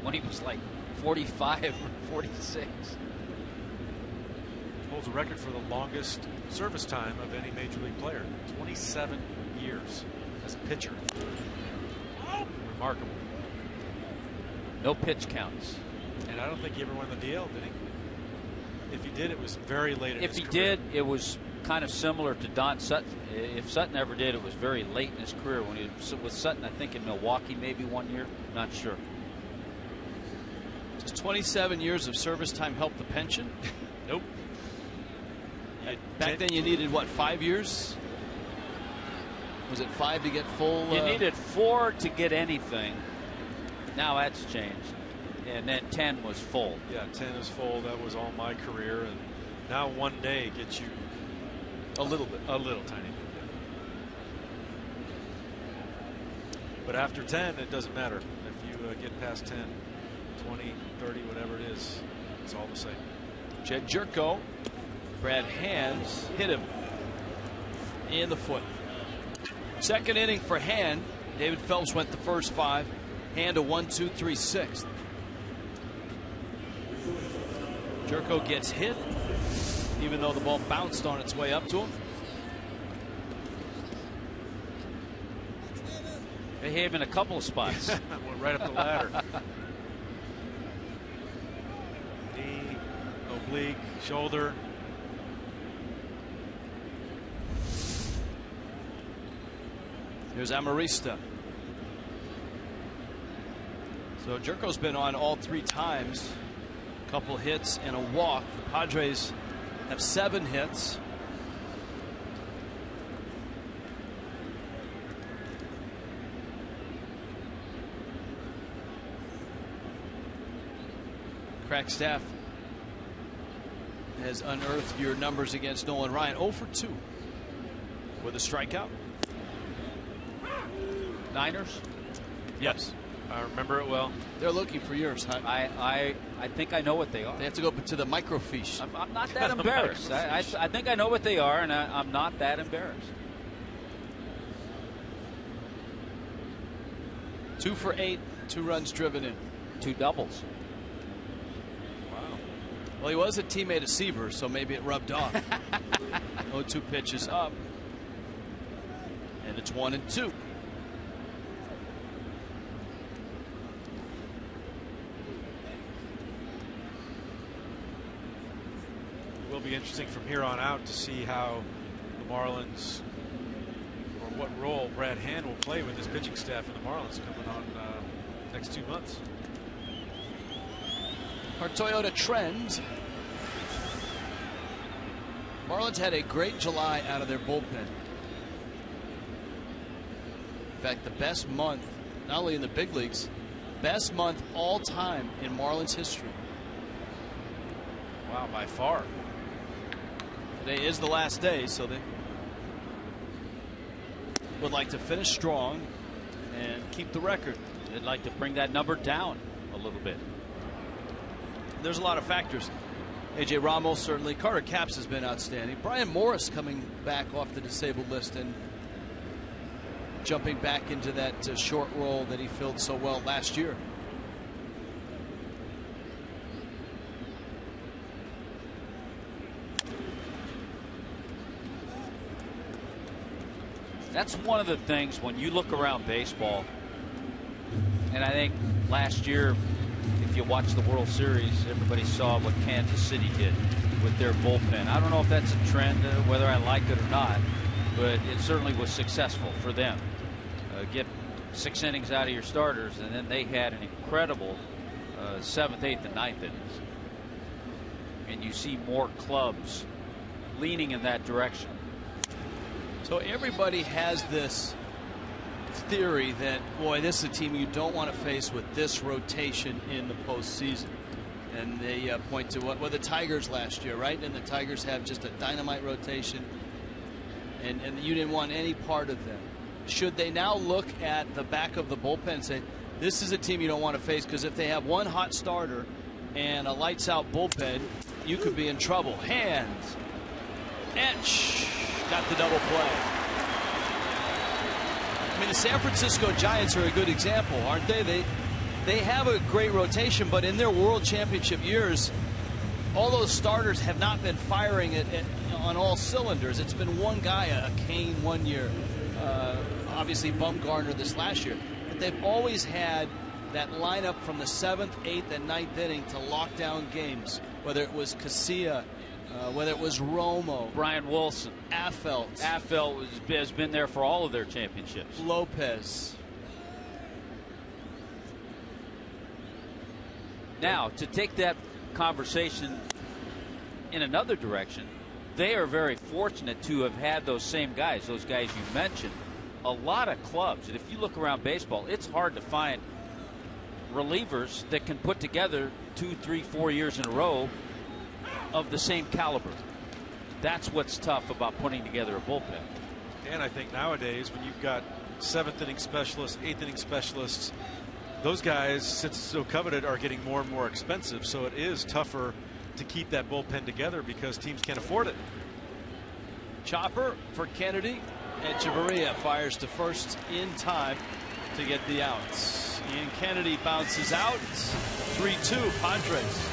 when he was like 45 or 46. Holds a record for the longest service time of any major league player. 27 years as a pitcher. Remarkable. No pitch counts. And I don't think he ever won the DL, did he? If he did, it was very late in his career. If he did, it was kind of similar to Don Sutton. If Sutton ever did, it was very late in his career. When he was with Sutton, I think in Milwaukee maybe one year. Not sure. Does 27 years of service time help the pension? Nope. Back then you needed, what, 5 years? Was it 5 to get full? You needed 4 to get anything. Now that's changed. And then 10 was full. Yeah, 10 is full. That was all my career. And now 1 day gets you a little bit. A little tiny bit. But after 10, it doesn't matter. If you get past 10, 20, 30, whatever it is, it's all the same. Jed Jerko, Brad Hands hit him in the foot. Second inning for Hand. David Phelps went the first 5. Hand a 1-2-3 6th. Jerko gets hit, even though the ball bounced on its way up to him. They hit him in a couple of spots. Went right up the ladder. Knee, oblique, shoulder. Here's Amarista. So Jerko's been on all 3 times. A couple hits and a walk. The Padres have 7 hits. Crackstaff has unearthed your numbers against Nolan Ryan. 0 for 2 with a strikeout. Niners? Yes. I remember it well. They're looking for yours. I think I know what they are. They have to go to the microfiche. I'm not that embarrassed. I think I know what they are, and I'm not that embarrassed. 2 for 8, 2 runs driven in. 2 doubles. Wow. Well, he was a teammate of Seaver, so maybe it rubbed off. 0-2 pitches up. And it's 1-2. Will be interesting from here on out to see how the Marlins, or what role Brad Hand will play with his pitching staff in the Marlins coming on next 2 months. Our Toyota trend. Marlins had a great July out of their bullpen. In fact, the best month, not only in the big leagues, best month all time in Marlins history. Wow, by far. Today is the last day, so they would like to finish strong and keep the record. They'd like to bring that number down a little bit. There's a lot of factors. A.J. Ramos, certainly. Carter Capps has been outstanding. Brian Morris coming back off the disabled list and jumping back into that short role that he filled so well last year. That's one of the things when you look around baseball, and I think last year, if you watch the World Series, everybody saw what Kansas City did with their bullpen. I don't know if that's a trend, whether I like it or not, but it certainly was successful for them. Get 6 innings out of your starters, and then they had an incredible 7th, 8th, and 9th innings. And you see more clubs leaning in that direction. So everybody has this theory that, boy, this is a team you don't want to face with this rotation in the postseason. And they point to what the Tigers last year, right? And the Tigers have just a dynamite rotation, and you didn't want any part of them. Should they now look at the back of the bullpen and say, this is a team you don't want to face, because if they have one hot starter and a lights-out bullpen, you could be in trouble. Hands. Etch. Got the double play. I mean, the San Francisco Giants are a good example, aren't they? They have a great rotation, but in their World Championship years, all those starters have not been firing it on all cylinders. It's been one guy, a Kane 1 year, obviously Bumgarner this last year. But they've always had that lineup from the 7th, 8th, and 9th inning to lock down games, whether it was Casilla, whether it was Romo, Brian Wilson, Affeldt. Affeldt has been there for all of their championships. Lopez. Now, to take that conversation in another direction, they are very fortunate to have had those same guys, those guys you mentioned. A lot of clubs, and if you look around baseball, it's hard to find relievers that can put together 2, 3, 4 years in a row of the same caliber. That's what's tough about putting together a bullpen. And I think nowadays, when you've got 7th inning specialists, 8th inning specialists, those guys, since it's so coveted, are getting more and more expensive. So it is tougher to keep that bullpen together because teams can't afford it. Chopper for Kennedy. Echeverria fires to first in time to get the outs. Ian Kennedy bounces out. 3-2 Padres.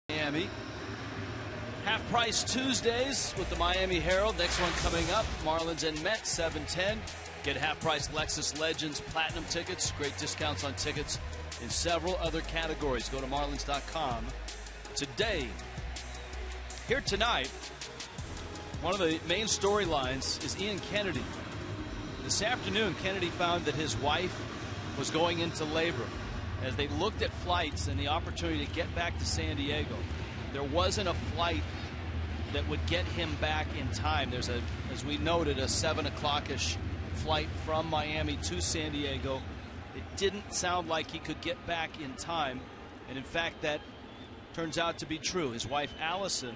Miami. Half price Tuesdays with the Miami Herald. Next one coming up, Marlins and Mets, 7:10. Get half price Lexus Legends Platinum tickets. Great discounts on tickets in several other categories. Go to marlins.com today. Here tonight, one of the main storylines is Ian Kennedy. This afternoon, Kennedy found that his wife was going into labor. As they looked at flights and the opportunity to get back to San Diego, there wasn't a flight that would get him back in time. There's a, as we noted, a 7 o'clock-ish flight from Miami to San Diego. It didn't sound like he could get back in time, and in fact that turns out to be true. His wife Allison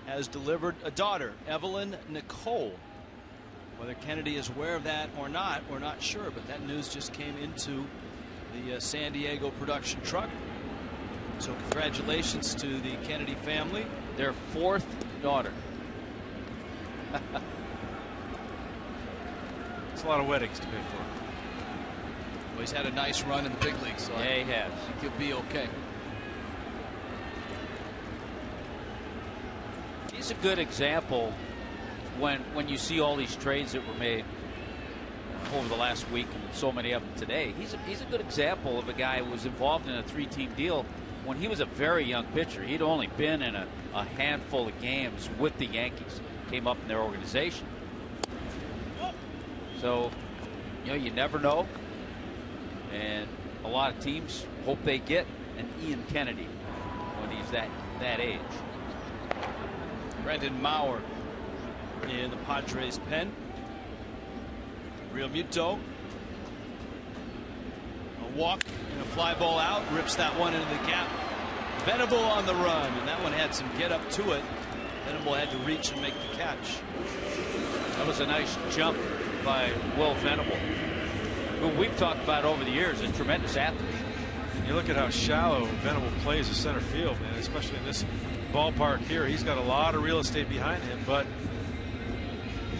has delivered a daughter, Evelyn Nicole. Whether Kennedy is aware of that or not, we're not sure, but that news just came into the San Diego production truck. So congratulations to the Kennedy family. Their 4th daughter. It's a lot of weddings to pay for. Well, he's had a nice run in the big leagues, so yeah, he has. I think he'll be okay. He's a good example when you see all these trades that were made over the last week and so many of them today. He's a good example of a guy who was involved in a 3-team deal when he was a very young pitcher. He'd only been in a handful of games with the Yankees. Came up in their organization. So, you know, you never know. And a lot of teams hope they get an Ian Kennedy when he's that age. Brandon Maurer in the Padres pen. Real Muto. A walk and a fly ball out. Rips that one into the gap. Venable on the run, and that one had some get up to it. Venable had to reach and make the catch. That was a nice jump by Will Venable, who we've talked about over the years, a tremendous athlete. You look at how shallow Venable plays the center field, man, especially in this ballpark here. He's got a lot of real estate behind him, but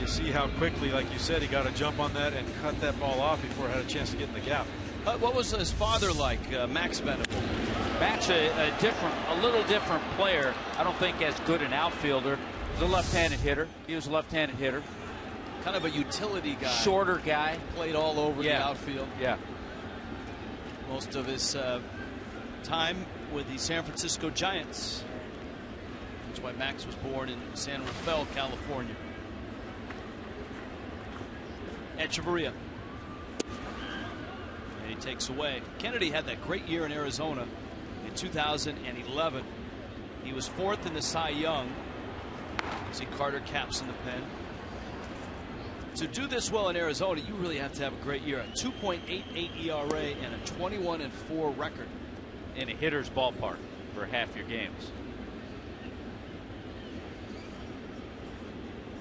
you see how quickly, like you said, he got a jump on that and cut that ball off before it had a chance to get in the gap. What was his father like, Max Venable? Max, a little different player. I don't think as good an outfielder. He's a left-handed hitter. He was a left-handed hitter. Kind of a utility guy. Shorter guy. Played all over the outfield. Yeah. Most of his time with the San Francisco Giants. That's why Max was born in San Rafael, California. Echeverria. And he takes away. Kennedy had that great year in Arizona in 2011. He was 4th in the Cy Young. See Carter caps in the pen. To do this well in Arizona, you really have to have a great year. A 2.88 ERA and a 21-4 record. In a hitter's ballpark for half your games.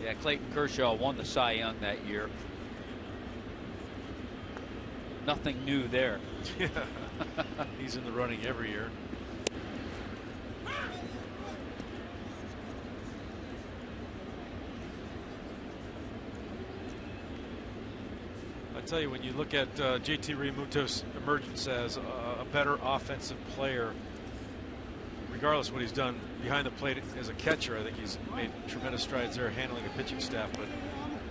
Yeah, Clayton Kershaw won the Cy Young that year. Nothing new there. Yeah. He's in the running every year. I tell you, when you look at JT Realmuto's emergence as a better offensive player, regardless of what he's done behind the plate as a catcher, I think he's made tremendous strides there handling the pitching staff. But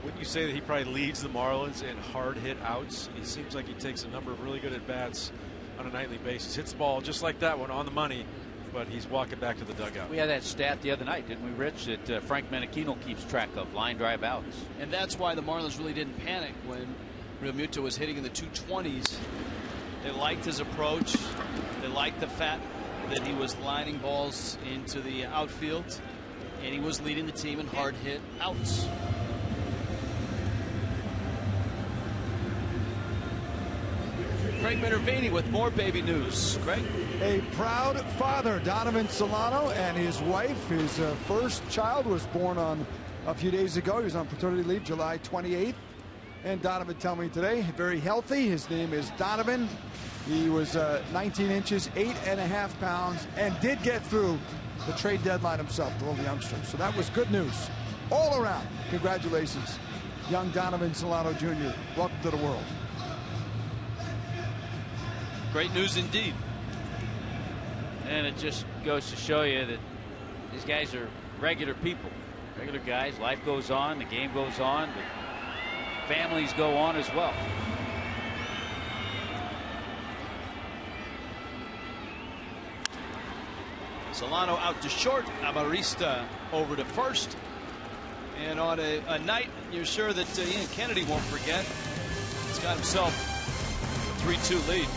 wouldn't you say that he probably leads the Marlins in hard hit outs? He seems like he takes a number of really good at bats on a nightly basis. Hits the ball just like that one on the money, but he's walking back to the dugout. We had that stat the other night, didn't we, Rich? That Frank Menechino keeps track of line drive outs. And that's why the Marlins really didn't panic when Realmuto was hitting in the 220s. They liked his approach. They liked the fact that he was lining balls into the outfield, and he was leading the team in hard hit outs. Craig Minervini with more baby news. Craig? A proud father, Donovan Solano, and his wife. His first child was born on a few days ago. He was on paternity leave July 28th. And Donovan told me today, very healthy. His name is Donovan. He was 19 inches, 8.5 pounds, and did get through the trade deadline himself, the little youngster. So that was good news all around. Congratulations, young Donovan Solano Jr. Welcome to the world. Great news indeed. And it just goes to show you that these guys are regular people, regular guys. Life goes on, the game goes on, but families go on as well. Solano out to short, Amarista over to first. And on a night you're sure that Ian Kennedy won't forget, he's got himself a 3-2 lead.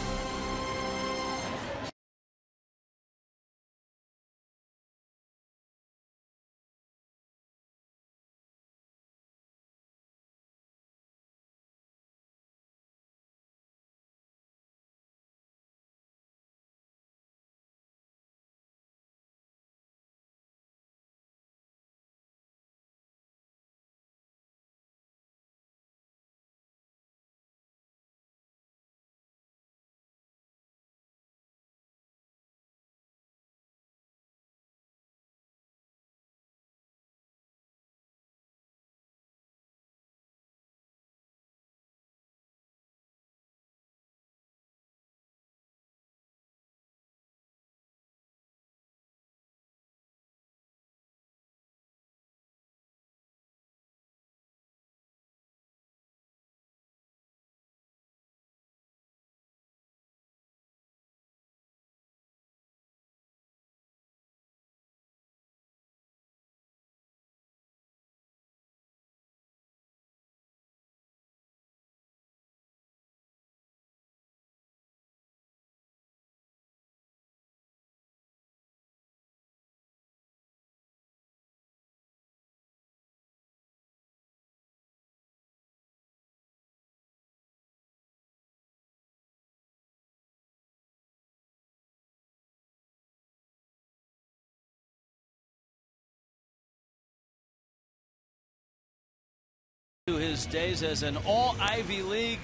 His days as an all-Ivy League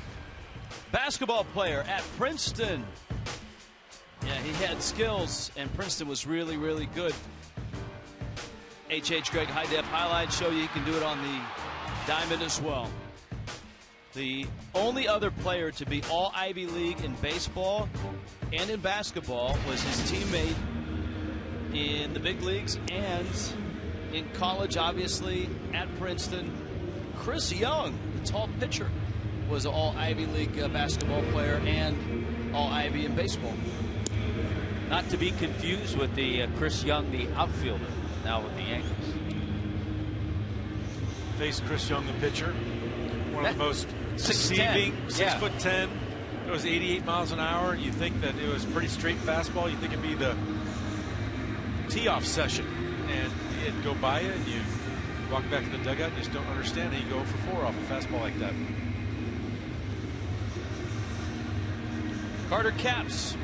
basketball player at Princeton. Yeah, he had skills, and Princeton was really, really good. Greg high-def highlights show you can do it on the diamond as well. The only other player to be all Ivy League in baseball and in basketball was his teammate in the big leagues and in college, obviously, at Princeton. Chris Young, the tall pitcher, was an all Ivy League basketball player and all Ivy in baseball. Not to be confused with the Chris Young, the outfielder, now with the Yankees. Face Chris Young, the pitcher. One of the most 6'10". deceiving, Yeah. 6'10". It was 88 miles an hour. You think that it was pretty straight fastball. You think it'd be the tee-off session, and it'd go by you, and you walk back to the dugout and you just don't understand it. You go for 4 off a fastball like that. Carter Capps.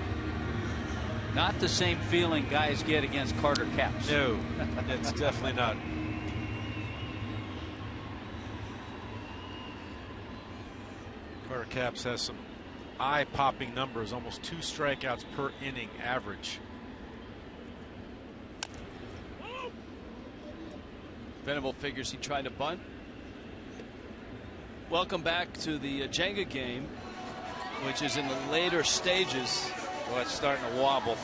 Not the same feeling guys get against Carter Capps. No, it's definitely not. Carter Capps has some eye-popping numbers, almost 2 strikeouts per inning average. Venable figures he tried to bunt. Welcome back to the Jenga game, which is in the later stages. Well, it's starting to wobble.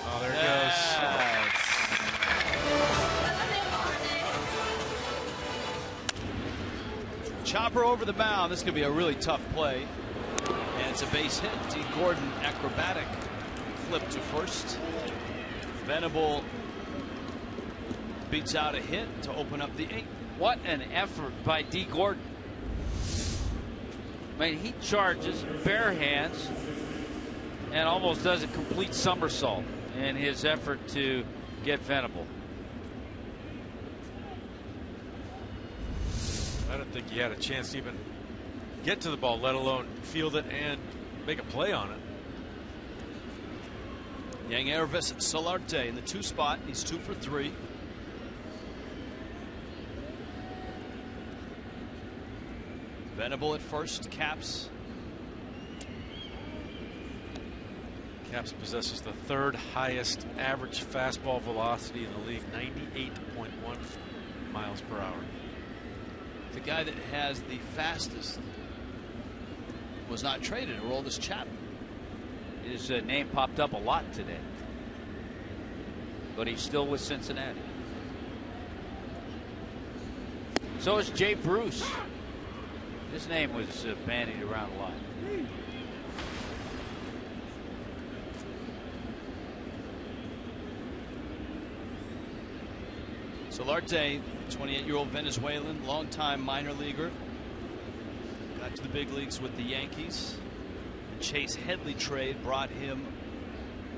Oh, there it goes. Chopper over the mound. This could be a really tough play. And it's a base hit. D. Gordon, acrobatic flip to first. Venable beats out a hit to open up the 8th. What an effort by D. Gordon. I mean, he charges bare hands and almost does a complete somersault in his effort to get Venable. I don't think he had a chance to even get to the ball, let alone field it and make a play on it. Yang Ervis Solarte in the 2 spot. He's 2 for 3. Venable at first. Capps. Capps possesses the 3rd highest average fastball velocity in the league, 98.1 miles per hour. The guy that has the fastest was not traded. Aroldis Chapman. His name popped up a lot today, but he's still with Cincinnati. So is Jay Bruce. His name was bandied around a lot. Solarte, 28-year-old Venezuelan, longtime minor leaguer. Got to the big leagues with the Yankees. The Chase Headley trade brought him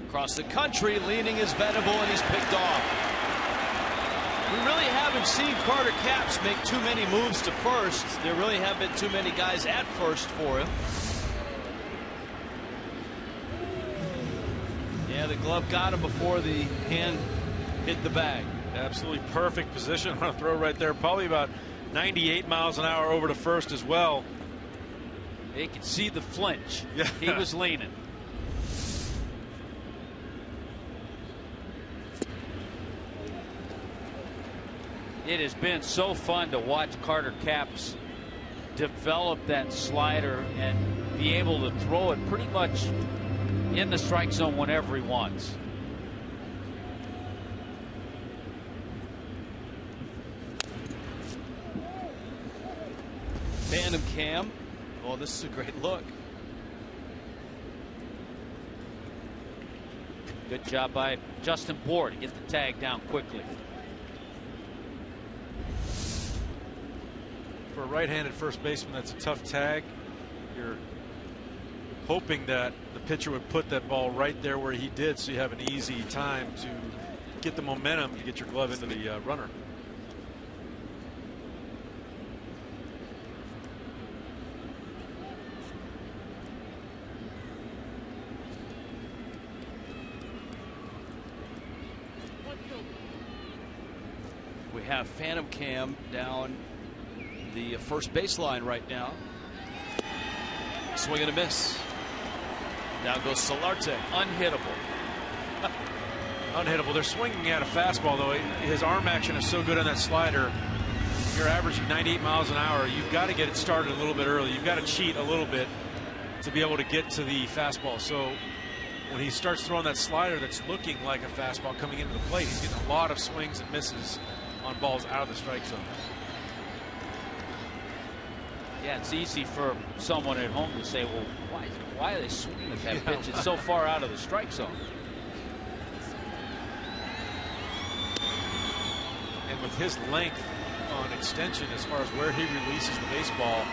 across the country. Leaning is Venable, and he's picked off. We really haven't seen Carter Capps make too many moves to first. There really haven't been too many guys at first for him. Yeah, the glove got him before the hand hit the bag. Absolutely perfect position on a throw right there. Probably about 98 miles an hour over to first as well. You could see the flinch. Yeah. He was leaning. It has been so fun to watch Carter Capps develop that slider and be able to throw it pretty much in the strike zone whenever he wants. Phantom cam. Oh, this is a great look. Good job by Justin Bohr to get the tag down quickly. For a right-handed first baseman, that's a tough tag. You're hoping that the pitcher would put that ball right there where he did, so you have an easy time to get the momentum to get your glove into the runner. We have Phantom cam down the first baseline right now. Swing and a miss. Down goes Solarte. Unhittable. Unhittable. They're swinging at a fastball, though. His arm action is so good on that slider. You're averaging 98 miles an hour. You've got to get it started a little bit early. You've got to cheat a little bit to be able to get to the fastball. So when he starts throwing that slider that's looking like a fastball coming into the plate, he's getting a lot of swings and misses on balls out of the strike zone. Yeah, it's easy for someone at home to say, well, why are they swinging at that pitch? It's so far out of the strike zone. And with his length on extension as far as where he releases the baseball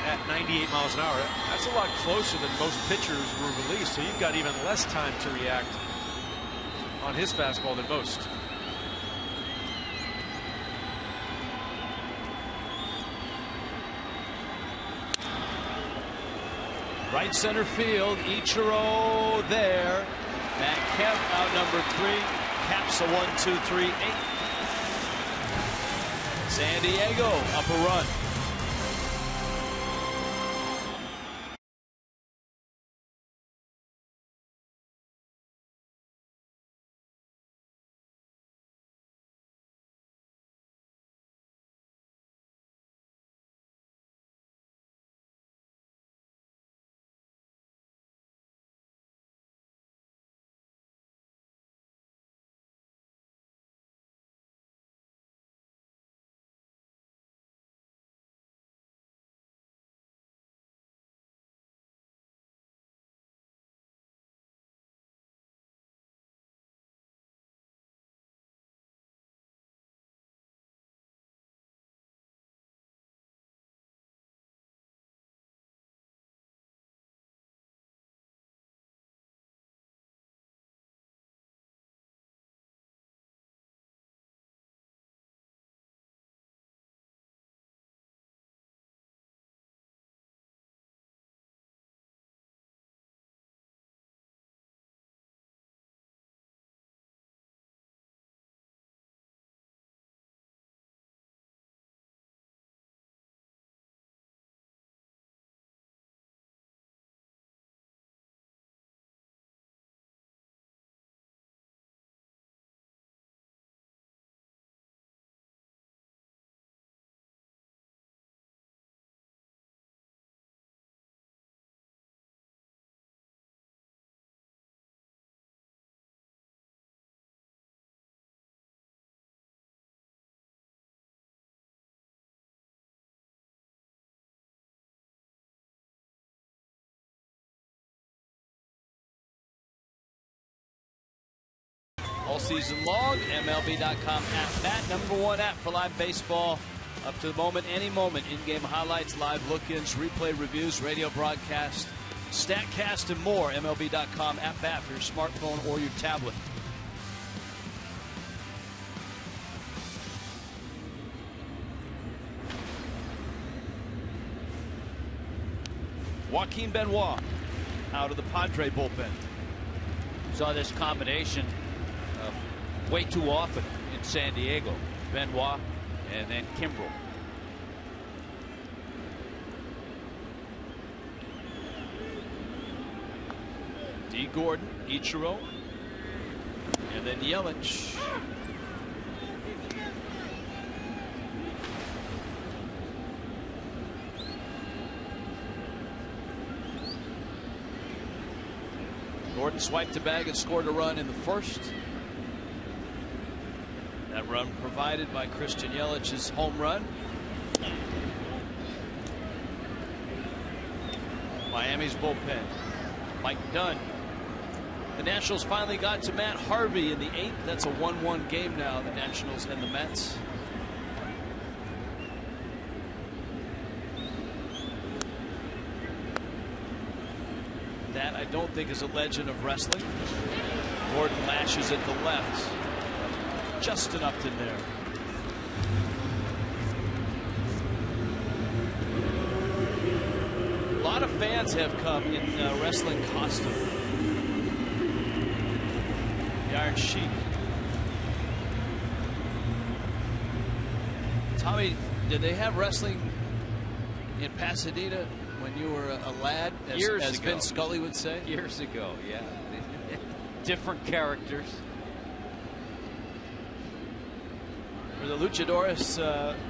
at 98 miles an hour, that's a lot closer than most pitchers were released. So you've got even less time to react on his fastball than most. Right center field, Ichiro there. And Kev out number 3. Caps a 1-2-3-8. San Diego up a run. All season long, MLB.com app, that #1 app for live baseball. Up to the moment, any moment, in-game highlights, live look-ins, replay reviews, radio broadcast, StatCast, and more. MLB.com app for your smartphone or your tablet. Joaquin Benoit out of the Padre bullpen. Saw this combination way too often in San Diego. Benoit and then Kimbrel. D. Gordon, Ichiro, and then Yelich. Gordon swiped a bag and scored a run in the first. That run provided by Christian Yelich's home run. Miami's bullpen. Mike Dunn. The Nationals finally got to Matt Harvey in the 8th. That's a 1-1 game now, the Nationals and the Mets. That I don't think is a legend of wrestling. Gordon lashes at the left. Justin Upton there. A lot of fans have come in wrestling costume. The Iron Sheik. Tommy, did they have wrestling in Pasadena when you were a lad, as Vince Scully would say? Years ago, yeah. Different characters. Were the luchadores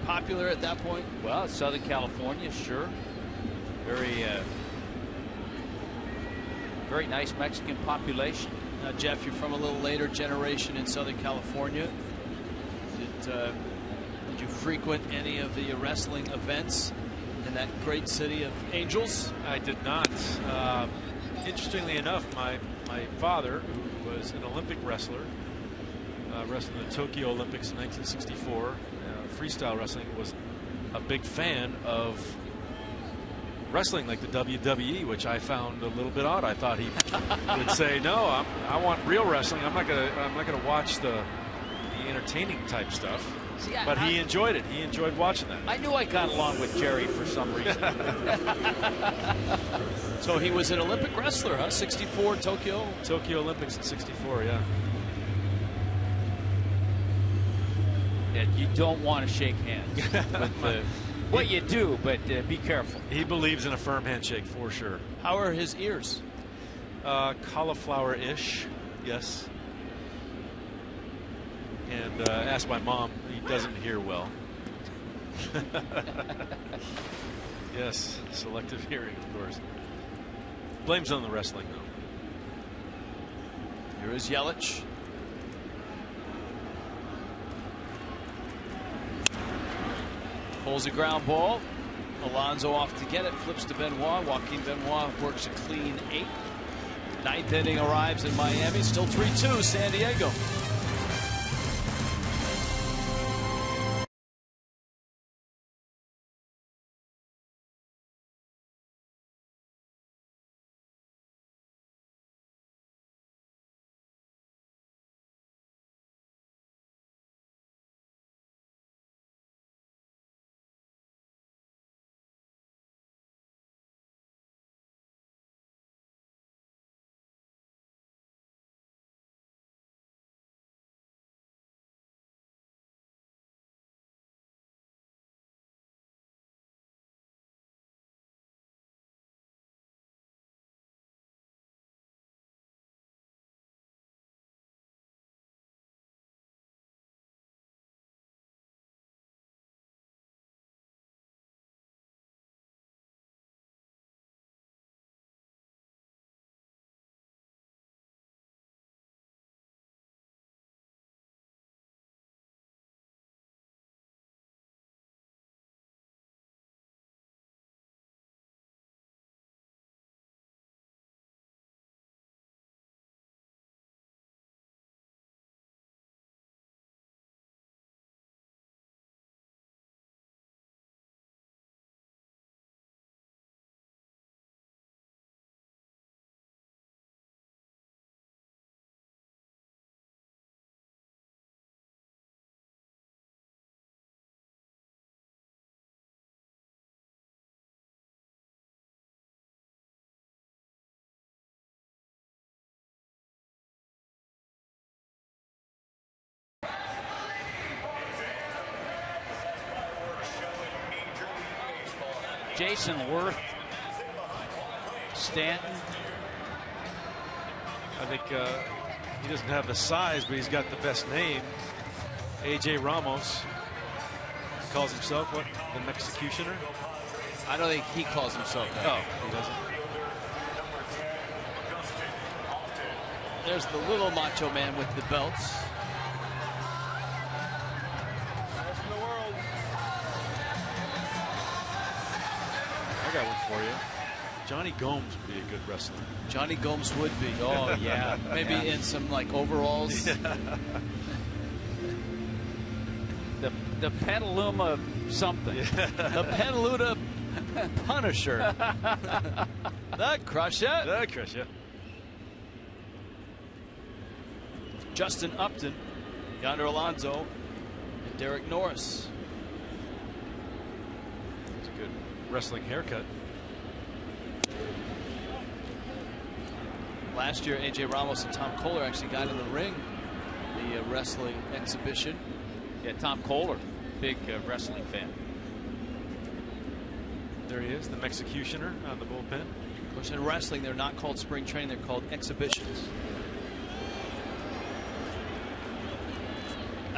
popular at that point? Well, Southern California, sure. Very nice Mexican population. Now, Jeff, you're from a little later generation in Southern California. Did you frequent any of the wrestling events in that great city of Angels? I did not. Interestingly enough, my father, who was an Olympic wrestler, wrestled in the Tokyo Olympics in 1964, freestyle wrestling, was a big fan of wrestling like the WWE, which I found a little bit odd. I thought he would say, "No, I want real wrestling. I'm not gonna watch the entertaining type stuff." See, but he enjoyed it. He enjoyed watching that. I knew I got along with Jerry for some reason. So he was an Olympic wrestler, huh? 64 Tokyo Olympics in 64, yeah. And you don't want to shake hands with what you do, but be careful. He believes in a firm handshake for sure. How are his ears? Cauliflower-ish, yes. And ask my mom. He doesn't hear well. Yes, selective hearing, of course. Blames on the wrestling, though. Here is Yelich. Pulls a ground ball. Alonso off to get it. Flips to Benoit. Joaquin Benoit works a clean 8. Ninth inning arrives in Miami. Still 3-2 San Diego. Jason Worth, Stanton. I think he doesn't have the size, but he's got the best name. A.J. Ramos. He calls himself what? The Mexicutioner? I don't think he calls himself that. Oh, he doesn't. There's the little macho man with the belts. I got one for you. Johnny Gomes would be a good wrestler. Johnny Gomes would be. Oh, yeah. Maybe in some, like, overalls. Yeah. The Petaluma something. Yeah. The Petaluma Punisher. The Crusher. The Crusher. Justin Upton, Yonder Alonso, and Derek Norris. It's a good wrestling haircut. Last year, A.J. Ramos and Tom Kohler actually got in the ring, the wrestling exhibition. Yeah, Tom Kohler, big wrestling fan. There he is, the Mexicutioner on the bullpen. Of course, in wrestling, they're not called spring training, they're called exhibitions.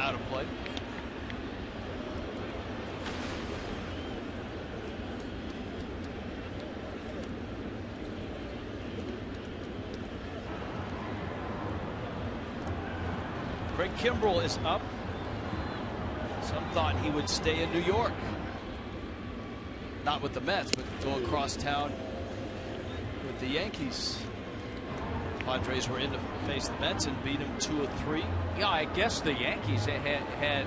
Out of play. Craig Kimbrell is up. Some thought he would stay in New York. Not with the Mets, but go across town with the Yankees. Padres were in to face the Mets and beat them 2-3. Yeah, I guess the Yankees had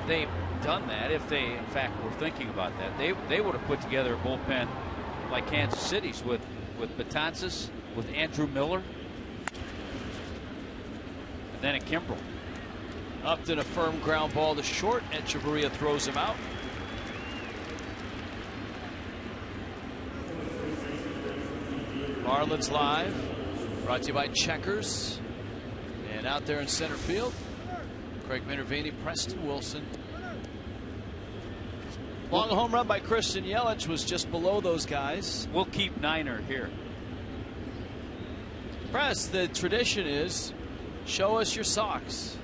they done that, if they in fact were thinking about that, they would have put together a bullpen like Kansas City's with Betances, with Andrew Miller, and then a Kimbrell. Upton, a firm ground ball to short. Echeverria throws him out. Marlins Live, brought to you by Checkers. And out there in center field, Craig Minervini, Preston Wilson. Long home run by Christian Yelich was just below those guys. We'll keep Niner here. Press, the tradition is show us your socks.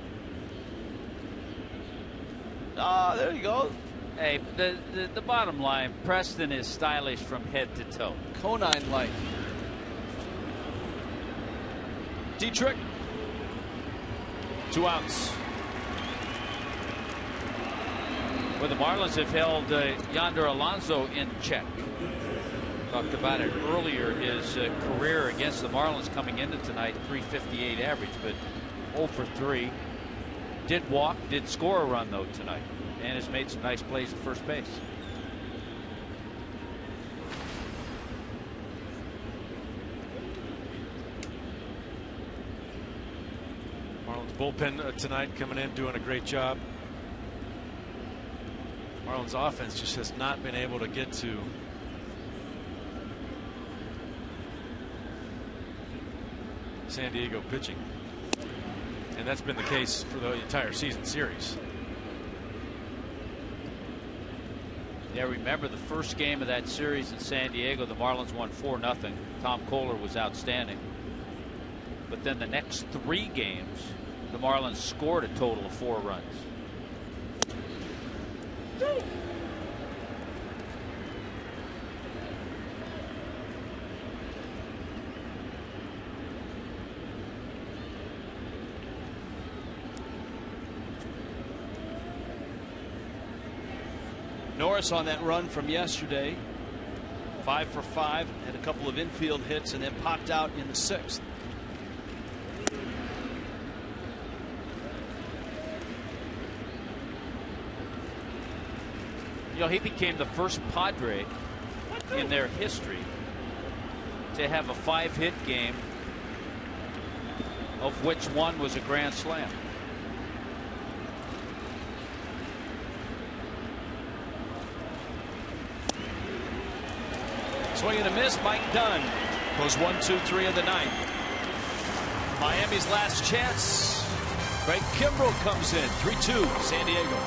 Ah, there you go. Hey, the bottom line, Preston is stylish from head to toe. Conine-like. Dietrich. 2 outs. Well, the Marlins have held Yonder Alonso in check. Talked about it earlier, his career against the Marlins coming into tonight, .358 average, but 0 for 3. Did walk, did score a run though tonight, and has made some nice plays at first base. Marlins bullpen tonight coming in, doing a great job. Marlins offense just has not been able to get to San Diego pitching. And that's been the case for the entire season series. Yeah, remember the first game of that series in San Diego, the Marlins won 4-0. Tom Kohler was outstanding. But then the next 3 games, the Marlins scored a total of 4 runs. Norris on that run from yesterday, 5 for 5, had a couple of infield hits, and then popped out in the 6th. You know, he became the first Padre in their history to have a 5-hit game, of which one was a grand slam. Swing and a miss. Mike Dunn goes 1-2-3 of the 9th. Miami's last chance. Craig Kimbrell comes in 3-2 San Diego.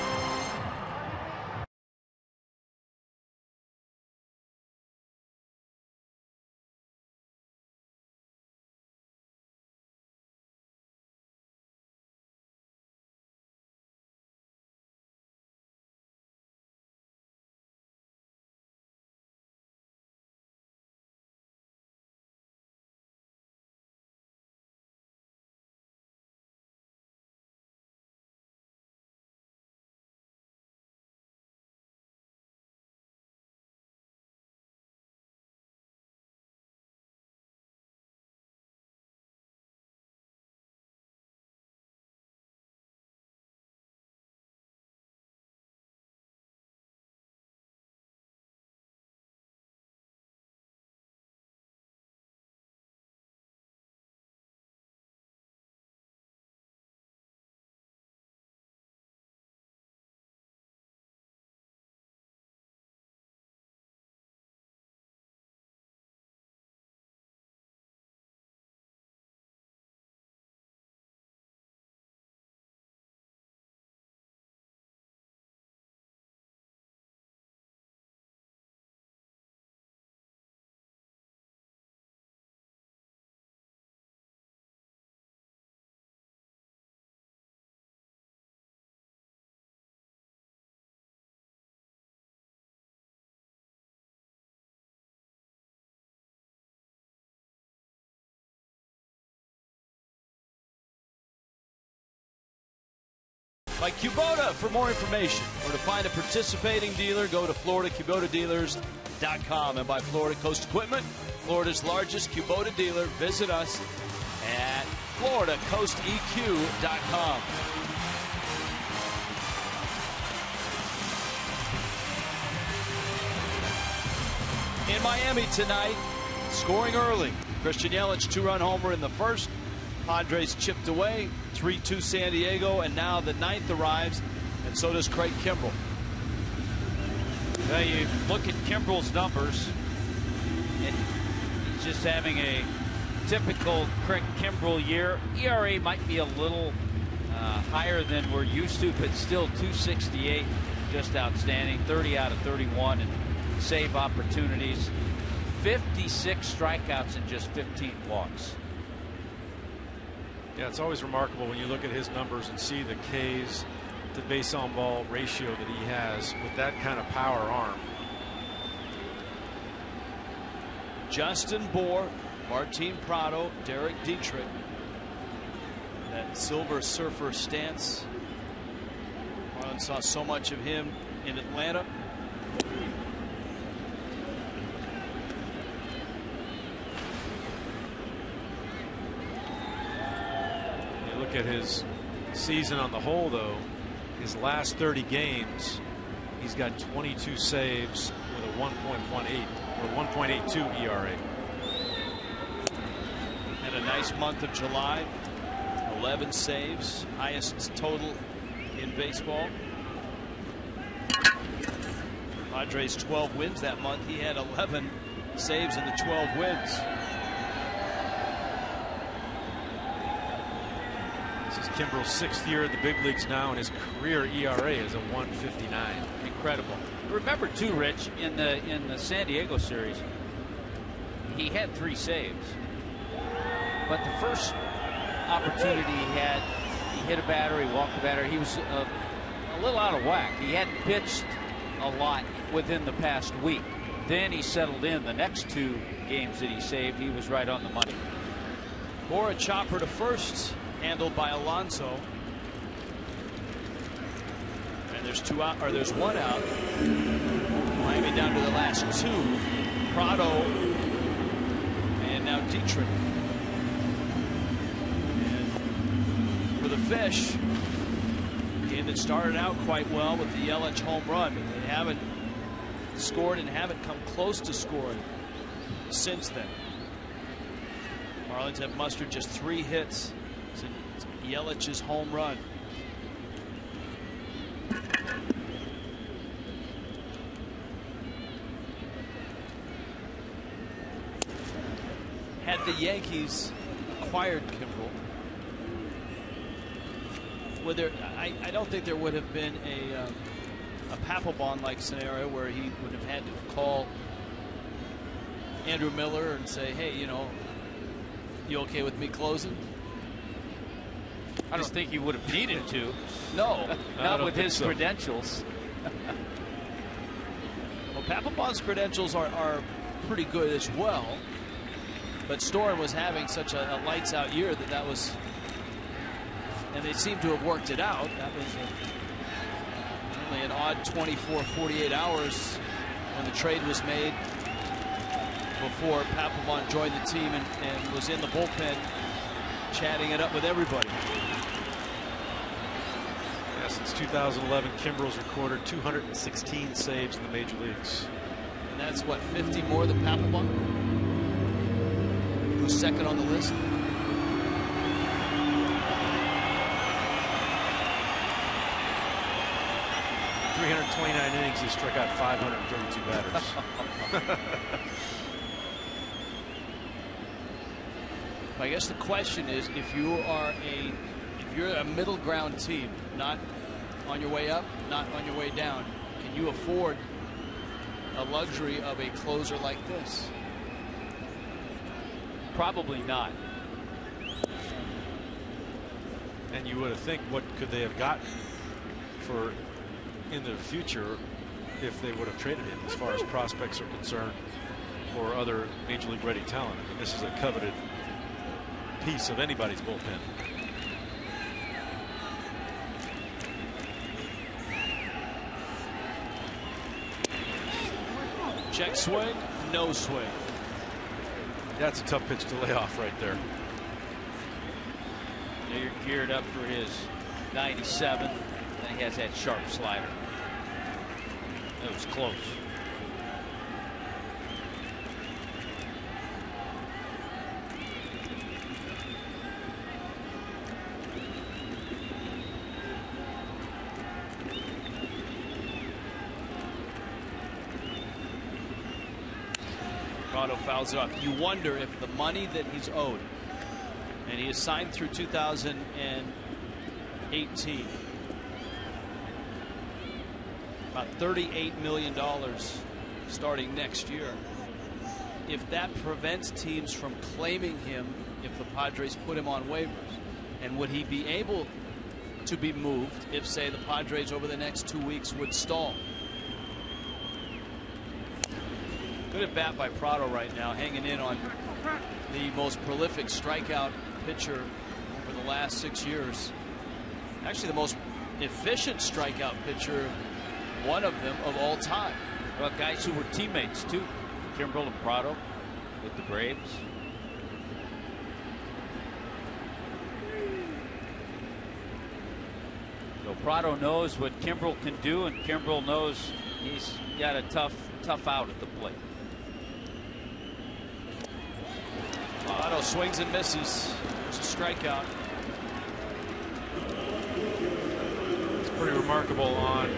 by Kubota. For more information or to find a participating dealer, go to FloridaKubotaDealers.com. And by Florida Coast Equipment, Florida's largest Kubota dealer. Visit us at FloridaCoastEQ.com. In Miami tonight, scoring early. Christian Yelich, 2-run homer in the first. Padres chipped away, 3-2 San Diego, and now the ninth arrives, and so does Craig Kimbrell. Well, you look at Kimbrell's numbers, and he's just having a typical Craig Kimbrell year. ERA might be a little higher than we're used to, but still 268, just outstanding. 30 out of 31 in save opportunities. 56 strikeouts and just 15 walks. Yeah, it's always remarkable when you look at his numbers and see the K's to base on ball ratio that he has with that kind of power arm. Justin Bour, Martin Prado, Derek Dietrich. That Silver Surfer stance. Marlins saw so much of him in Atlanta. Look at his season on the whole, though. His last 30 games, he's got 22 saves with a 1.18 or 1.82 ERA. Had a nice month of July. 11 saves, highest total in baseball. Padres 12 wins that month. He had 11 saves in the 12 wins. This is Kimbrell's 6th year in the big leagues now, and his career ERA is a 1.59. Incredible. Remember too, Rich, in the San Diego series, he had 3 saves, but the first opportunity he had, he hit a batter, he walked the batter. He was a little out of whack. He hadn't pitched a lot within the past week. Then he settled in. The next 2 games that he saved, he was right on the money. Or a chopper to first, handled by Alonso. And there's 2 out, or there's 1 out. Miami down to the last 2. Prado and now Dietrich. For the Fish, a game that started out quite well with the Yelich home run. They haven't scored and haven't come close to scoring since then. Marlins have mustered just 3 hits since Yelich's home run. Had the Yankees acquired Kimbrell, I don't think there would have been a Papelbon-like scenario where he would have had to call Andrew Miller and say, hey, you know, you okay with me closing? I don't think he would have needed to. No, not with his credentials. Well, Papelbon's credentials are pretty good as well, but Storen was having such a lights-out year that was. And they seem to have worked it out. That was only an odd 24, 48 hours when the trade was made before Papelbon joined the team and was in the bullpen chatting it up with everybody. Yeah, since 2011, Kimbrell's recorded 216 saves in the major leagues. And that's what, 50 more than Papelbon, who's second on the list. 329 innings, he struck out 532 batters. I guess the question is, if you're a middle ground team, not on your way up, not on your way down, can you afford a luxury of a closer like this? Probably not. And you would have think, what could they have gotten for in the future if they would have traded him as far as prospects are concerned or other major league ready talent? I mean, this is a coveted piece of anybody's bullpen. Check swing, no swing. That's a tough pitch to lay off right there. Now you're geared up for his 97. And he has that sharp slider. It was close. Prado fouls it off. You wonder if the money that he's owed, and he is signed through 2018, about $38 million starting next year. If that prevents teams from claiming him, if the Padres put him on waivers, and would he be able to be moved if, say, the Padres over the next 2 weeks would stall? Good at bat by Prado right now, hanging in on the most prolific strikeout pitcher over the last 6 years. Actually, the most efficient strikeout pitcher, one of them of all time. Well, guys who were teammates too, Kimbrel and Prado with the Braves. So Prado knows what Kimbrel can do, and Kimbrel knows he's got a tough out at the plate. Prado swings and misses. It's a strikeout. It's pretty remarkable on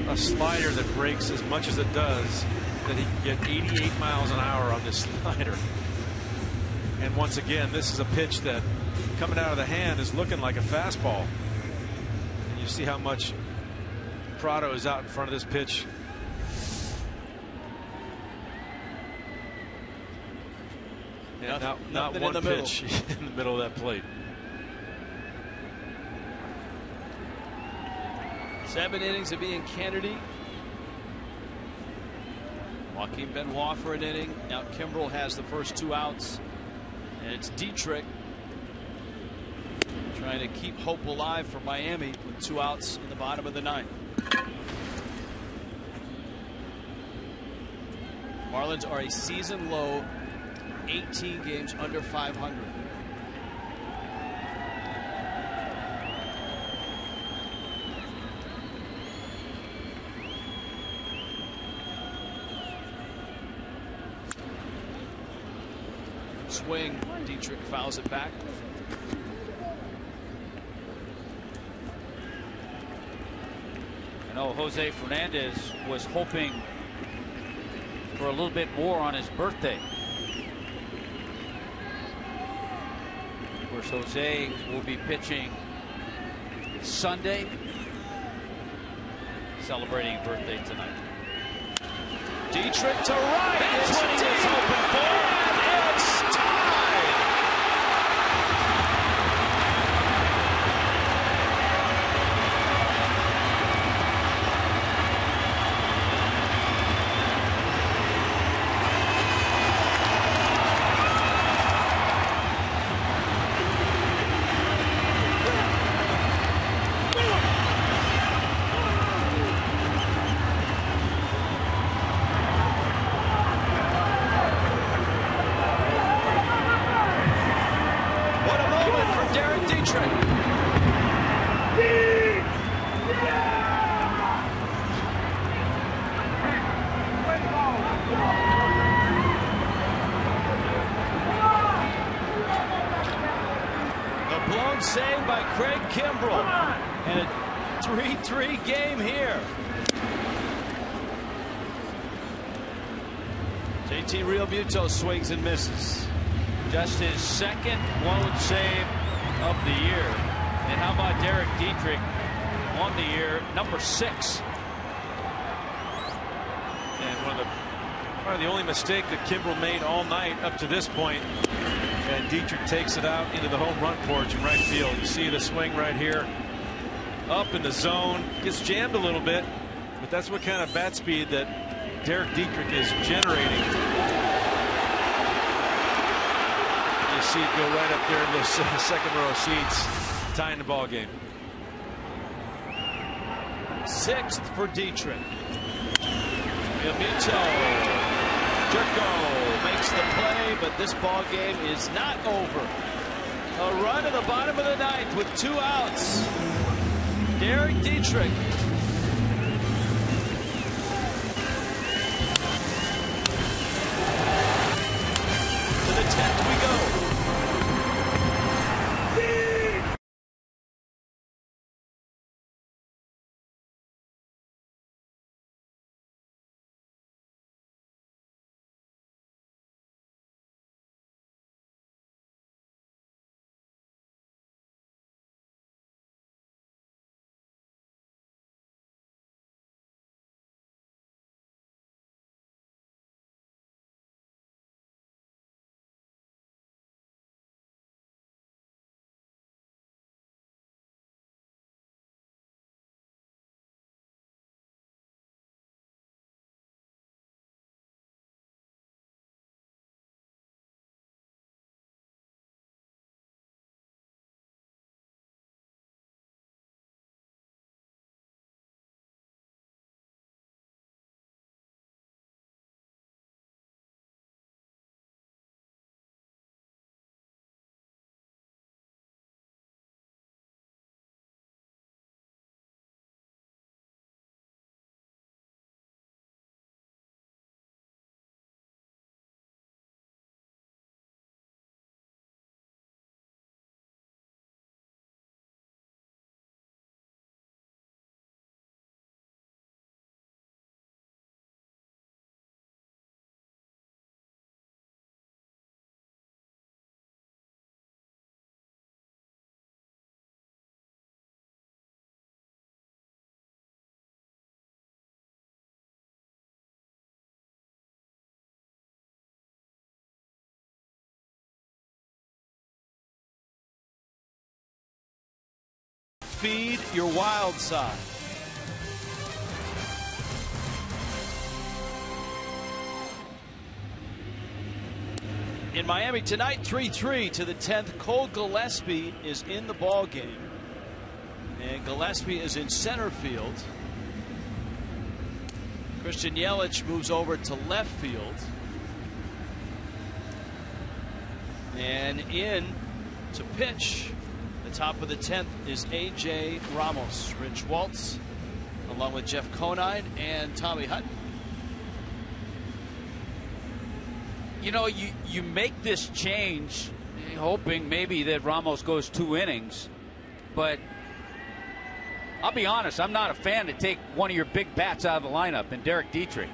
a slider that breaks as much as it does that he can get 88 miles an hour on this slider. And once again, this is a pitch that coming out of the hand is looking like a fastball. And you see how much Prado is out in front of this pitch. Yeah, not one pitch in the middle of that plate. 7 innings of Ian Kennedy. Joaquin Benoit for an inning. Now Kimbrel has the first 2 outs. And it's Dietrich trying to keep hope alive for Miami with 2 outs in the bottom of the 9th. Marlins are a season low 18 games under 500. Swing, Dietrich fouls it back. I know Jose Fernandez was hoping for a little bit more on his birthday. Of course, Jose will be pitching Sunday, celebrating a birthday tonight. Dietrich to right. That's what he was hoping for. And it's tied. Save by Craig Kimbrel, and a 3-3 game here. JT Realmuto swings and misses. Just his second blown save of the year. And how about Derek Dietrich on the year, number 6. And probably the only mistake that Kimbrel made all night up to this point. And Dietrich takes it out into the home run porch in right field. You see the swing right here. Up in the zone. Gets jammed a little bit. But that's what kind of bat speed that Derek Dietrich is generating. You see it go right up there in those second row seats, tying the ball game. 6th for Dietrich. Realmuto. Jerko makes the play, but this ball game is not over. A run in the bottom of the ninth with 2 outs. Derek Dietrich. To the 10th we go. Feed your wild side. In Miami tonight, 3-3 to the 10th. Cole Gillespie is in the ball game, and Gillespie is in center field. Christian Yelich moves over to left field, and in to pitch. Top of the 10th is A.J. Ramos. Rich Waltz, along with Jeff Conine and Tommy Hutton. You know, you make this change hoping maybe that Ramos goes 2 innings, but I'll be honest, I'm not a fan to take one of your big bats out of the lineup, and Derek Dietrich,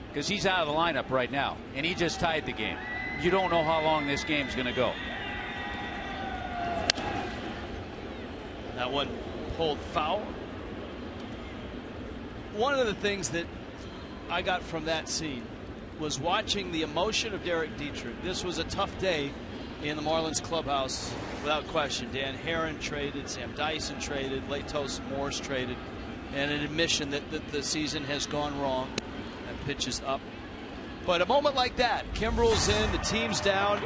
because he's out of the lineup right now, and he just tied the game. You don't know how long this game's going to go. That one pulled foul. One of the things that I got from that scene was watching the emotion of Derek Dietrich. This was a tough day in the Marlins clubhouse, without question. Dan Herron traded, Sam Dyson traded, Latos Morse traded, and an admission that the season has gone wrong and pitches up. But a moment like that, Kimbrel's in, the team's down.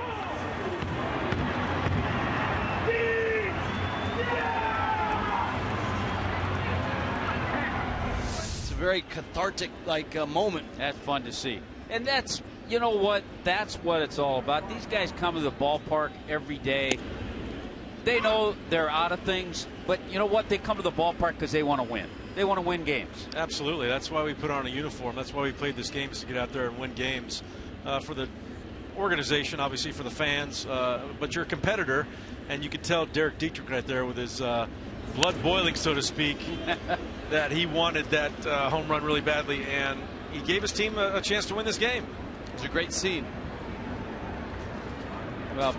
Very cathartic moment. That's fun to see. And that's, you know what, that's what it's all about. These guys come to the ballpark every day. They know they're out of things, but you know what, they come to the ballpark because they want to win. They want to win games. Absolutely. That's why we put on a uniform. That's why we played this game, is to get out there and win games for the organization, obviously for the fans, but you're a competitor, and you can tell Derek Dietrich right there with his blood boiling, so to speak, that he wanted that home run really badly, and he gave his team a chance to win this game. It was a great scene. Well,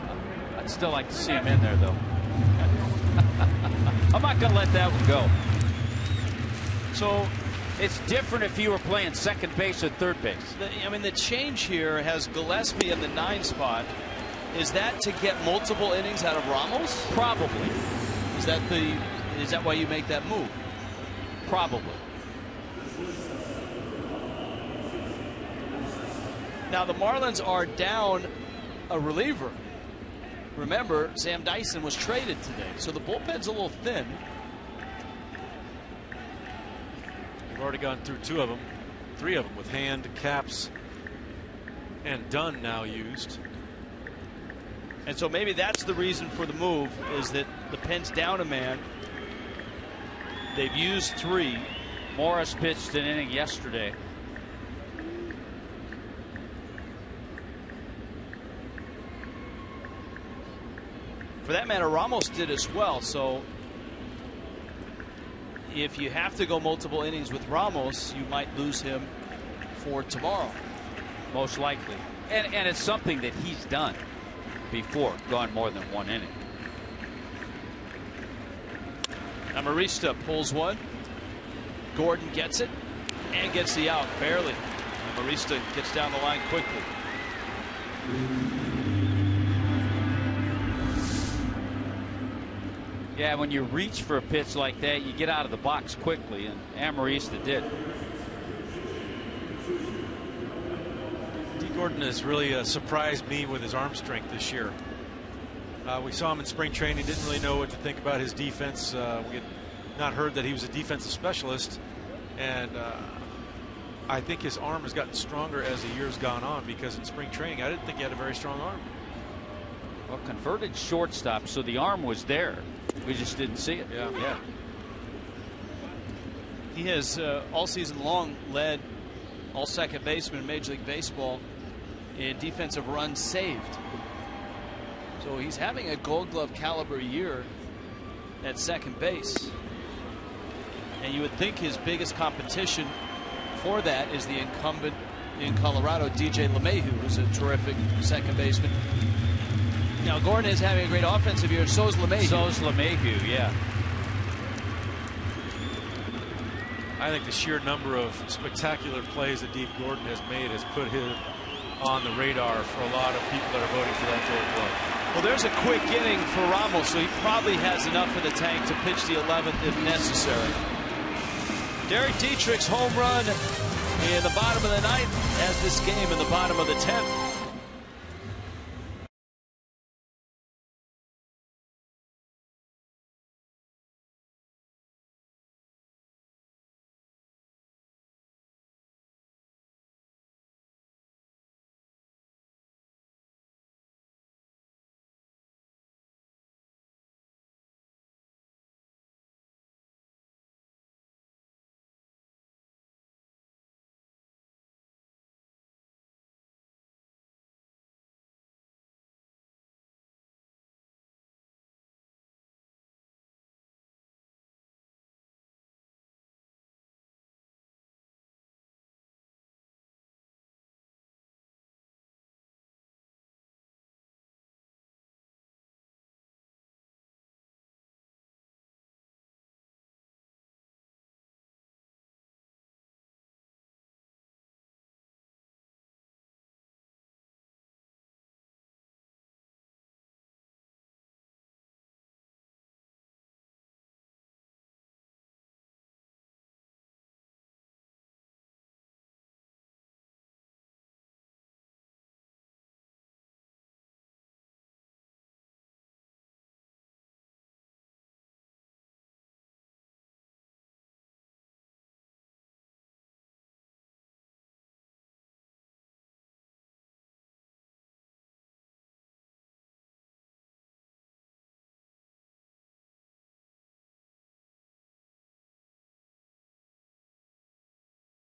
I'd still like to see him in there, though. I'm not going to let that one go. So it's different if you were playing second base or third base. The change here has Gillespie in the 9 spot. Is that to get multiple innings out of Ramos? Probably. Is that why you make that move? Probably. Now the Marlins are down a reliever. Remember, Sam Dyson was traded today, so the bullpen's a little thin. We've already gone through 2 of them. 3 of them with Hand, Caps, and Dunn now used. And so maybe that's the reason for the move, is that the pin's down a man. They've used 3. Morris pitched an inning yesterday. For that matter, Ramos did as well. So if you have to go multiple innings with Ramos, you might lose him for tomorrow. Most likely. And it's something that he's done before, gone more than 1 inning. Amarista pulls one. Gordon gets it and gets the out barely. Amarista gets down the line quickly. Yeah, when you reach for a pitch like that, you get out of the box quickly, and Amarista did. D. Gordon has really surprised me with his arm strength this year. We saw him in spring training, didn't really know what to think about his defense. We had not heard that he was a defensive specialist, and I think his arm has gotten stronger as the year's gone on, because in spring training I didn't think he had a very strong arm. Well, converted shortstop, so the arm was there. We just didn't see it. Yeah. He has all season long led all second basemen in Major League Baseball in defensive runs saved. So he's having a Gold Glove caliber year at second base. And you would think his biggest competition for that is the incumbent in Colorado, DJ LeMahieu, who's a terrific second baseman. Now, Gordon is having a great offensive year, so is LeMahieu. So is LeMahieu, yeah. I think the sheer number of spectacular plays that Dee Gordon has made has put him on the radar for a lot of people that are voting for that Gold Glove. Well, there's a quick inning for Ramos, so he probably has enough in the tank to pitch the 11th if necessary. Derek Dietrich's home run in the bottom of the 9th has this game in the bottom of the 10th.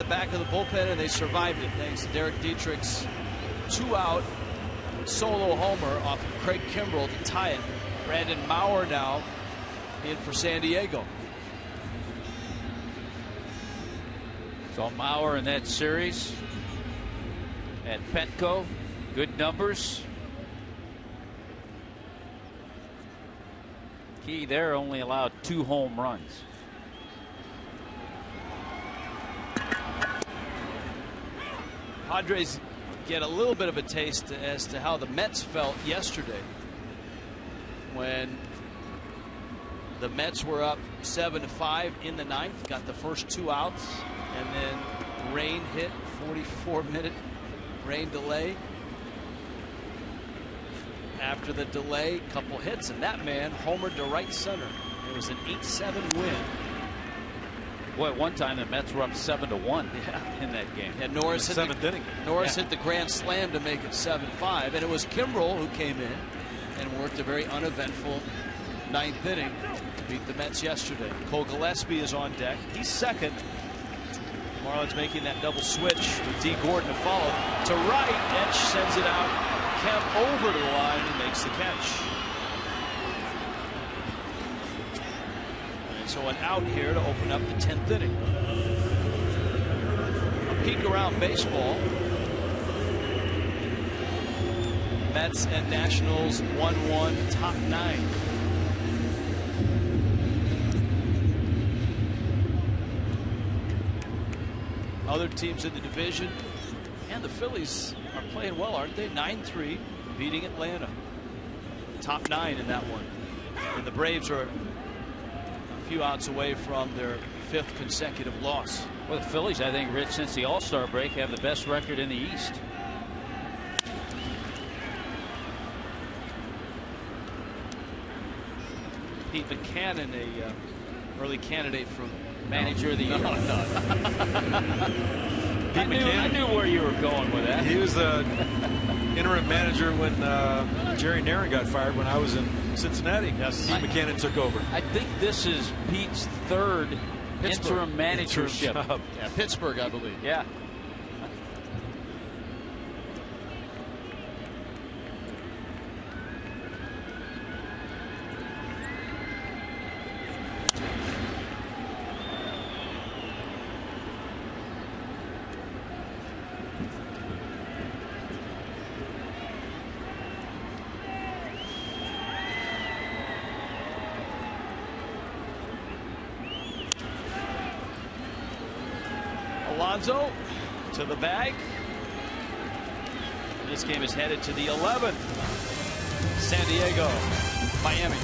Back of the bullpen, and they survived it thanks to Derek Dietrich's 2-out solo homer off of Craig Kimbrell to tie it. Brandon Maurer now in for San Diego. So Maurer in that series at Petco, good numbers. Key there, only allowed 2 home runs. Padres get a little bit of a taste as to how the Mets felt yesterday when the Mets were up 7-5 in the 9th, got the first 2 outs, and then rain hit, 44-minute rain delay. After the delay, a couple hits, and that man homered to right center. It was an 8-7 win Boy, at one time the Mets were up 7-1 in that game. And Norris hit seventh inning. Norris hit the grand slam to make it 7-5, and it was Kimbrel who came in and worked a very uneventful ninth inning to beat the Mets yesterday. Cole Gillespie is on deck. He's second. Marlins making that double switch with D. Gordon to follow. To right, Etch sends it out. Kemp over to the line and makes the catch. And so an out here to open up the 10th inning. A peek around baseball. Mets and Nationals 1-1, top 9. Other teams in the division, and the Phillies are playing well, aren't they? 9-3, beating Atlanta. Top 9 in that one. And the Braves are a few outs away from their 5th consecutive loss. Well, the Phillies, I think, Rich, since the All-Star break, have the best record in the East. Pete McCannon, a early candidate for Manager of the Year. I knew where you were going with that. He was the interim manager when Jerry Narron got fired when I was in Cincinnati. Yes. Pete McCannon took over. I think this is Pete's 3rd interim managership. Yeah, Pittsburgh, I believe. Yeah. Alonso to the bag. This game is headed to the 11th. San Diego, Miami.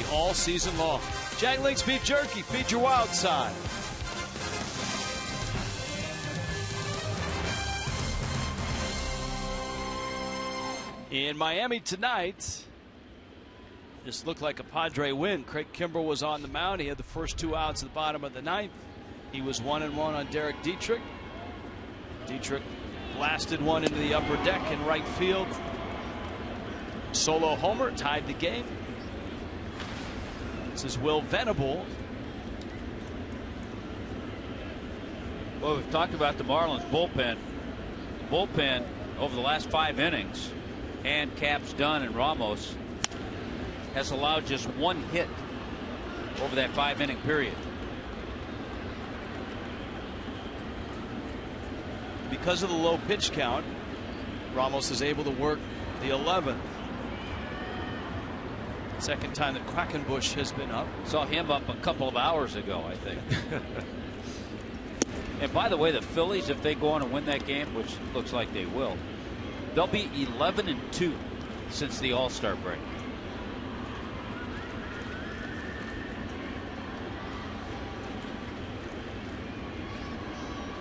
All season long. Jack Link's Beef Jerky, feed your wild side. In Miami tonight, this looked like a Padre win. Craig Kimbrel was on the mound. He had the first 2 outs at the bottom of the 9th. He was 1-1 on Derek Dietrich. Dietrich blasted one into the upper deck in right field. Solo homer tied the game. This is Will Venable. Well, we've talked about the Marlins bullpen. The bullpen over the last 5 innings, and Caps, Dunn, and Ramos, has allowed just 1 hit over that 5-inning period. Because of the low pitch count, Ramos is able to work the 11th. Second time that Quackenbush has been up. Saw him up a couple of hours ago, I think. And by the way, the Phillies, if they go on and win that game, which looks like they will, they'll be 11-2 since the All-Star break.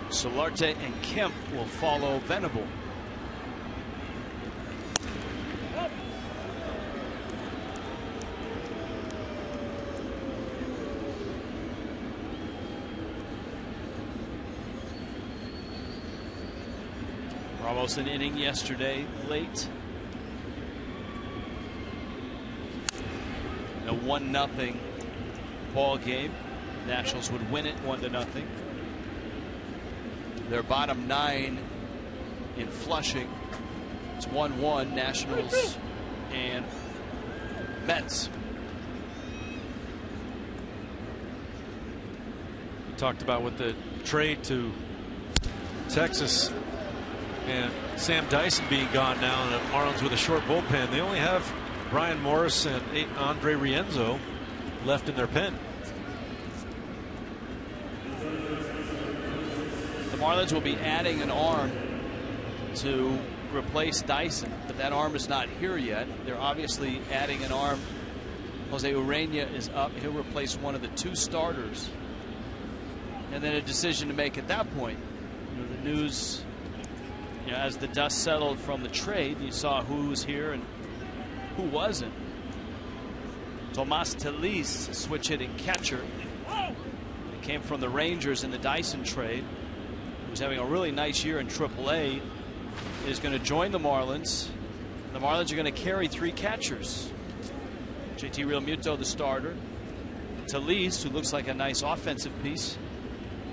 Solarte and Kemp will follow Venable. Ramos an inning yesterday late. A 1-0 ball game. Nationals would win it 1-0. Their bottom 9 in Flushing. It's 1-1 Nationals and Mets. We talked about with the trade to Texas and Sam Dyson being gone now, and the Marlins with a short bullpen. They only have Brian Morris and Andre Rienzo left in their pen. The Marlins will be adding an arm to replace Dyson, but that arm is not here yet. They're obviously adding an arm. Jose Urena is up. He'll replace one of the 2 starters. And then a decision to make at that point. You know, the news, you know, as the dust settled from the trade, you saw who was here and who wasn't. Tomas Telis, switch hitting catcher. He came from the Rangers in the Dyson trade. He was having a really nice year in AAA. Is going to join the Marlins. The Marlins are going to carry 3 catchers. JT Realmuto, the starter. Telis, who looks like a nice offensive piece.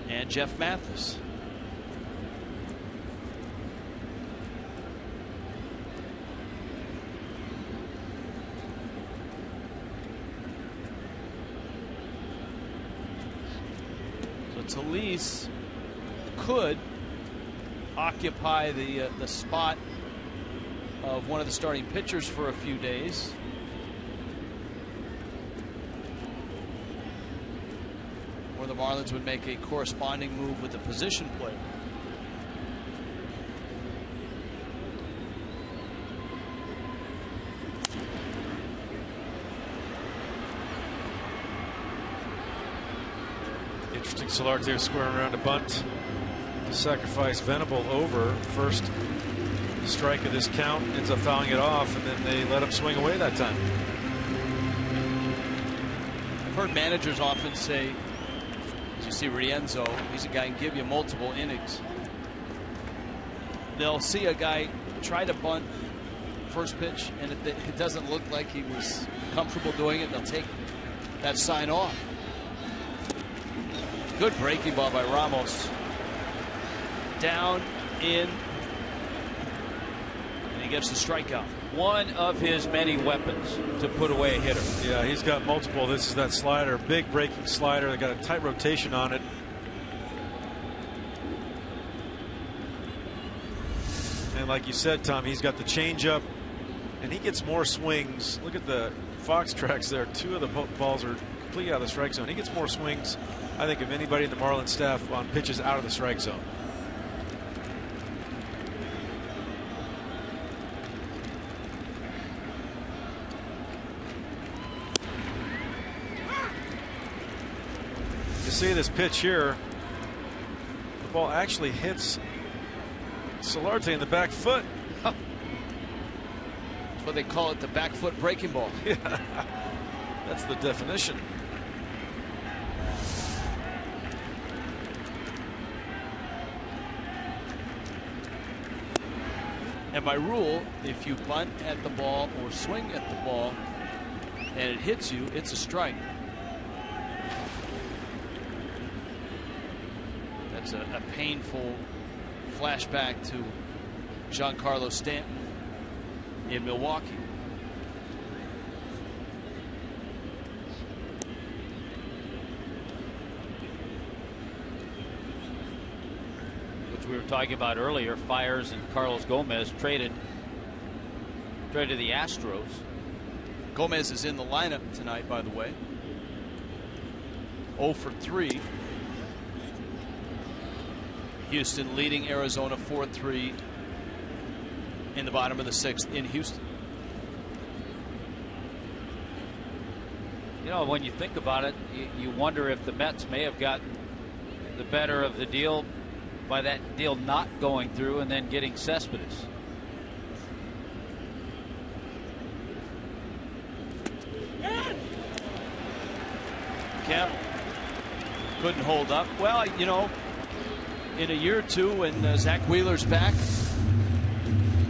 And Jeff Mathis. So Telis could occupy the spot of one of the starting pitchers for a few days. Or the Marlins would make a corresponding move with the position player. Interesting, Solarte squaring around a bunt to sacrifice Venable over. First strike of this count, ends up fouling it off, and then they let him swing away that time. I've heard managers often say, as you see Rienzo, he's a guy who can give you multiple innings. They'll see a guy try to bunt first pitch, and if it doesn't look like he was comfortable doing it, they'll take that sign off. Good breaking ball by Ramos. Down, in, and he gets the strikeout. One of his many weapons to put away a hitter. Yeah, he's got multiple. This is that slider, big breaking slider. They got a tight rotation on it. And like you said, Tom, he's got the changeup, and he gets more swings. Look at the Fox tracks there. 2 of the balls are completely out of the strike zone. He gets more swings, I think, of anybody in the Marlins staff on pitches out of the strike zone. You see this pitch here, the ball actually hits Solarte in the back foot. That's what they call it, the back foot breaking ball. Yeah, that's the definition. And by rule, if you bunt at the ball or swing at the ball and it hits you, it's a strike. That's a painful flashback to Giancarlo Stanton in Milwaukee. Which we were talking about earlier. Fires and Carlos Gomez traded to the Astros. Gomez is in the lineup tonight, by the way. 0 for 3. Houston leading Arizona 4-3 in the bottom of the 6th in Houston. You know, when you think about it, you wonder if the Mets may have gotten the better of the deal by that deal not going through and then getting Cespedes. Kemp couldn't hold up. Well, you know, in a year or two when Zach Wheeler's back,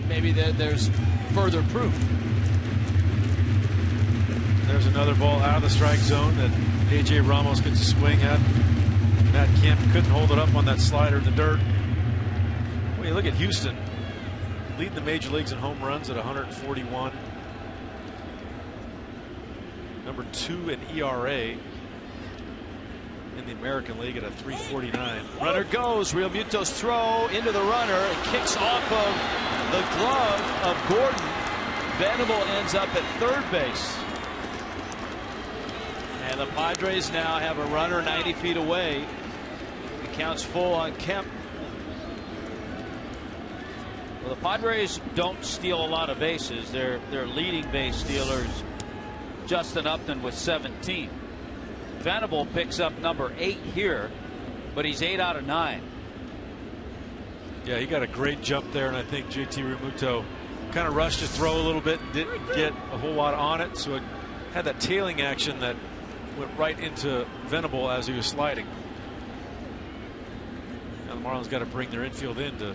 maybe there's further proof. There's another ball out of the strike zone that A.J. Ramos gets a swing at. Matt Kemp couldn't hold it up on that slider in the dirt. Well, you look at Houston, leading the major leagues in home runs at 141. Number 2 in ERA in the American League at a 349. Runner goes. Real Muto's throw into the runner. It kicks off of the glove of Gordon. Venable ends up at third base. And the Padres now have a runner 90 feet away. The count's full on Kemp. Well, the Padres don't steal a lot of bases. Their leading base stealers, Justin Upton with 17. Venable picks up number 8 here, but he's 8 out of 9. Yeah, he got a great jump there, and I think JT Realmuto kind of rushed to throw a little bit, didn't get a whole lot on it, so it had that tailing action that went right into Venable as he was sliding. Now the Marlins got to bring their infield in to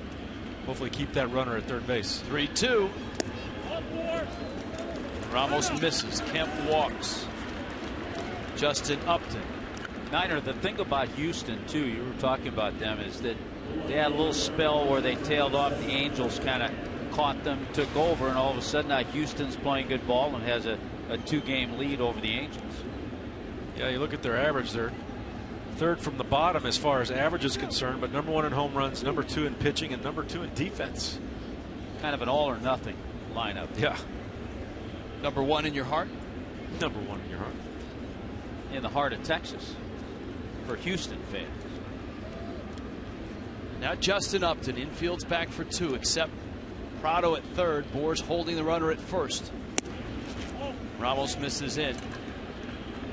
hopefully keep that runner at third base. 3-2. Ramos misses. Kemp walks. Justin Upton. Niner, the thing about Houston too, you were talking about them, is that they had a little spell where they tailed off. The Angels kind of caught them, took over, and all of a sudden now Houston's playing good ball and has a 2-game lead over the Angels. Yeah, you look at their average, they're third from the bottom as far as average is concerned, but number 1 in home runs, number 2 in pitching, and number 2 in defense. Kind of an all or nothing lineup. Yeah. Number 1 in your heart? Number 1 in your heart. In the heart of Texas for Houston fans. Now Justin Upton. Infield's back for 2, except Prado at third. Boers holding the runner at first. Ramos misses in.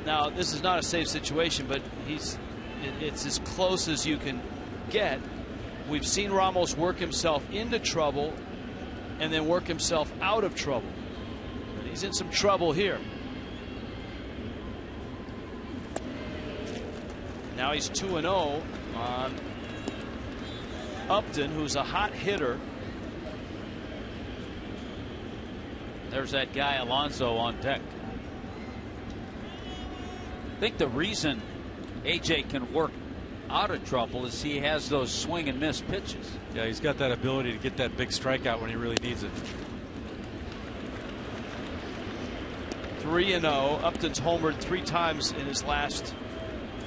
Now this is not a safe situation, but it's as close as you can get. We've seen Ramos work himself into trouble and then work himself out of trouble. And he's in some trouble here. Now he's 2-0 on Upton, who's a hot hitter. There's that guy Alonso on deck. I think the reason AJ can work out of trouble is he has those swing and miss pitches. Yeah, he's got that ability to get that big strikeout when he really needs it. 3-0. Upton's homered 3 times in his last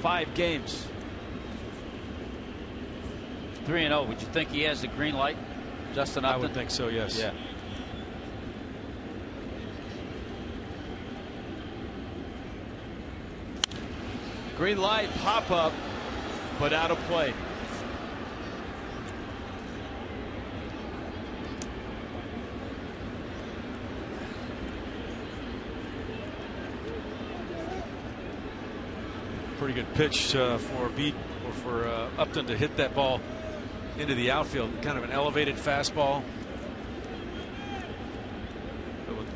5 games. 3-0. Would you think he has the green light, Justin Upton? I would think so, yes. Yeah. Green light, pop up, but out of play. Pretty good pitch for Upton to hit that ball into the outfield. Kind of an elevated fastball. But with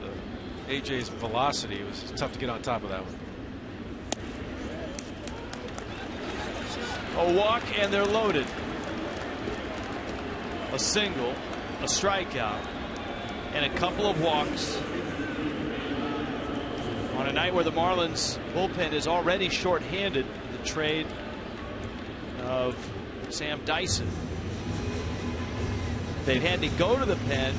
AJ's velocity, it was tough to get on top of that one. A walk and they're loaded. A single, a strikeout, and a couple of walks on a night where the Marlins bullpen is already shorthanded. The trade of Sam Dyson. They've had to go to the pen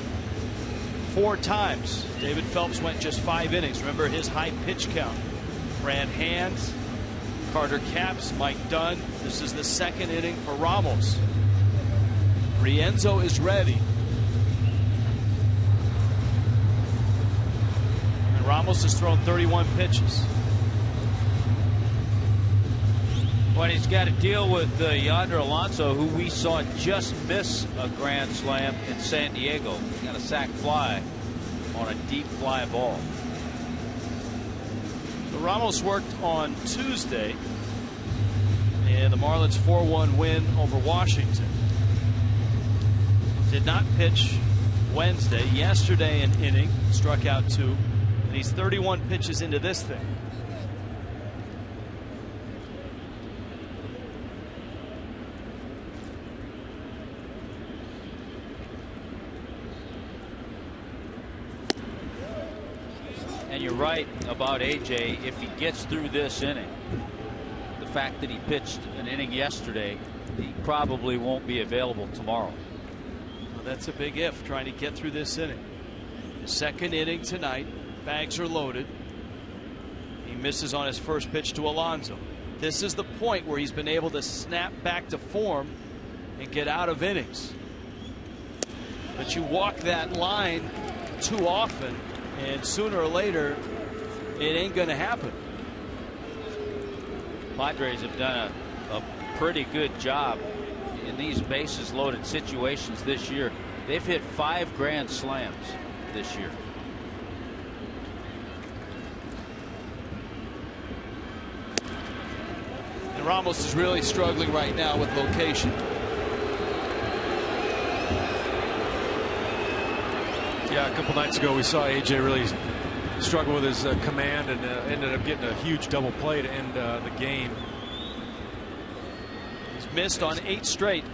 4 times. David Phelps went just 5 innings. Remember his high pitch count. Brad Hand, Carter Capps, Mike Dunn. This is the 2nd inning for Ramos. Rienzo is ready. And Ramos has thrown 31 pitches. Well, he's got to deal with Yonder Alonso, who we saw just miss a grand slam in San Diego. He got a sac fly on a deep fly ball. So Ramos worked on Tuesday in the Marlins 4-1 win over Washington. Did not pitch Wednesday. Yesterday an inning, struck out 2, and he's 31 pitches into this thing. And you're right about AJ. If he gets through this inning, the fact that he pitched an inning yesterday, he probably won't be available tomorrow. Well, that's a big if, trying to get through this inning. Second inning tonight, bags are loaded. He misses on his first pitch to Alonso. This is the point where he's been able to snap back to form and get out of innings. But you walk that line too often, and sooner or later it ain't going to happen. Padres have done a pretty good job in these bases loaded situations this year. They've hit 5 grand slams this year. And Ramos is really struggling right now with location. Yeah, a couple nights ago we saw AJ really struggle with his command and ended up getting a huge double play to end the game. He's missed on 8 straight.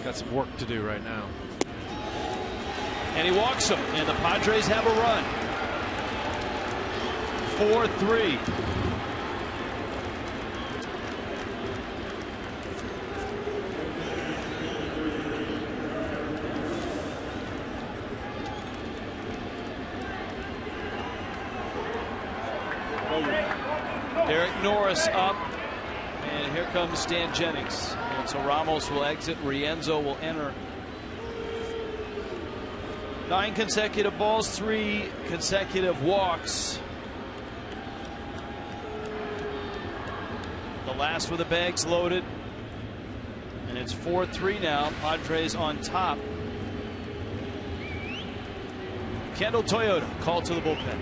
Got some work to do right now. And he walks him, and the Padres have a run. 4-3. Derek Norris up, and here comes Stan Jennings. And so Ramos will exit, Rienzo will enter. 9 consecutive balls, 3 consecutive walks. The last with the bags loaded, and it's 4-3 now. Padres on top. Kendall Toyota called to the bullpen.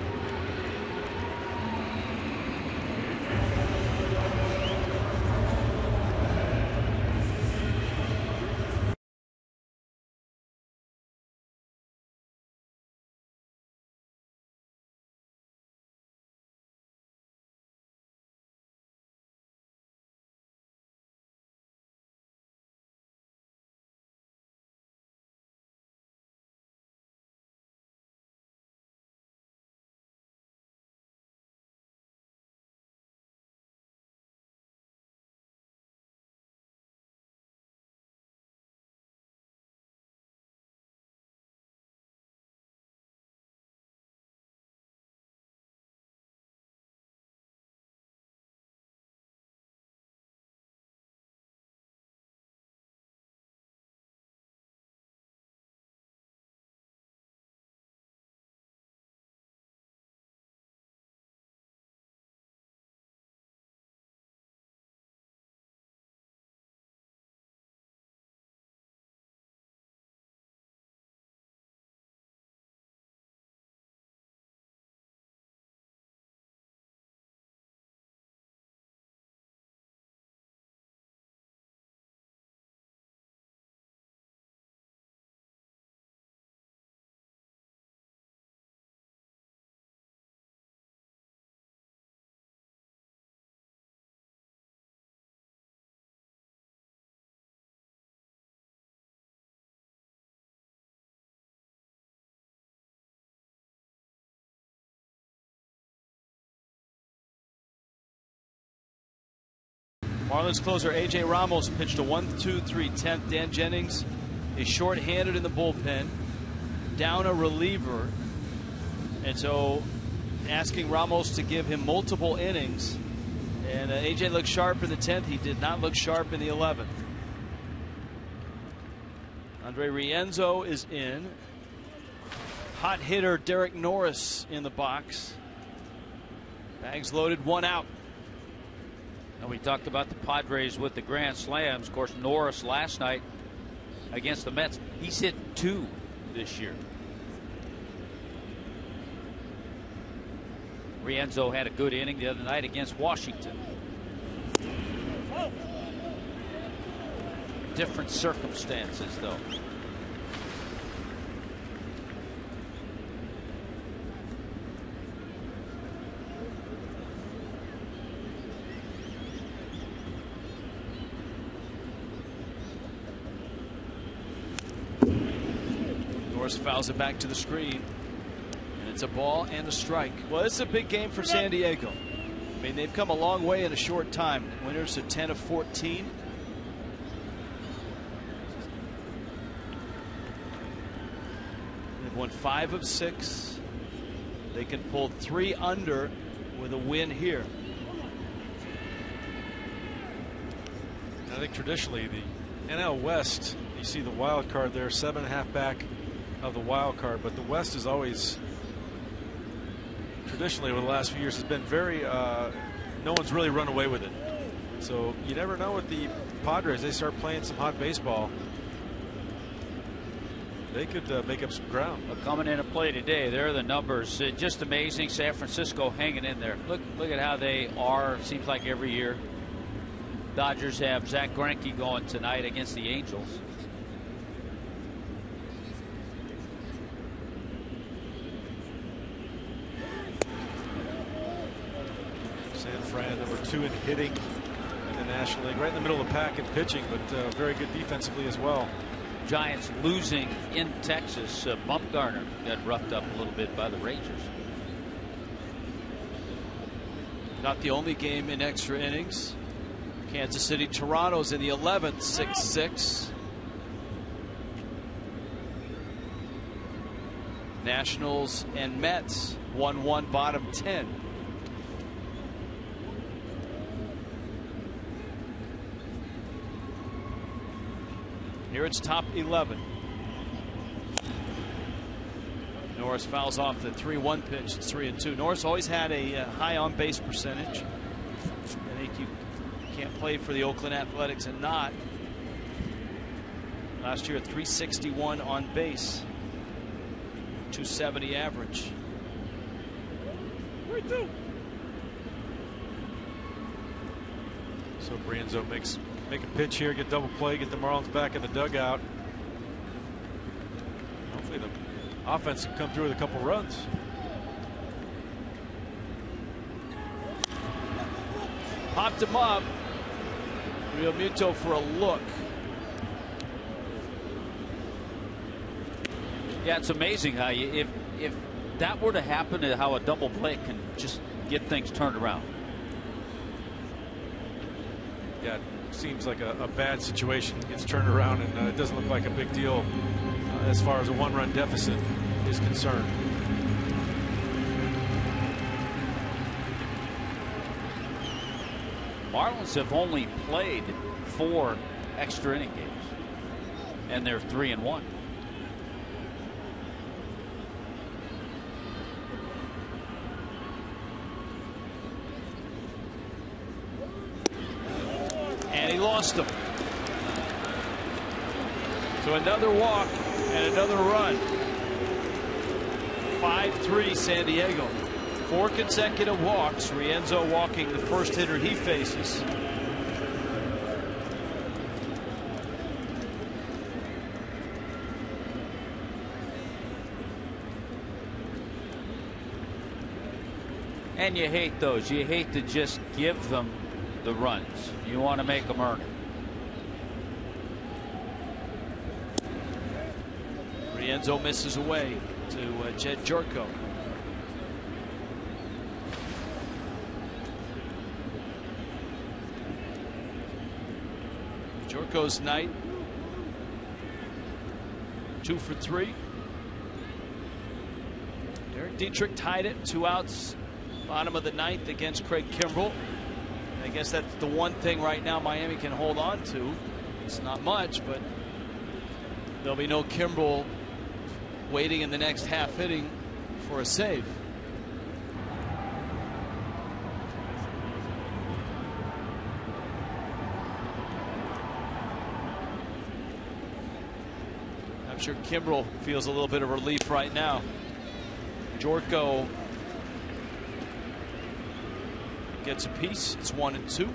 Marlins closer A.J. Ramos pitched a 1-2-3 10th. Dan Jennings is shorthanded in the bullpen, down a reliever, and so asking Ramos to give him multiple innings. And A.J. looked sharp in the 10th. He did not look sharp in the 11th. Andre Rienzo is in. Hot hitter Derek Norris in the box. Bags loaded, 1 out. And we talked about the Padres with the grand slams. Of course, Norris last night against the Mets. He's hit 2 this year. Rienzo had a good inning the other night against Washington. Different circumstances, though. Norris fouls it back to the screen. And it's a ball and a strike. Well, this is a big game for San Diego. I mean, they've come a long way in a short time. Winners of 10 of 14. They've won 5 of 6. They can pull 3 under with a win here. I think traditionally the NL West, you see the wild card there, 7.5 back of the wild card, but the West is always traditionally over the last few years has been very no one's really run away with it. So you never know with the Padres. They start playing some hot baseball, they could make up some ground. But coming into play today, there are the numbers. Just amazing. San Francisco hanging in there. Look at how they are. Seems like every year. Dodgers have Zach Greinke going tonight against the Angels. San Fran, number 2 in hitting in the National League, right in the middle of the pack in pitching, but very good defensively as well. Giants losing in Texas. Bumgarner got roughed up a little bit by the Rangers. Not the only game in extra innings. Kansas City, Toronto's in the 11th, 6-6. Nationals and Mets 1-1, bottom 10. Here it's top 11. Norris fouls off the 3-1 pitch. It's 3-2. Norris always had a high on base percentage. I think you can't play for the Oakland Athletics and not. Last year, a 361 on base, 270 average. So Brienzo make a pitch here, get double play, get the Marlins back in the dugout. Hopefully the offense can come through with a couple runs. Popped him up. Real Muto for a look. Yeah, it's amazing how you if that were to happen, how a double play can just get things turned around. Yeah, it seems like a bad situation gets turned around, and it doesn't look like a big deal as far as a 1-run deficit is concerned. Marlins have only played 4 extra inning games, and they're 3-1. And he lost him. So another walk and another run. 5-3 San Diego. 4 consecutive walks. Rienzo walking the first hitter he faces. And you hate those. You hate to just give them the runs. You want to make them earn it. Rienzo misses away to Jed Jerko. Jerko's night, 2 for 3. Derek Dietrich tied it, 2 outs, bottom of the 9th against Craig Kimbrell. I guess that's the one thing right now Miami can hold on to. It's not much, but there'll be no Kimbrell waiting in the next half inning for a save. I'm sure Kimbrel feels a little bit of relief right now. Jorko gets a piece. It's 1-2.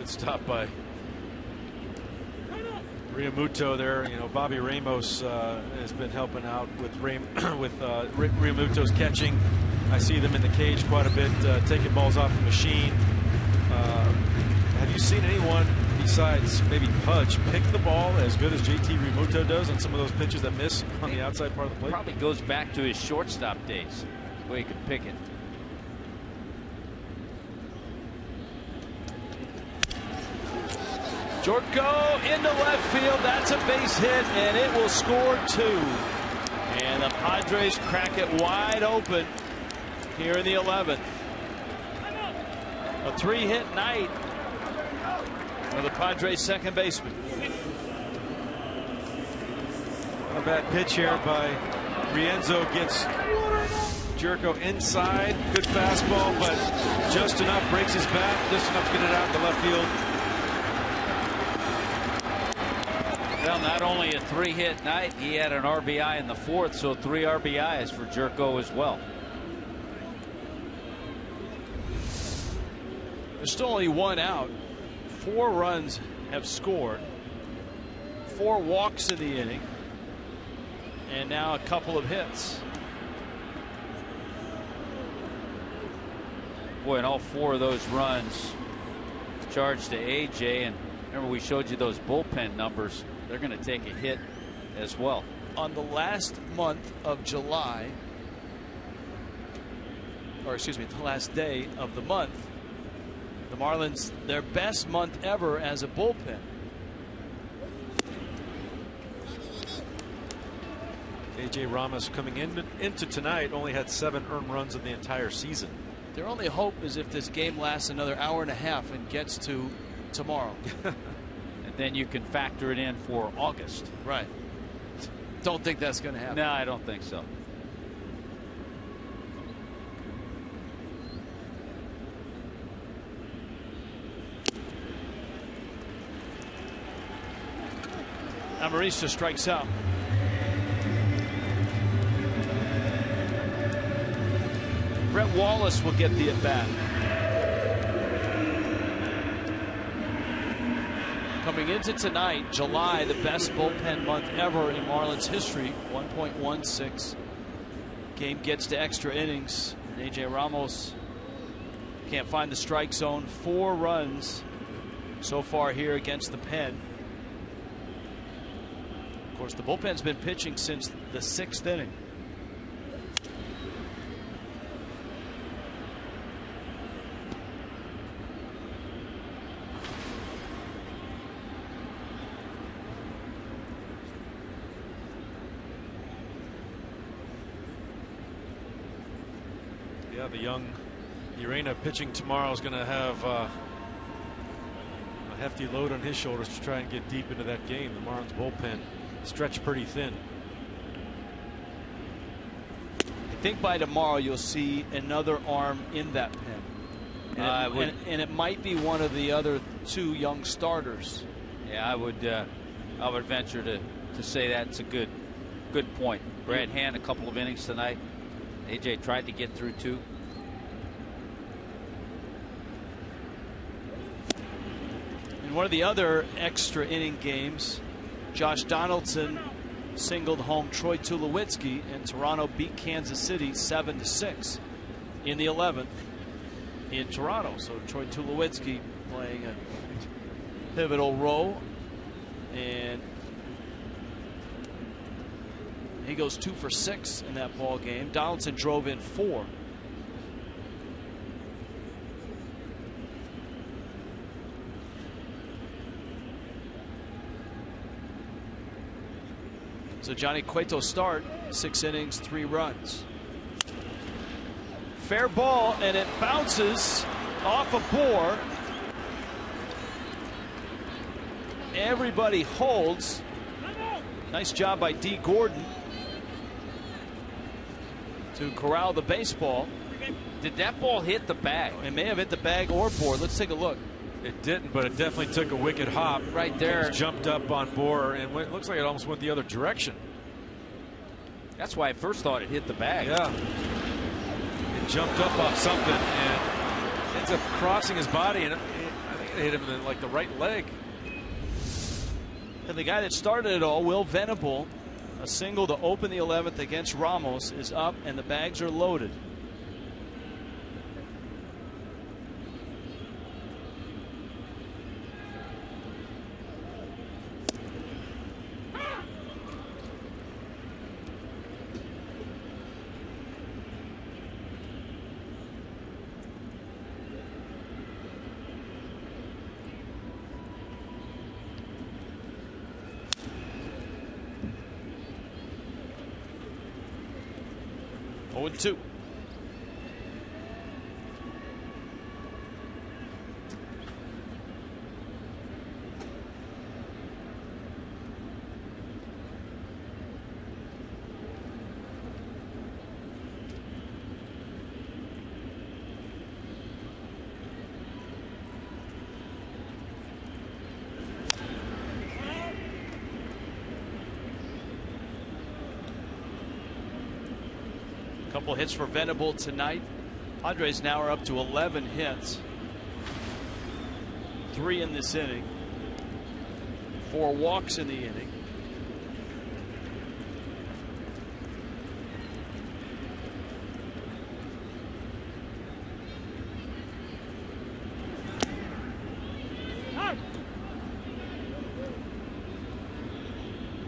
Stop by Realmuto there. You know, Bobby Ramos has been helping out with Realmuto's catching. I see them in the cage quite a bit, taking balls off the machine. Have you seen anyone besides maybe Pudge pick the ball as good as JT Realmuto does on some of those pitches that miss on the outside part of the plate? Probably goes back to his shortstop days, the way he could pick it. Jorko into left field. That's a base hit, and it will score 2. And the Padres crack it wide open here in the 11th. A 3-hit night for the Padres second baseman. A bad pitch here by Rienzo. Gets Jorko inside. Good fastball, but just enough. Breaks his bat. Just enough to get it out to left field. Well, not only a 3-hit night, he had an RBI in the 4th, so 3 RBIs for Jorko as well. There's still only 1 out. 4 runs have scored. 4 walks in the inning. And now a couple of hits. Boy, and all 4 of those runs charged to AJ. And remember, we showed you those bullpen numbers. They're going to take a hit as well. On the last month of July, or excuse me, the last day of the month, the Marlins, their best month ever as a bullpen. AJ Ramos coming into tonight only had 7 earned runs in the entire season. Their only hope is if this game lasts another hour and a half and gets to tomorrow. Then you can factor it in for August. Right. Don't think that's going to happen. No, I don't think so. Amarista strikes out. Brett Wallace will get the at-bat. Coming into tonight, July, the best bullpen month ever in Marlins history, 1.16. Game gets to extra innings. And AJ Ramos can't find the strike zone. 4 runs so far here against the pen. Of course, the bullpen's been pitching since the 6th inning. Yeah, the young Urena pitching tomorrow is going to have a hefty load on his shoulders to try and get deep into that game. The Marlins bullpen stretched pretty thin. I think by tomorrow you'll see another arm in that pen. And it might be one of the other 2 young starters. Yeah, I would venture to say that's a good point. Brad Hand a couple of innings tonight. AJ tried to get through 2. In one of the other extra inning games, Josh Donaldson singled home Troy Tulowitzki, and Toronto beat Kansas City 7-6 in the 11th in Toronto. So Troy Tulowitzki playing a pivotal role, and he goes 2 for 6 in that ball game. Donaldson drove in 4. So Johnny Cueto's start, 6 innings, 3 runs. Fair ball, and it bounces off a Bohr. Everybody holds. Nice job by D. Gordon to corral the baseball. Did that ball hit the bag? It may have hit the bag or Bohr. Let's take a look. It didn't, but it definitely took a wicked hop. Right there. It jumped up on Bohr, and it looks like it almost went the other direction. That's why I first thought it hit the bag. Yeah. It jumped up off something and ends up crossing his body, and I think it hit him in like the right leg. And the guy that started it all, Will Venable, a single to open the 11th against Ramos, is up, and the bags are loaded. Oh, 2. Couple hits for Venable tonight. Padres now are up to 11 hits. 3 in this inning. 4 walks in the inning.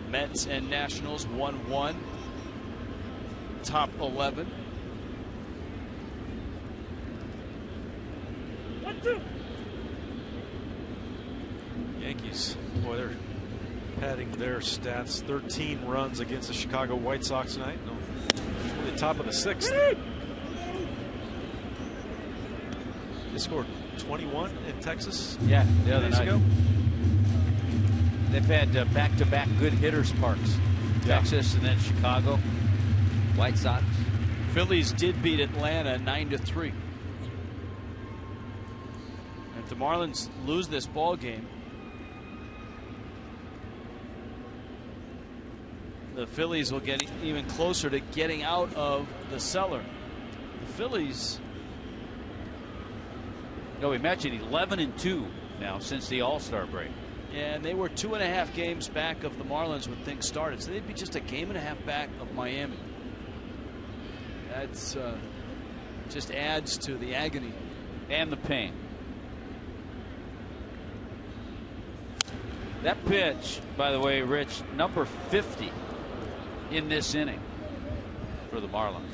Mets and Nationals 1-1. Top 11. 1-2. Yankees, boy, they're padding their stats. 13 runs against the Chicago White Sox tonight. No, the top of the 6th. They scored 21 in Texas. Yeah, the other days night. ago. They've had back-to-back good hitters parks. Texas and then Chicago. White Sox. Phillies did beat Atlanta 9-3. If the Marlins lose this ball game, the Phillies will get even closer to getting out of the cellar. The Phillies. No, imagine 11-2 now since the All-Star break. And they were 2.5 games back of the Marlins when things started, so they'd be just a game and a half back of Miami. That's just adds to the agony and the pain. That pitch, by the way, Rich, number 50 in this inning for the Marlins.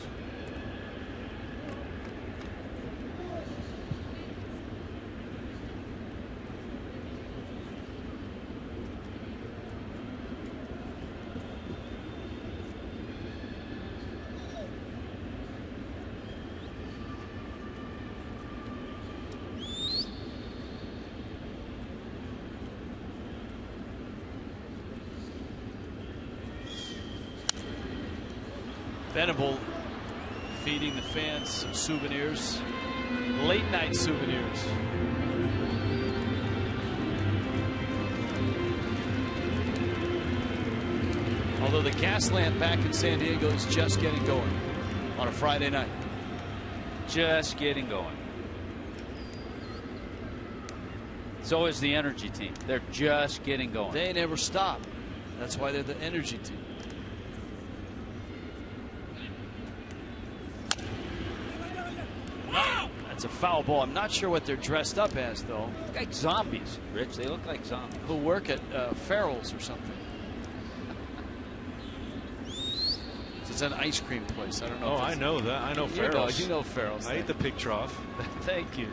Venable feeding the fans some souvenirs, late night souvenirs. Although the gas lamp back in San Diego is just getting going on a Friday night. Just getting going. So is the energy team. They're just getting going. They never stop. That's why they're the energy team. It's a foul ball. I'm not sure what they're dressed up as, though. Like zombies, Rich. They look like zombies. Who work at Farrell's or something. It's an ice cream place. I don't know. Oh, I know that. I know Farrell's. You know Farrell's. I ate the pig trough. Thank you.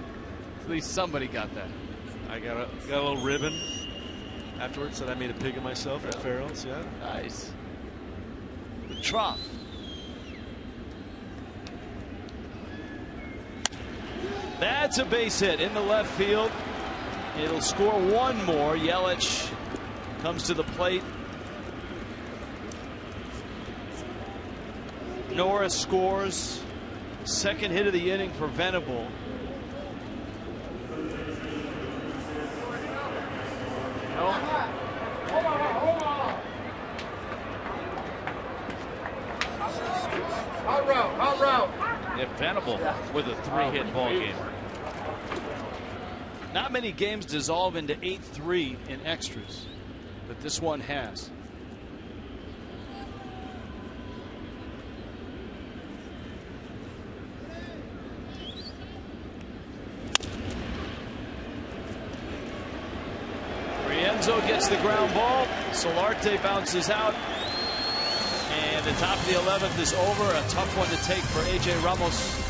At least somebody got that. I got a little ribbon afterwards that I made a pig of myself at Farrell's. Yeah. Nice. The trough. That's a base hit in the left field. It'll score one more. Yelich comes to the plate. Norris scores. Second hit of the inning for Venable. Hot route. Yeah, Venable with a 3-hit ball game. Not many games dissolve into 8-3 in extras, but this one has. Rienzo gets the ground ball. Solarte bounces out. And the top of the 11th is over. A tough one to take for A.J. Ramos.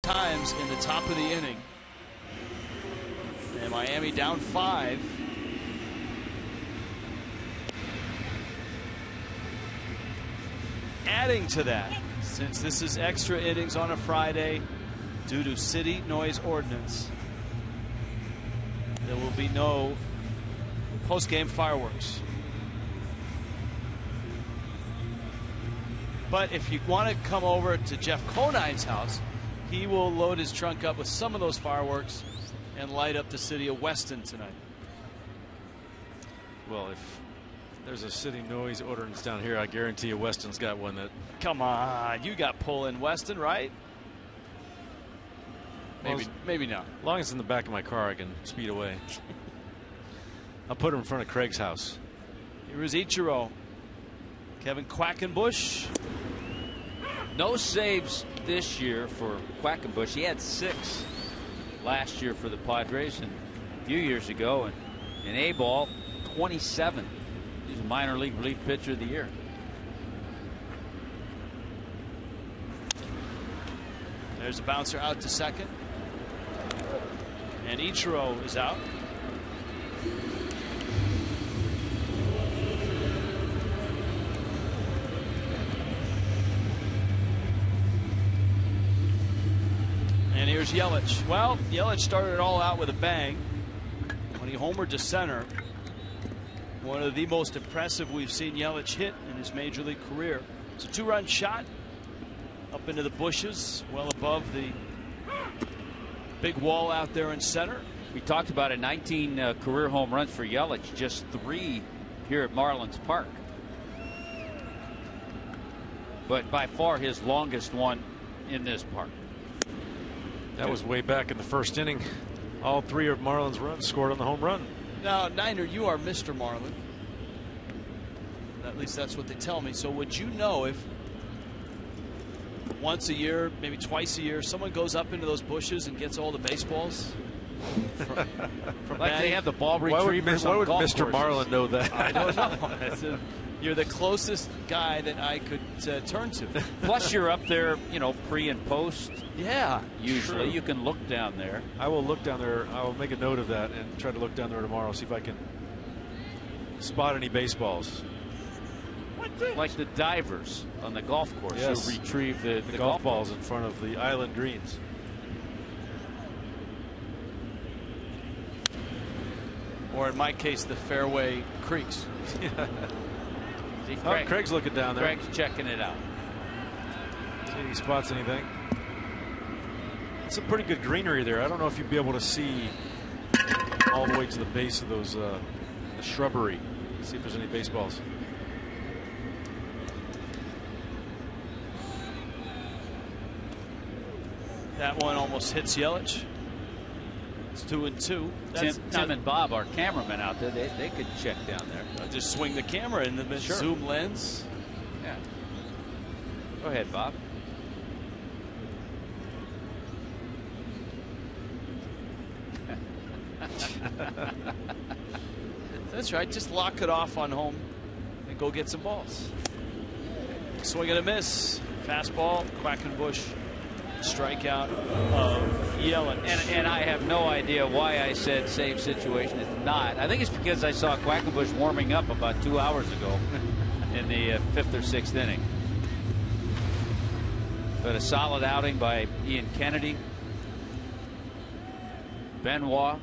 Times in the top of the inning, and Miami down 5. Adding to that, since this is extra innings on a Friday due to city noise ordinance, there will be no post-game fireworks. But if you want to come over to Jeff Conine's house, he will load his trunk up with some of those fireworks and light up the city of Weston tonight. Well, if there's a city noise ordinance down here, I guarantee you Weston's got one that. Come on, you got pull in Weston, right? Maybe not. As long as it's in the back of my car, I can speed away. I'll put him in front of Craig's house. Here is Ichiro. Kevin Quackenbush. No saves this year for Quackenbush. He had 6 last year for the Padres and a few years ago. And in A-ball, 27. He's a minor league relief pitcher of the year. There's a bouncer out to second. And Ichiro is out. And here's Yelich. Well, Yelich started it all out with a bang when he homered to center. One of the most impressive we've seen Yelich hit in his major league career. It's a 2-run shot up into the bushes, well above the big wall out there in center. We talked about it, 19 career home runs for Yelich, just 3 here at Marlins Park. But by far his longest one in this park. That was way back in the first inning. All 3 of Marlins' runs scored on the home run. Now, Niner, you are Mr. Marlin. At least that's what they tell me. So would you know if once a year, maybe twice a year, someone goes up into those bushes and gets all the baseballs? From like they have the ball retrievers. Why would golf Mr. courses. Marlin know that? I don't know. You're the closest guy that I could turn to. Plus, you're up there, you know, pre and post. Yeah, Usually, true. you can look down there. I will look down there. I will make a note of that and try to look down there tomorrow, see if I can spot any baseballs. Like the divers on the golf course. Yes. You'll retrieve the golf balls in front of the island greens. Or in my case, the fairway creeks. See, Oh, Craig's looking down there. Craig's checking it out. See if he spots anything. It's a pretty good greenery there. I don't know if you'd be able to see all the way to the base of those the shrubbery. See if there's any baseballs. That one almost hits Yelich. It's 2-2. Tim and Bob, our cameramen out there, they could check down there. I'll just swing the camera in the zoom lens. Yeah. Go ahead, Bob. That's right. Just lock it off on home and go get some balls. Swing and a miss. Fastball. Quackenbush. Strikeout of Yelich. And I have no idea why I said same situation. It's not. I think it's because I saw Quackenbush warming up about 2 hours ago in the 5th or 6th inning. But a solid outing by Ian Kennedy. Benoit.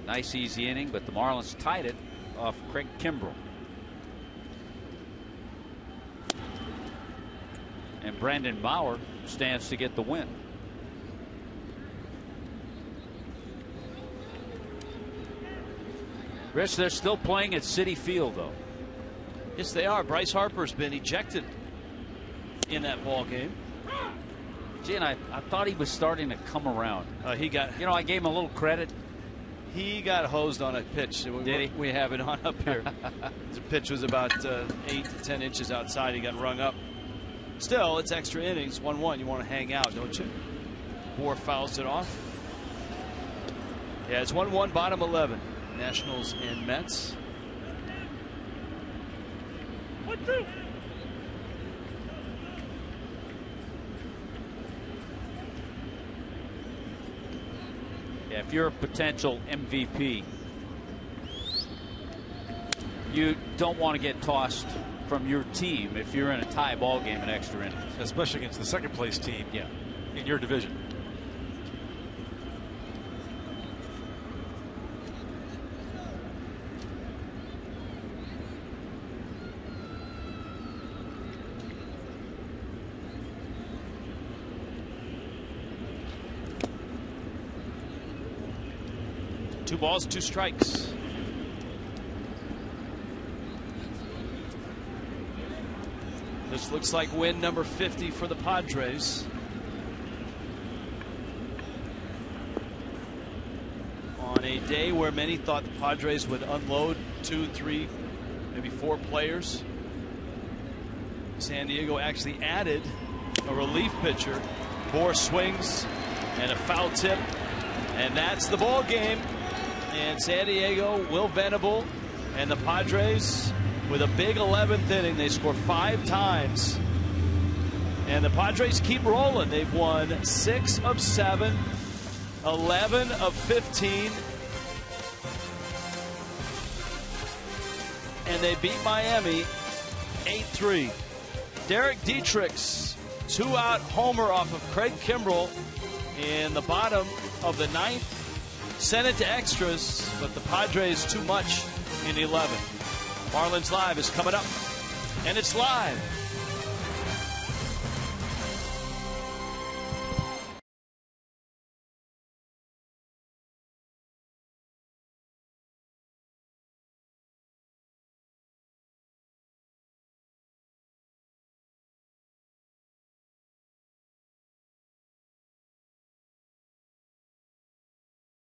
Nice easy inning, but the Marlins tied it off Craig Kimbrell. And Brandon Bauer stands to get the win. Rich, they're still playing at Citi Field, though. Yes, they are. Bryce Harper's been ejected in that ball game. Gee, and I thought he was starting to come around. He got. You know, I gave him a little credit. He got hosed on a pitch. Did he? We have it on up here. The pitch was about 8 to 10 inches outside. He got rung up. Still, it's extra innings, 1-1. You want to hang out, don't you? Bohr fouls it off. Yeah, it's 1-1, bottom 11. Nationals and Mets. 1-2. Yeah, if you're a potential MVP, you don't want to get tossed from your team if you're in a tie ball game in extra innings, especially against the second place team. Yeah. In your division. Two balls, 2 strikes. This looks like win number 50 for the Padres. On a day where many thought the Padres would unload 2, 3, maybe 4 players, San Diego actually added a relief pitcher. Bohr swings and a foul tip, and that's the ball game. And San Diego, Will Venable, and the Padres with a big 11th inning. They score 5 times. And the Padres keep rolling. They've won 6 of 7, 11 of 15. And they beat Miami 8-3. Derek Dietrich's 2-out homer off of Craig Kimbrell in the bottom of the 9th. Sent it to extras, but the Padres too much in 11. Marlins Live is coming up, and it's live